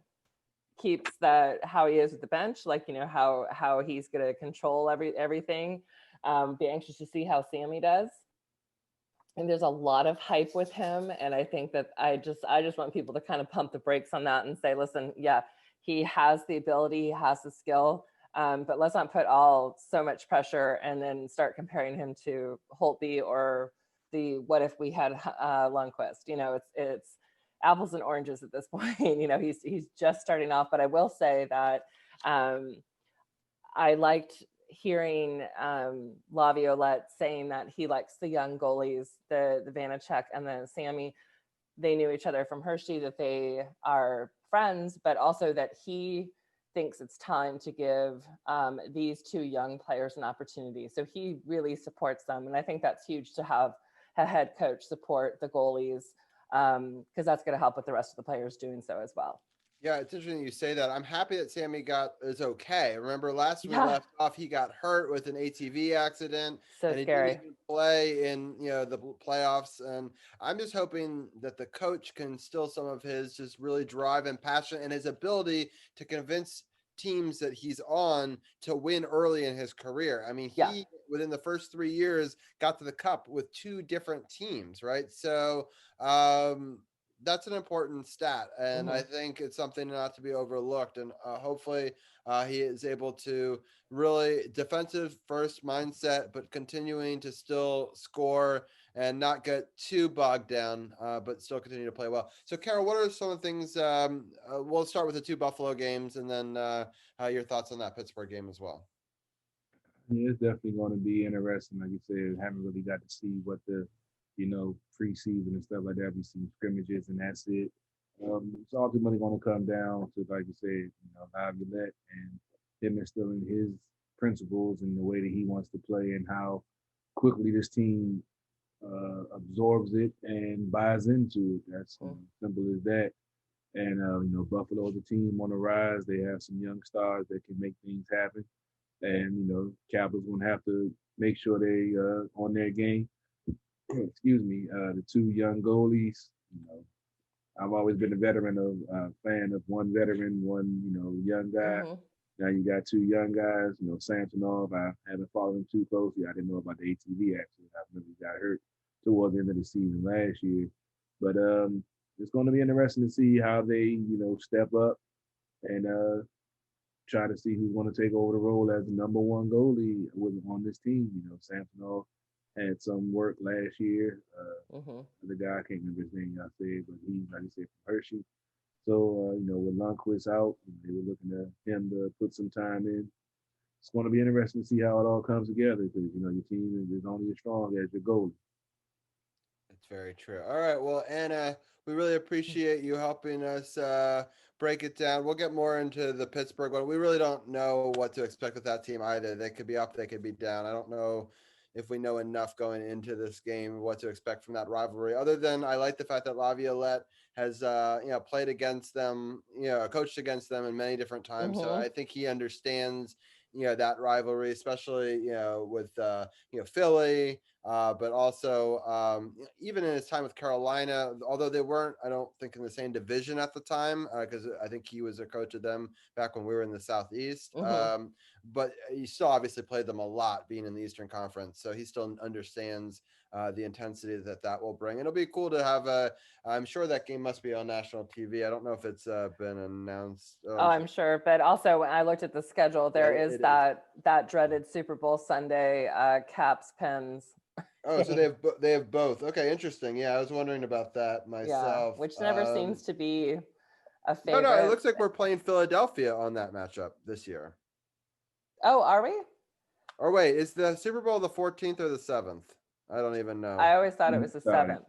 keeps how he is at the bench, how he's going to control everything. Be anxious to see how Sammy does. And there's a lot of hype with him. And I think that I just want people to kind of pump the brakes on that and say, listen, he has the ability, he has the skill, but let's not put so much pressure and then start comparing him to Holtby or what if we had Lundqvist. It's apples and oranges at this point. He's just starting off, but I will say that I liked hearing Laviolette saying that he likes the young goalies, the Vanacek and the Sammy. They knew each other from Hershey, that they are friends, but also that he thinks it's time to give these 2 young players an opportunity. So he really supports them. And I think that's huge to have a head coach support the goalies, because that's going to help with the rest of the players doing so as well. Yeah, it's interesting you say that. I'm happy that Sammy is okay. Remember last we left off, he got hurt with an ATV accident. So and he scary. didn't even play in the playoffs. And I'm just hoping that the coach can still some of his just really drive and passion and his ability to convince teams that he's on to win early in his career. I mean, he within the first 3 years got to the cup with 2 different teams, right? So that's an important stat, and I think it's something not to be overlooked. And hopefully he is able to really defensive first mindset, but continuing to still score and not get too bogged down, but still continue to play well. So, Carol, what are some of the things? We'll start with the 2 Buffalo games, and then your thoughts on that Pittsburgh game as well. Yeah, it's definitely going to be interesting. Like you said, haven't really got to see what the, preseason and stuff like that. We've seen scrimmages and that's it. It's ultimately going to come down to, like you said, Laviolette and him instilling his principles and the way that he wants to play and how quickly this team absorbs it and buys into it. That's simple as that. And, Buffalo's a team on the rise. They have some young stars that can make things happen. And, Capitals going to have to make sure they on their game. Excuse me. The 2 young goalies, I've always been a fan of one veteran, one, young guy. Mm-hmm. Now you got 2 young guys, Samsonov. I haven't followed him too closely. I didn't know about the ATV actually. I really got hurt towards the end of the season last year. But it's going to be interesting to see how they, step up and try to see who's going to take over the role as the number 1 goalie on this team. Samsonov had some work last year. The guy, I can't remember his name I said, but he, like you said, from Hershey. So, with Lundqvist out, they were looking at him to put some time in. It's going to be interesting to see how it all comes together because, your team is only as strong as your goalie. That's very true. All right. Well, Anna, we really appreciate you helping us break it down. We'll get more into the Pittsburgh one. We really don't know what to expect with that team either. They could be up, they could be down. I don't know if we know enough going into this game what to expect from that rivalry, other than I like the fact that Laviolette has played against them, coached against them in many different times. So I think he understands that rivalry, especially with Philly, but also even in his time with Carolina, although they weren't, I don't think, in the same division at the time, because I think he was a coach of them back when we were in the Southeast. But he still obviously played them a lot, being in the Eastern Conference, so he still understands the intensity that will bring. It'll be cool to have I'm sure that game must be on national TV. I don't know if it's been announced. I'm sure. But also, when I looked at the schedule, there is that dreaded Super Bowl Sunday, Caps Pens. Oh, so they have both. Okay, interesting. Yeah, I was wondering about that myself. Yeah, which never seems to be a favorite. No, it looks like we're playing Philadelphia on that matchup this year. Oh, are we? Or wait, is the Super Bowl the 14th or the 7th? I don't even know. I always thought it was the 7th.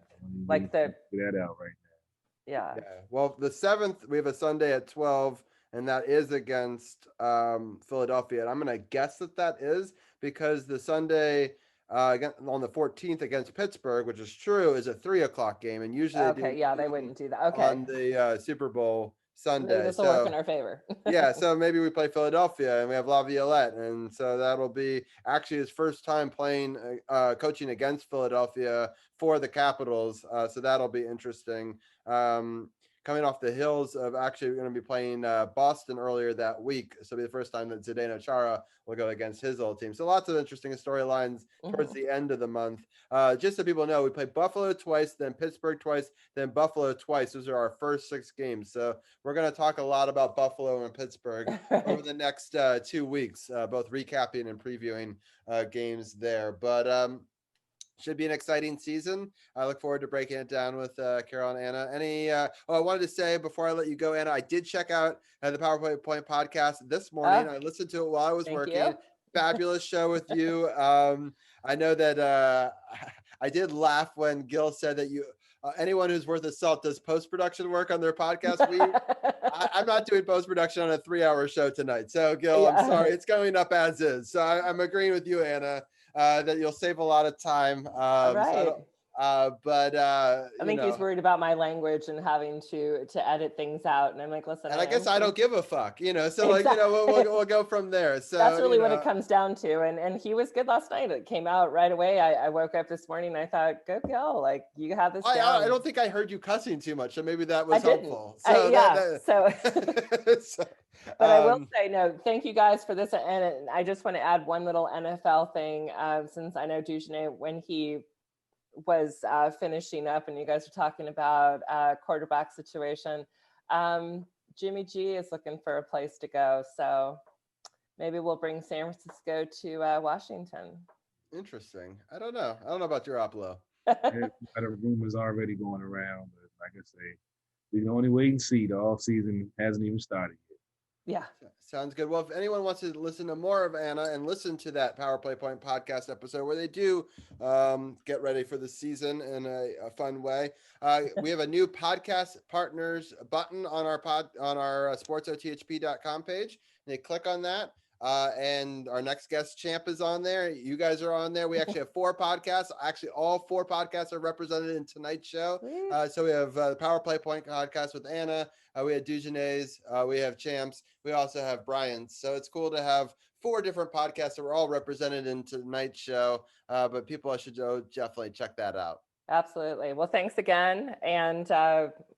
Like get that out right now. Yeah. Well, the 7th, we have a Sunday at 12, and that is against Philadelphia. And I'm going to guess that is because the Sunday on the 14th against Pittsburgh, which is true, is a 3:00 game. And usually they wouldn't do that. Okay. On the Super Bowl Sunday. Maybe this will work in our favor. Yeah, so maybe we play Philadelphia and we have Laviolette, and so that'll be actually his first time playing coaching against Philadelphia for the Capitals, so that'll be interesting. Coming off the heels of actually going to be playing Boston earlier that week, so it'll be the first time that Zdeno Chara will go against his old team. So lots of interesting storylines towards the end of the month. Just so people know, we play Buffalo twice, then Pittsburgh twice, then Buffalo twice. Those are our first 6 games. So we're going to talk a lot about Buffalo and Pittsburgh over the next 2 weeks, both recapping and previewing games there. But should be an exciting season. I look forward to breaking it down with Carol and Anna. I wanted to say before I let you go, Anna, I did check out the PowerPoint podcast this morning. I listened to it while I was working. Fabulous show with you. I know that I did laugh when Gil said that anyone who's worth a salt does post-production work on their podcast. I'm not doing post-production on a 3-hour show tonight. So Gil, I'm sorry. It's going up as is. So I'm agreeing with you, Anna. That you'll save a lot of time. Right. I think he's worried about my language and having to edit things out. And I'm like, listen. And I guess I don't give a fuck, So we'll go from there. So that's really what it comes down to. And he was good last night. It came out right away. I woke up this morning and I thought, go, like you have this down. I don't think I heard you cussing too much, so maybe that was helpful. So But I will say, thank you guys for this. And I just want to add one little NFL thing, since I know Duchesne, when he was finishing up and you guys are talking about quarterback situation, Jimmy G is looking for a place to go. So maybe we'll bring San Francisco to Washington. Interesting. I don't know about Garoppolo. There's a lot of rumors already going around, but like I say, we can only wait and see. The off season hasn't even started yet. Yeah. Sounds good. Well, if anyone wants to listen to more of Anna and listen to that Power Play Point podcast episode where they do get ready for the season in a fun way, we have a new podcast partners button on our sportsothp.com page. They click on that. And our next guest, Champ, is on there. You guys are on there. We actually have 4 podcasts. Actually, all 4 podcasts are represented in tonight's show. So we have the Power Play Point podcast with Anna. We have Dugenais. We have Champs. We also have Bryant. So it's cool to have 4 different podcasts that were all represented in tonight's show. But people should definitely check that out. Absolutely. Well, thanks again. And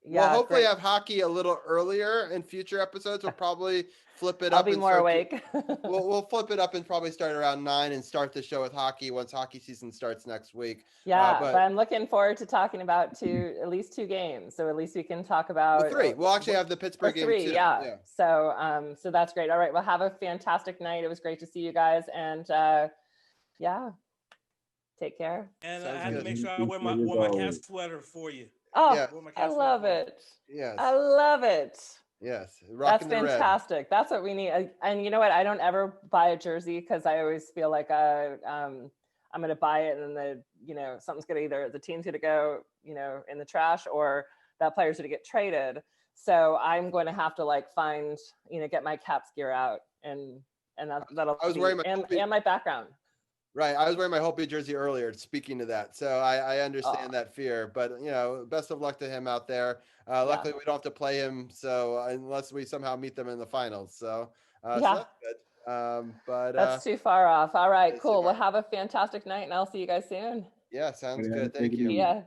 We'll hopefully have hockey a little earlier in future episodes. We'll probably flip it up. I'll be more awake. We'll flip it up and probably start around 9 and start the show with hockey once hockey season starts next week. Yeah, but I'm looking forward to talking about at least 2 games. So at least we can talk about 3. We'll actually have the Pittsburgh game 3, too. yeah. So so that's great. All right. Well, have a fantastic night. It was great to see you guys. And take care. And Sounds I have good. to make sure I wear my cat sweater for you. Oh, Yeah. I love it. Yes. I love it. Yes. That's fantastic. That's what we need. And you know what? I don't ever buy a jersey because I always feel like I'm going to buy it and then something's going to either the team's going to go in the trash or that player's going to get traded. So I'm going to have to find get my Caps gear out and that'll and my background. Right. I was wearing my Holtby jersey earlier, speaking to that. So I understand that fear, but best of luck to him out there. Luckily we don't have to play him. So unless we somehow meet them in the finals. So that's good. But that's too far off. All right, cool. Well, have a fantastic night and I'll see you guys soon. Yeah. Sounds good. Thank you. Yeah.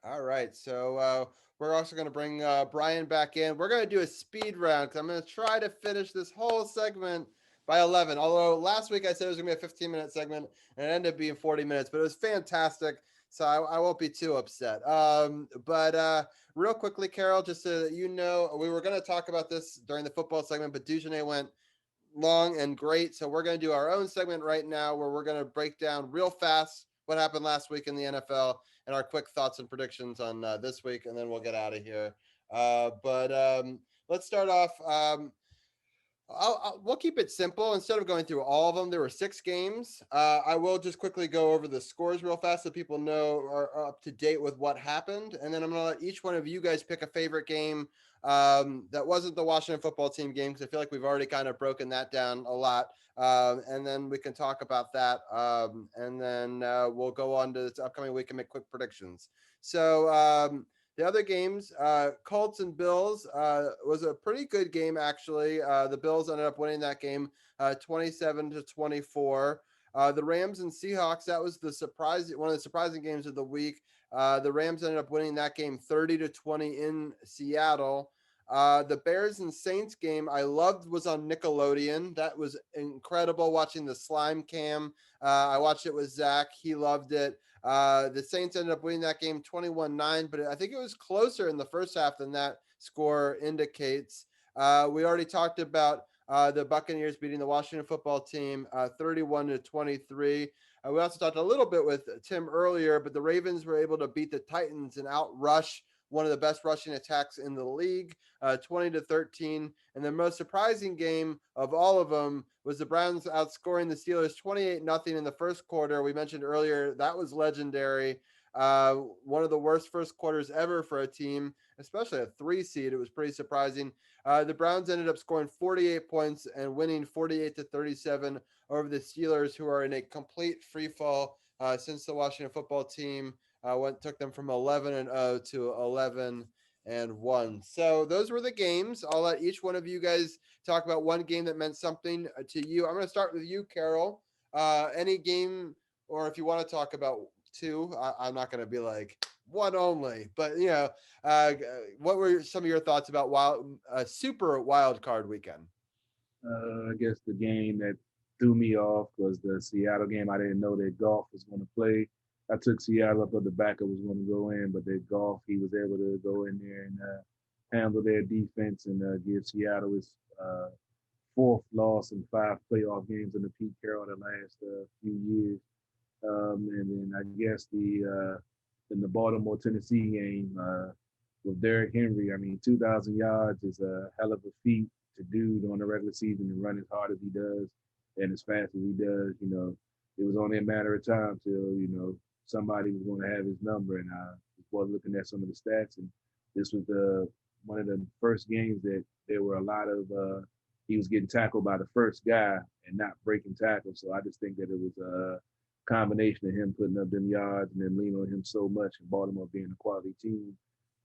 All right. So we're also going to bring Brian back in. We're going to do a speed round because I'm going to try to finish this whole segment by 11. Although last week I said it was going to be a 15-minute segment and it ended up being 40 minutes, but it was fantastic. So I won't be too upset. But real quickly, Carol, just so that you know, we were going to talk about this during the football segment, but Dugenais went long and great. So we're going to do our own segment right now where we're going to break down real fast what happened last week in the NFL and our quick thoughts and predictions on this week, and then we'll get out of here. But let's start off. We'll keep it simple. Instead of going through all of them, there were 6 games. I will just quickly go over the scores real fast so people know are up to date with what happened. And then I'm going to let each one of you guys pick a favorite game that wasn't the Washington football team game, because I feel like we've already kind of broken that down a lot. And then we can talk about that. And then we'll go on to this upcoming week and make quick predictions. So the other games, Colts and Bills was a pretty good game, actually. The Bills ended up winning that game 27-24. The Rams and Seahawks, that was one of the surprising games of the week. The Rams ended up winning that game 30-20 in Seattle. The Bears and Saints game I loved was on Nickelodeon. That was incredible watching the slime cam. I watched it with Zach. He loved it. The Saints ended up winning that game 21-9, but I think it was closer in the first half than that score indicates. We already talked about the Buccaneers beating the Washington football team 31-23. We also talked a little bit with Tim earlier, but the Ravens were able to beat the Titans and outrush one of the best rushing attacks in the league, 20-13. And the most surprising game of all of them was the Browns outscoring the Steelers 28-0 in the first quarter. We mentioned earlier that was legendary. One of the worst first quarters ever for a team, especially a 3 seed. It was pretty surprising. The Browns ended up scoring 48 points and winning 48-37 over the Steelers, who are in a complete free fall since the Washington football team took them from 11-0 to 11-1. So those were the games. I'll let each one of you guys talk about one game that meant something to you. I'm going to start with you, Carol. Any game, or if you want to talk about 2, I'm not going to be like one only, but what were some of your thoughts about super wild card weekend? I guess the game that threw me off was the Seattle game. I didn't know that Goff was going to play. I took Seattle up, but the backup was going to go in, but that Goff, he was able to go in there and handle their defense and give Seattle his 4th loss in 5 playoff games in the Pete Carroll the last few years. And then I guess in the Baltimore Tennessee game with Derrick Henry, I mean, 2,000 yards is a hell of a feat to do during the regular season and run as hard as he does and as fast as he does. You know, it was only a matter of time till, you know, somebody was going to have his number. And I was looking at some of the stats, and this was one of the first games that there were a lot of he was getting tackled by the first guy and not breaking tackles. So I just think that it was a combination of him putting up them yards and then leaning on him so much, and Baltimore being a quality team,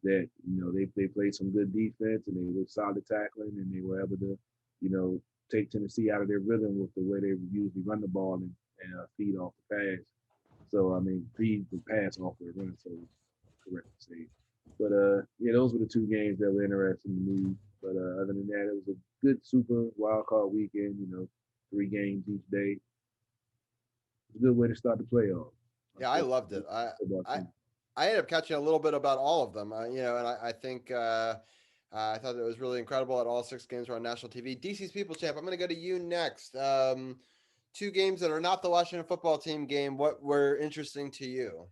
that, you know, they played some good defense and they were solid tackling, and they were able to, you know, take Tennessee out of their rhythm with the way they usually run the ball and feed off the pass. So, I mean, feed the pass off the run, so correct to say. But, yeah, those were the two games that were interesting to me. But other than that, it was a good super wild card weekend, you know, 3 games each day. It's a good way to start the playoffs. Yeah, I loved it. I ended up catching a little bit about all of them, you know, and I think I thought it was really incredible that all 6 games were on national TV. DC's People Champ, I'm going to go to you next. 2 games that are not the Washington football team game. What were interesting to you?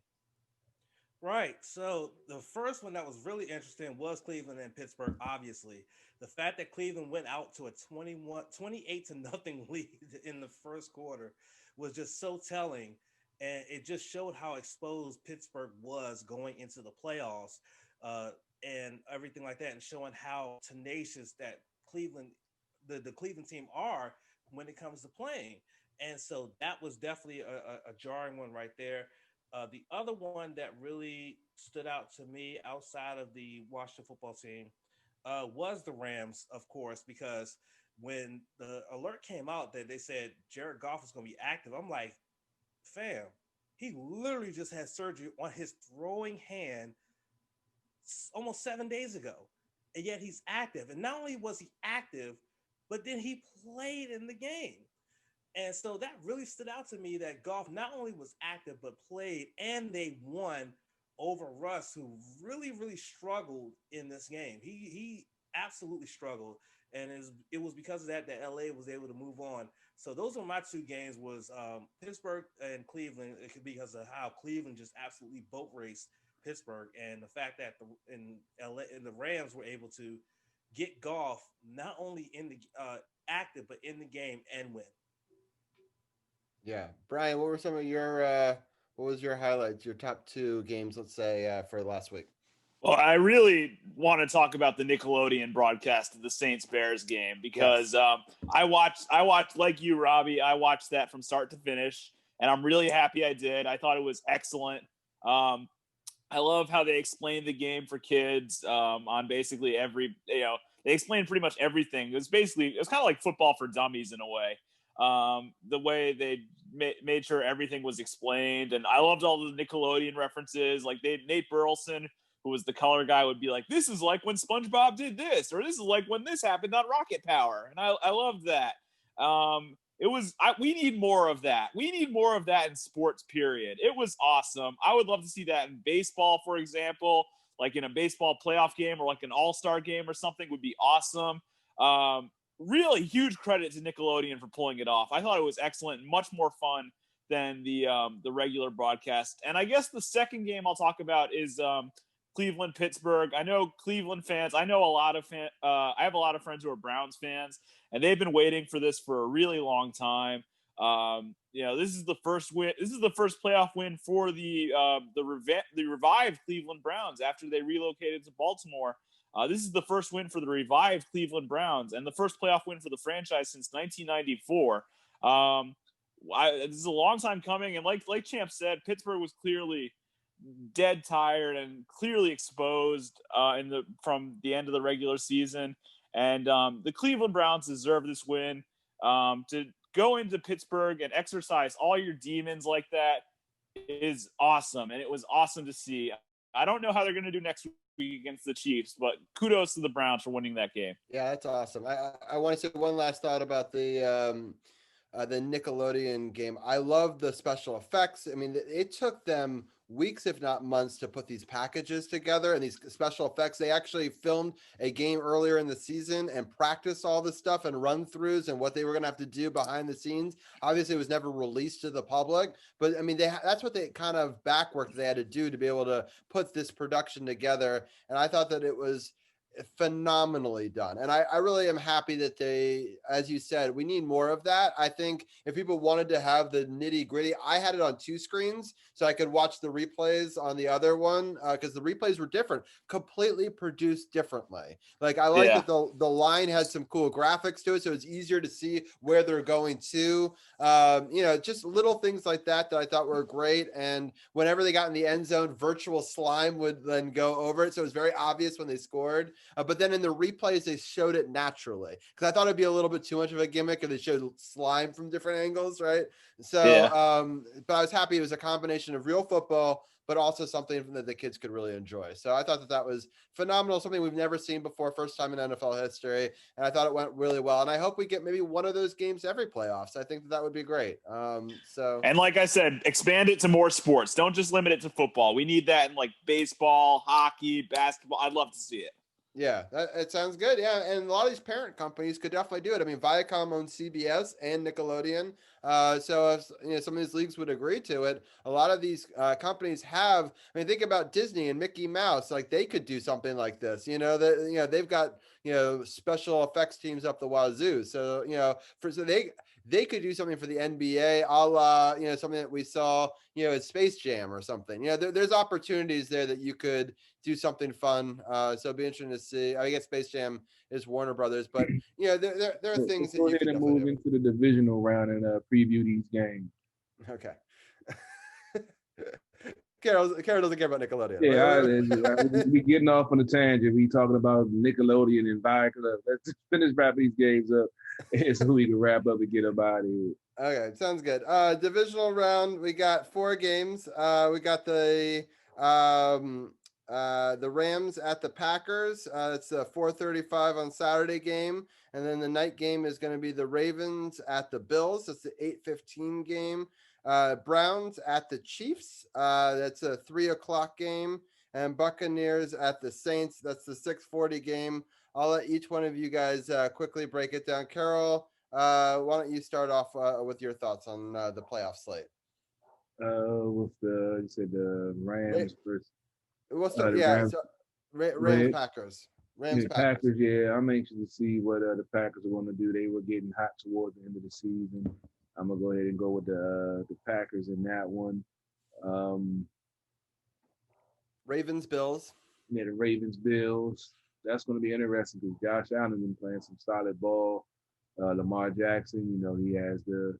Right. So the first one that was really interesting was Cleveland and Pittsburgh, obviously. The fact that Cleveland went out to a 28-0 lead in the first quarter was just so telling. And it just showed how exposed Pittsburgh was going into the playoffs and everything like that, and showing how tenacious that the Cleveland team are when it comes to playing. And so that was definitely a jarring one right there. The other one that really stood out to me outside of the Washington football team was the Rams, of course, because when the alert came out that they said Jared Goff was going to be active, I'm like, fam, he literally just had surgery on his throwing hand almost 7 days ago, and yet he's active. And not only was he active, but then he played in the game. And so that really stood out to me, that Goff not only was active, but played, and they won over Russ, who really, really struggled in this game. He absolutely struggled. And it was because of that LA was able to move on. So those are my 2 games, was Pittsburgh and Cleveland. It could be because of how Cleveland just absolutely boat raced Pittsburgh, and the fact that the Rams were able to get Goff not only in the active, but in the game and win. Yeah, Brian, what were some of your what was your highlights, your top 2 games, let's say, for last week? Well, I really want to talk about the Nickelodeon broadcast of the Saints-Bears game, because yes. I watched like you, Robbie. I watched that from start to finish, and I'm really happy I did. I thought it was excellent. I love how they explained the game for kids on basically every, you know, they explained pretty much everything. It was kind of like football for dummies in a way. The way they made sure everything was explained. And I loved all the Nickelodeon references. Like Nate Burleson, who was the color guy, would be like, this is like when SpongeBob did this, or this is like when this happened on Rocket Power. And I loved that. We need more of that. We need more of that in sports, period. It was awesome. I would love to see that in baseball, for example, like in a baseball playoff game or like an all-star game or something would be awesome. Really huge credit to Nickelodeon for pulling it off. I thought it was excellent and much more fun than the regular broadcast. And I guess the second game I'll talk about is Cleveland, Pittsburgh. I know Cleveland fans. I know I have a lot of friends who are Browns fans, and they've been waiting for this for a really long time. This is the first win. This is the first playoff win for the revived Cleveland Browns after they relocated to Baltimore. This is the first win for the revived Cleveland Browns and the first playoff win for the franchise since 1994. This is a long time coming, and like Champ said, Pittsburgh was clearly dead tired and clearly exposed from the end of the regular season, and the Cleveland Browns deserve this win. To go into Pittsburgh and exercise all your demons like that is awesome, and it was awesome to see. I don't know how they're going to do next week against the Chiefs, but kudos to the Browns for winning that game. Yeah, that's awesome. I want to say one last thought about the the Nickelodeon game. I love the special effects. I mean, it took them weeks, if not months, to put these packages together and these special effects. They actually filmed a game earlier in the season and practiced all this stuff and run throughs and what they were going to have to do behind the scenes. Obviously, it was never released to the public, but I mean, that's what they kind of backwork they had to do to be able to put this production together. And I thought that it was phenomenally done. And I really am happy that they, as you said, we need more of that. I think if people wanted to have the nitty gritty, I had it on 2 screens so I could watch the replays on the other one because the replays were different, completely produced differently. Like I like that the line had some cool graphics to it, so it's easier to see where they're going to. Just little things like that I thought were great. And whenever they got in the end zone, virtual slime would then go over it, so it was very obvious when they scored. But then in the replays, they showed it naturally because I thought it'd be a little bit too much of a gimmick if they showed slime from different angles, right? So, but I was happy it was a combination of real football, but also something that the kids could really enjoy. So I thought that was phenomenal, something we've never seen before, first time in NFL history. And I thought it went really well. And I hope we get maybe one of those games every playoffs. I think that would be great. And like I said, expand it to more sports. Don't just limit it to football. We need that in like baseball, hockey, basketball. I'd love to see it. Yeah, it sounds good. Yeah, and a lot of these parent companies could definitely do it. I mean, Viacom owns CBS and Nickelodeon. So if some of these leagues would agree to it, a lot of these companies have. I mean, think about Disney and Mickey Mouse. Like they could do something like this. They've got special effects teams up the wazoo. So they could do something for the NBA, a la something that we saw at Space Jam or something. There's opportunities there that you could do something fun. So it'd be interesting to see. I guess Space Jam is Warner Brothers, but there are things that go you ahead can and move into the divisional round and preview these games. Okay. Carol doesn't care about Nickelodeon. Yeah, we getting off on a tangent. We talking about Nickelodeon and Viacom. Let's just finish wrapping these games up, so we can wrap up and get up out of here. Okay, sounds good. Divisional round, we got 4 games. We got the Rams at the Packers. It's a 4:35 on Saturday game, and then the night game is going to be the Ravens at the Bills. That's the 8:15 game. Browns at the Chiefs. That's a 3:00 game, and Buccaneers at the Saints. That's the 6:40 game. I'll let each one of you guys quickly break it down. Carol, why don't you start off with your thoughts on the playoff slate? You said the Rams first. Rams, Packers. Packers. Yeah, I'm anxious to see what the Packers are going to do. They were getting hot towards the end of the season. I'm gonna go ahead and go with the Packers in that one. Ravens, Bills. Yeah, the Ravens, Bills. That's going to be interesting because Josh Allen been playing some solid ball. Lamar Jackson, he has the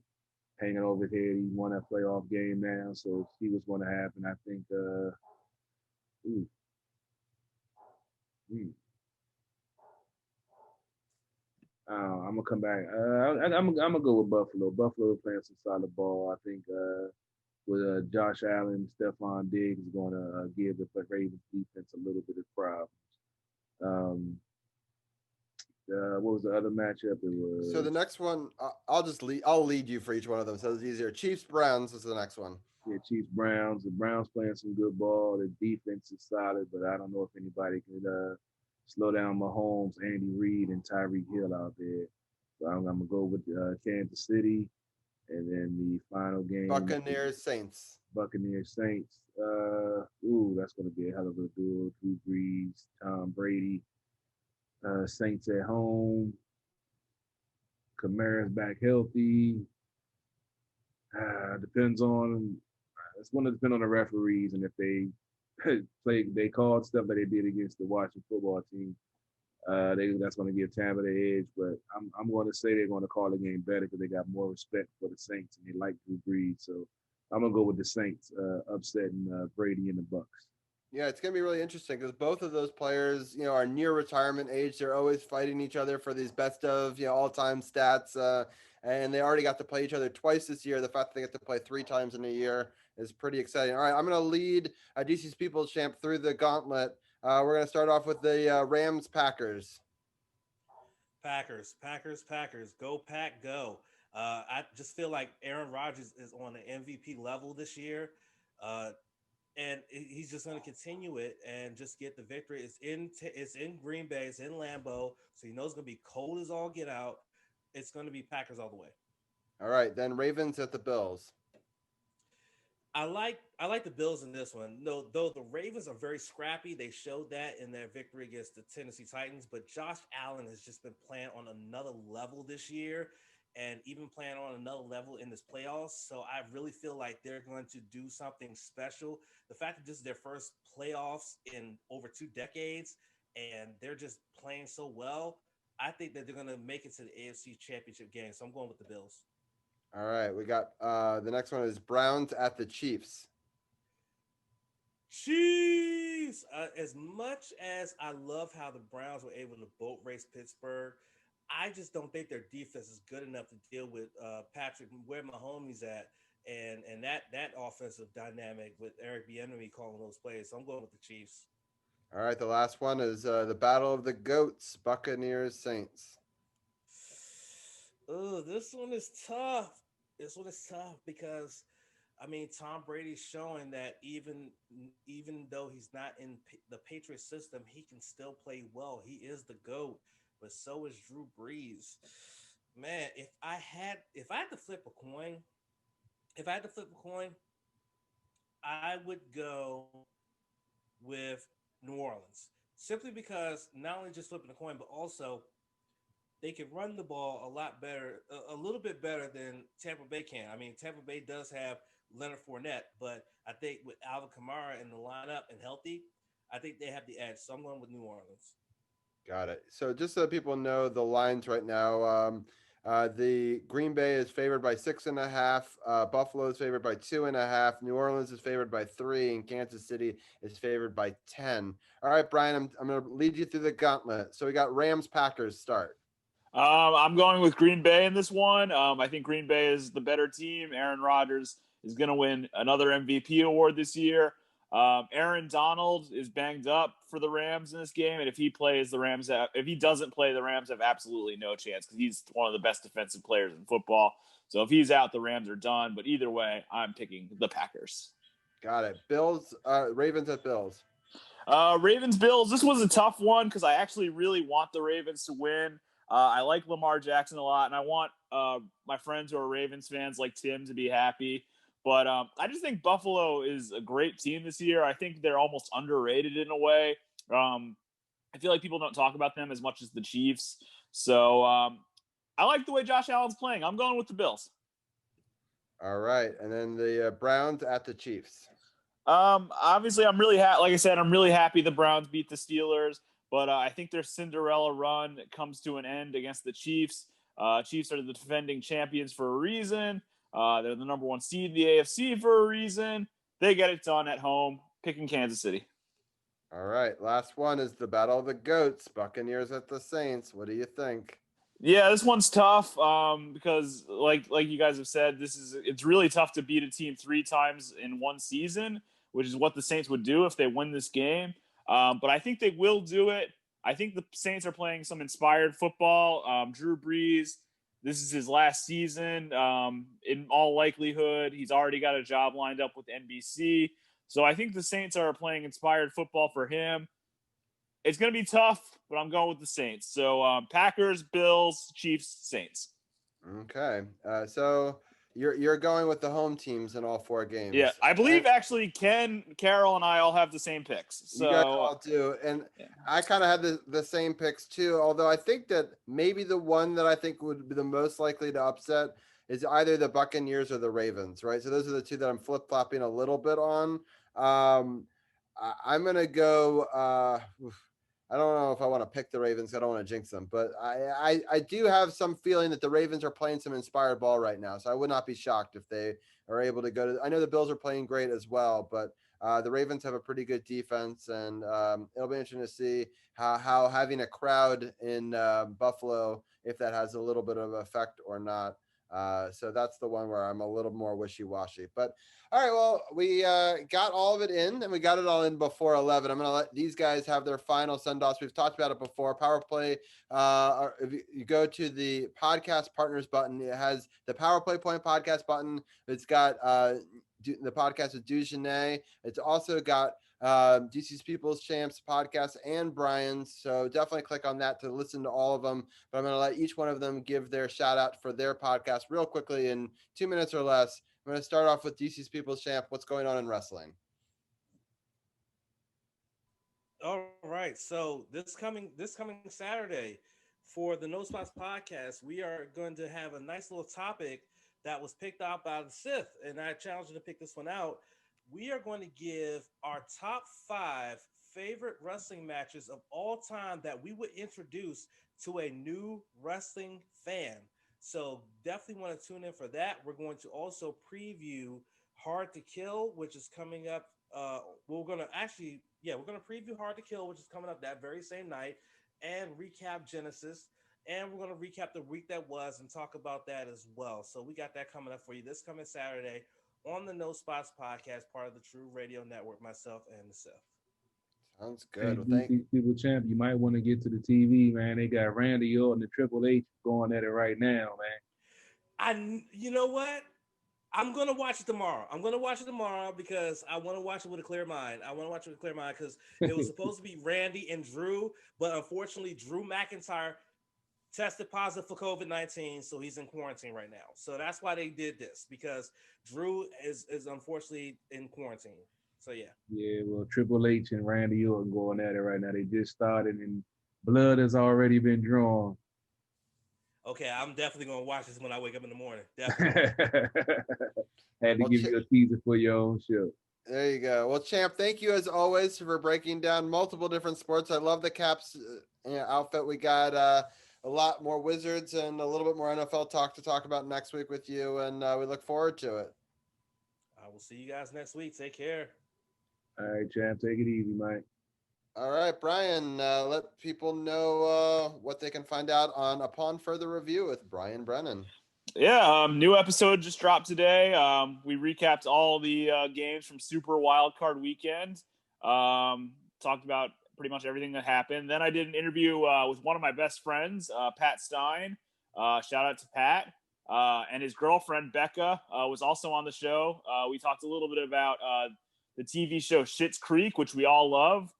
hanging over his head. He won that playoff game now, so see what's going to happen. I think. I'm gonna come back. I'm gonna go with Buffalo. Buffalo playing some solid ball. I think with Josh Allen, Stephon Diggs is going to give the Ravens defense a little bit of problems. What was the other matchup? It was so the next one. I'll lead you for each one of them, so it's easier. Chiefs Browns is the next one. Yeah, Chiefs Browns. The Browns playing some good ball. The defense is solid, but I don't know if anybody can slow down Mahomes, Andy Reid, and Tyreek Hill out there. So I'm gonna go with Kansas City, and then the final game. Buccaneers Saints. Buccaneers Saints. That's gonna be a hell of a duel. Drew Brees, Tom Brady. Saints at home. Kamara's back healthy. Depends on. It's going to depend on the referees and if they they called stuff that they did against the Washington football team. That's going to give Tampa the edge, but I'm going to say they're going to call the game better because they got more respect for the Saints and they like Drew Brees. So I'm going to go with the Saints upsetting Brady and the Bucks. Yeah, it's going to be really interesting because both of those players, are near retirement age. They're always fighting each other for these best of, all-time stats. And they already got to play each other twice this year. The fact that they get to play 3 times in a year is pretty exciting. All right, I'm going to lead DC's People's Champ through the gauntlet. We're going to start off with the Rams Packers. Packers. Go Pack, go. I just feel like Aaron Rodgers is on an MVP level this year. And he's just going to continue it and just get the victory. It's in Green Bay, it's in Lambeau, so it's going to be cold as all get out. It's going to be Packers all the way. All right, then Ravens at the Bills. I like the Bills in this one. No, though the Ravens are very scrappy. They showed that in their victory against the Tennessee Titans. But Josh Allen has just been playing on another level this year, and even playing on another level in this playoffs. So I really feel like they're going to do something special. The fact that this is their first playoffs in over 2 decades, and they're just playing so well, I think that they're going to make it to the AFC Championship game. So I'm going with the Bills. All right, we got the next one is Browns at the Chiefs. Chiefs! As much as I love how the Browns were able to boat race Pittsburgh, I just don't think their defense is good enough to deal with Patrick, where Mahomes at, and that offensive dynamic with Eric Bieniemy calling those plays. So I'm going with the Chiefs. All right, the last one is the Battle of the Goats, Buccaneers, Saints. Oh, this one is tough. This one is tough because, I mean, Tom Brady's showing that even though he's not in the Patriots system, he can still play well. He is the GOAT, but so is Drew Brees. Man, if I had to flip a coin, I would go with New Orleans, simply because not only just flipping a coin, but also they can run the ball a lot better, a little bit better than Tampa Bay can. I mean, Tampa Bay does have Leonard Fournette, but I think with Alvin Kamara in the lineup and healthy, I think they have the edge. So I'm going with New Orleans. Got it. So just so people know the lines right now, the Green Bay is favored by 6.5. Buffalo is favored by 2.5. New Orleans is favored by 3, and Kansas City is favored by 10. All right, Brian, I'm going to lead you through the gauntlet. So we got Rams Packers start. I'm going with Green Bay in this one. I think Green Bay is the better team. Aaron Rodgers is going to win another MVP award this year. Aaron Donald is banged up for the Rams in this game, and if he plays, if he doesn't play, the Rams have absolutely no chance because he's one of the best defensive players in football. So if he's out, the Rams are done. But either way, I'm picking the Packers. Got it. Ravens at Bills. Ravens Bills. This was a tough one because I actually really want the Ravens to win. I like Lamar Jackson a lot, and I want my friends who are Ravens fans like Tim to be happy. But I just think Buffalo is a great team this year. I think they're almost underrated in a way. I feel like people don't talk about them as much as the Chiefs. So I like the way Josh Allen's playing. I'm going with the Bills. All right. And then the Browns at the Chiefs. Obviously, I'm really like I said, I'm really happy the Browns beat the Steelers. But I think their Cinderella run comes to an end against the Chiefs. Chiefs are the defending champions for a reason. They're the number 1 seed in the AFC for a reason. They get it done at home, picking Kansas City. All right. Last one is the Battle of the Goats, Buccaneers at the Saints. What do you think? Yeah, this one's tough because like you guys have said, it's really tough to beat a team 3 times in one season, which is what the Saints would do if they win this game. But I think they will do it. I think the Saints are playing some inspired football. Drew Brees, this is his last season. In all likelihood, he's already got a job lined up with NBC. So I think the Saints are playing inspired football for him. It's going to be tough, but I'm going with the Saints. So Packers, Bills, Chiefs, Saints. Okay. So you're going with the home teams in all 4 games. Yeah, I believe actually Ken, Carol, and I all have the same picks. So you guys all do, and yeah. I kind of had the same picks too. Although I think that maybe the one that I think would be the most likely to upset is either the Buccaneers or the Ravens, right? So those are the 2 that I'm flip-flopping a little bit on. I'm gonna go. I don't know if I want to pick the Ravens. I don't want to jinx them, but I do have some feeling that the Ravens are playing some inspired ball right now. So I would not be shocked if they are able to go to. I know the Bills are playing great as well, but the Ravens have a pretty good defense, and it'll be interesting to see how having a crowd in Buffalo, if that has a little bit of effect or not. So that's the one where I'm a little more wishy-washy. But all right, well, we got all of it in, and we got it all in before 11. I'm going to let these guys have their final send-offs. We've talked about it before. Power Play, if you go to the podcast partners button, it has the Power Play Point podcast button. It's got the podcast with Dugenet. It's also got DC's People's Champs podcast and Brian's. So definitely click on that to listen to all of them. But I'm going to let each one of them give their shout out for their podcast real quickly in 2 minutes or less. I'm going to start off with DC's People's Champ. What's going on in wrestling? All right. So this coming Saturday for the No Spots podcast, we are going to have a nice little topic that was picked out by the Sith, and I challenge you to pick this one out. We are going to give our top 5 favorite wrestling matches of all time that we would introduce to a new wrestling fan. So definitely want to tune in for that. We're going to also preview Hard to Kill, which is coming up. We're going to preview Hard to Kill, which is coming up that very same night, and recap Genesis. And we're going to recap the week that was and talk about that as well. So we got that coming up for you this coming Saturday on the No Spots podcast, part of the True Radio Network, myself and the Seth. Sounds good. Well, DC People Champ, you might want to get to the TV, man. They got Randy Orton and Triple H going at it right now, man. You know what? I'm going to watch it tomorrow. Because I want to watch it with a clear mind. Because it was supposed to be Randy and Drew, but unfortunately, Drew McIntyre tested positive for COVID-19, so he's in quarantine right now. So that's why they did this, because Drew is unfortunately in quarantine. So yeah. Yeah, well, Triple H and Randy Orton going at it right now. They just started, and blood has already been drawn. Okay, I'm definitely going to watch this when I wake up in the morning. Definitely. Had to give you a teaser for your own show. There you go. Well, Champ, thank you as always for breaking down multiple different sports. I love the Caps outfit. We got a lot more Wizards and a little bit more NFL talk to talk about next week with you, and we look forward to it. I will see you guys next week. Take care. All right, Champ, take it easy, Mike. All right, Brian, let people know what they can find out on Upon Further Review with Brian Brennan. Yeah, new episode just dropped today. We recapped all the games from Super Wildcard Weekend. Talked about pretty much everything that happened. Then I did an interview with one of my best friends, Pat Stein. Shout out to Pat. And his girlfriend, Becca, was also on the show. We talked a little bit about the TV show Schitt's Creek, which we all love,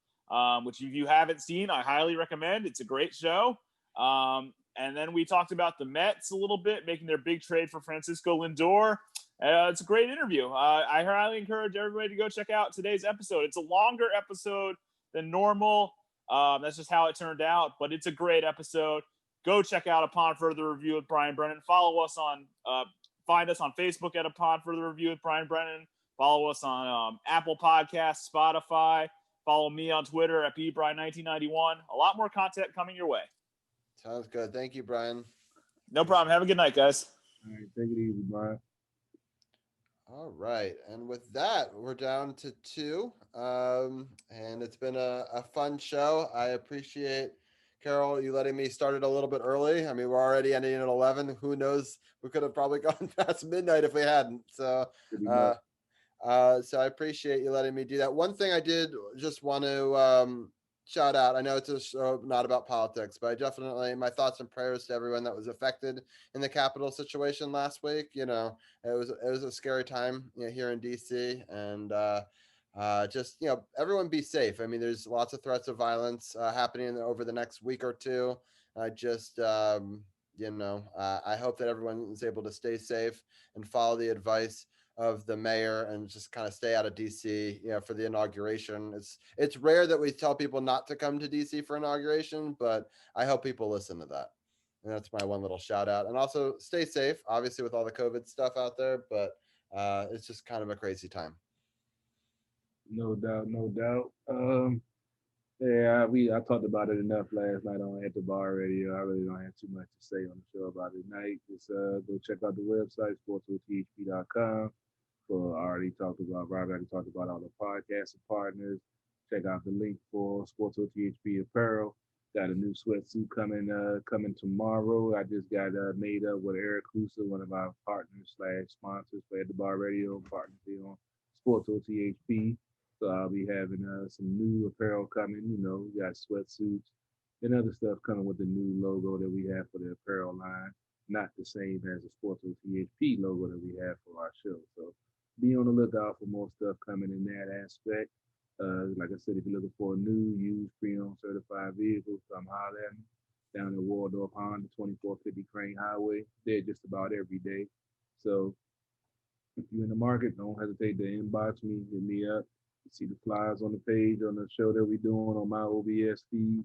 which if you haven't seen, I highly recommend. It's a great show. And then we talked about the Mets a little bit, making their big trade for Francisco Lindor. It's a great interview. I highly encourage everybody to go check out today's episode. It's a longer episode than normal. That's just how it turned out, but it's a great episode. Go check out Upon Further Review with Brian Brennan. Follow us find us on Facebook at Upon Further Review with Brian Brennan. Follow us on Apple Podcasts, Spotify. Follow me on Twitter at bbrian1991. A lot more content coming your way. Sounds good. Thank you, Brian. No problem. Have a good night, guys. All right, take it easy, Brian. All right. And with that, we're down to 2. And it's been a fun show. I appreciate, Carol, you letting me start it a little bit early. I mean, we're already ending at 11. Who knows? We could have probably gone past midnight if we hadn't. So, so I appreciate you letting me do that. One thing I did just want to shout out. I know it's a show not about politics, but I definitely, my thoughts and prayers to everyone that was affected in the Capitol situation last week. You know, it was a scary time, here in DC, and just, everyone be safe. I mean, there's lots of threats of violence happening over the next week or two. I just, I hope that everyone is able to stay safe and follow the advice of the mayor and just kind of stay out of DC, for the inauguration. It's rare that we tell people not to come to DC for inauguration, but I hope people listen to that. And that's my one little shout out. And also stay safe, obviously, with all the COVID stuff out there, but it's just kind of a crazy time. No doubt. I talked about it enough last night on At the Bar Radio. I really don't have too much to say on the show about it tonight. Just go check out the website, SportsOTHP.com. Rob already talked about all the podcasting partners. Check out the link for SportsOTHP apparel Got a new sweatsuit coming tomorrow. I just got made up with Eric Husa, one of our partners / sponsors for At the Bar Radio, partners here on SportsOTHP. So I'll be having some new apparel coming. You know, we got sweatsuits and other stuff coming with the new logo that we have for the apparel line. Not the same as the SportsOTHP logo that we have for our show. So be on the lookout for more stuff coming in that aspect. Like I said, if you're looking for a new, used, pre-owned, certified vehicle, come holler at me down at Waldorf Honda, 2450 Crane Highway. They're just about every day. So if you're in the market, don't hesitate to inbox me, hit me up. You see the flyers on the page on the show that we're doing on my OBS feed.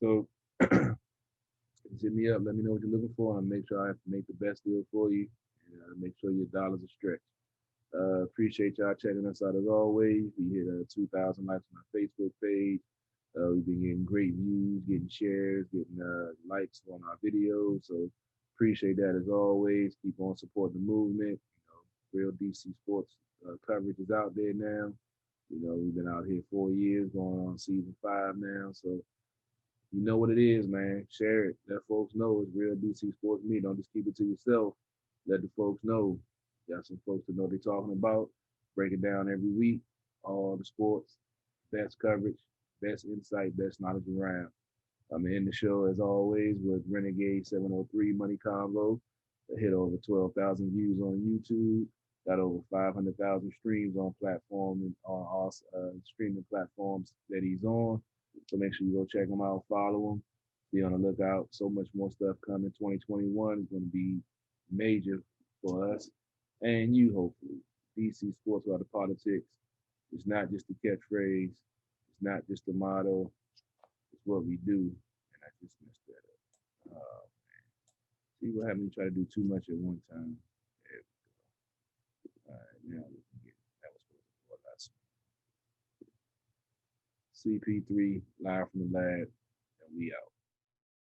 So just hit me up, let me know what you're looking for, and make sure I have to make the best deal for you, and make sure your dollars are stretched. Appreciate y'all checking us out as always. We hit 2,000 likes on our Facebook page. We've been getting great views, getting shares, getting likes on our videos. So appreciate that as always. Keep on supporting the movement. You know, real DC sports coverage is out there now. You know, we've been out here 4 years, going on season 5 now. So you know what it is, man. Share it. Let folks know it's real DC sports media. Don't just keep it to yourself. Let the folks know. Got some folks that know what they're talking about. Break it down every week. All the sports, best coverage, best insight, best knowledge around. I'm in the show as always with Renegade 703 Money Convo. That hit over 12,000 views on YouTube. Got over 500,000 streams on platform and on all streaming platforms that he's on. So make sure you go check him out, follow him, be on the lookout. So much more stuff coming. 2021 is going to be major for us and you, hopefully. DC Sports Without the Politics. It's not just a catchphrase. It's not just a motto. It's what we do. And I just messed that up. Oh, man. See what happens when you try to do too much at one time. There we go. All right, now we can get that was supposed to be our last one. CP3 live from the lab, and we out.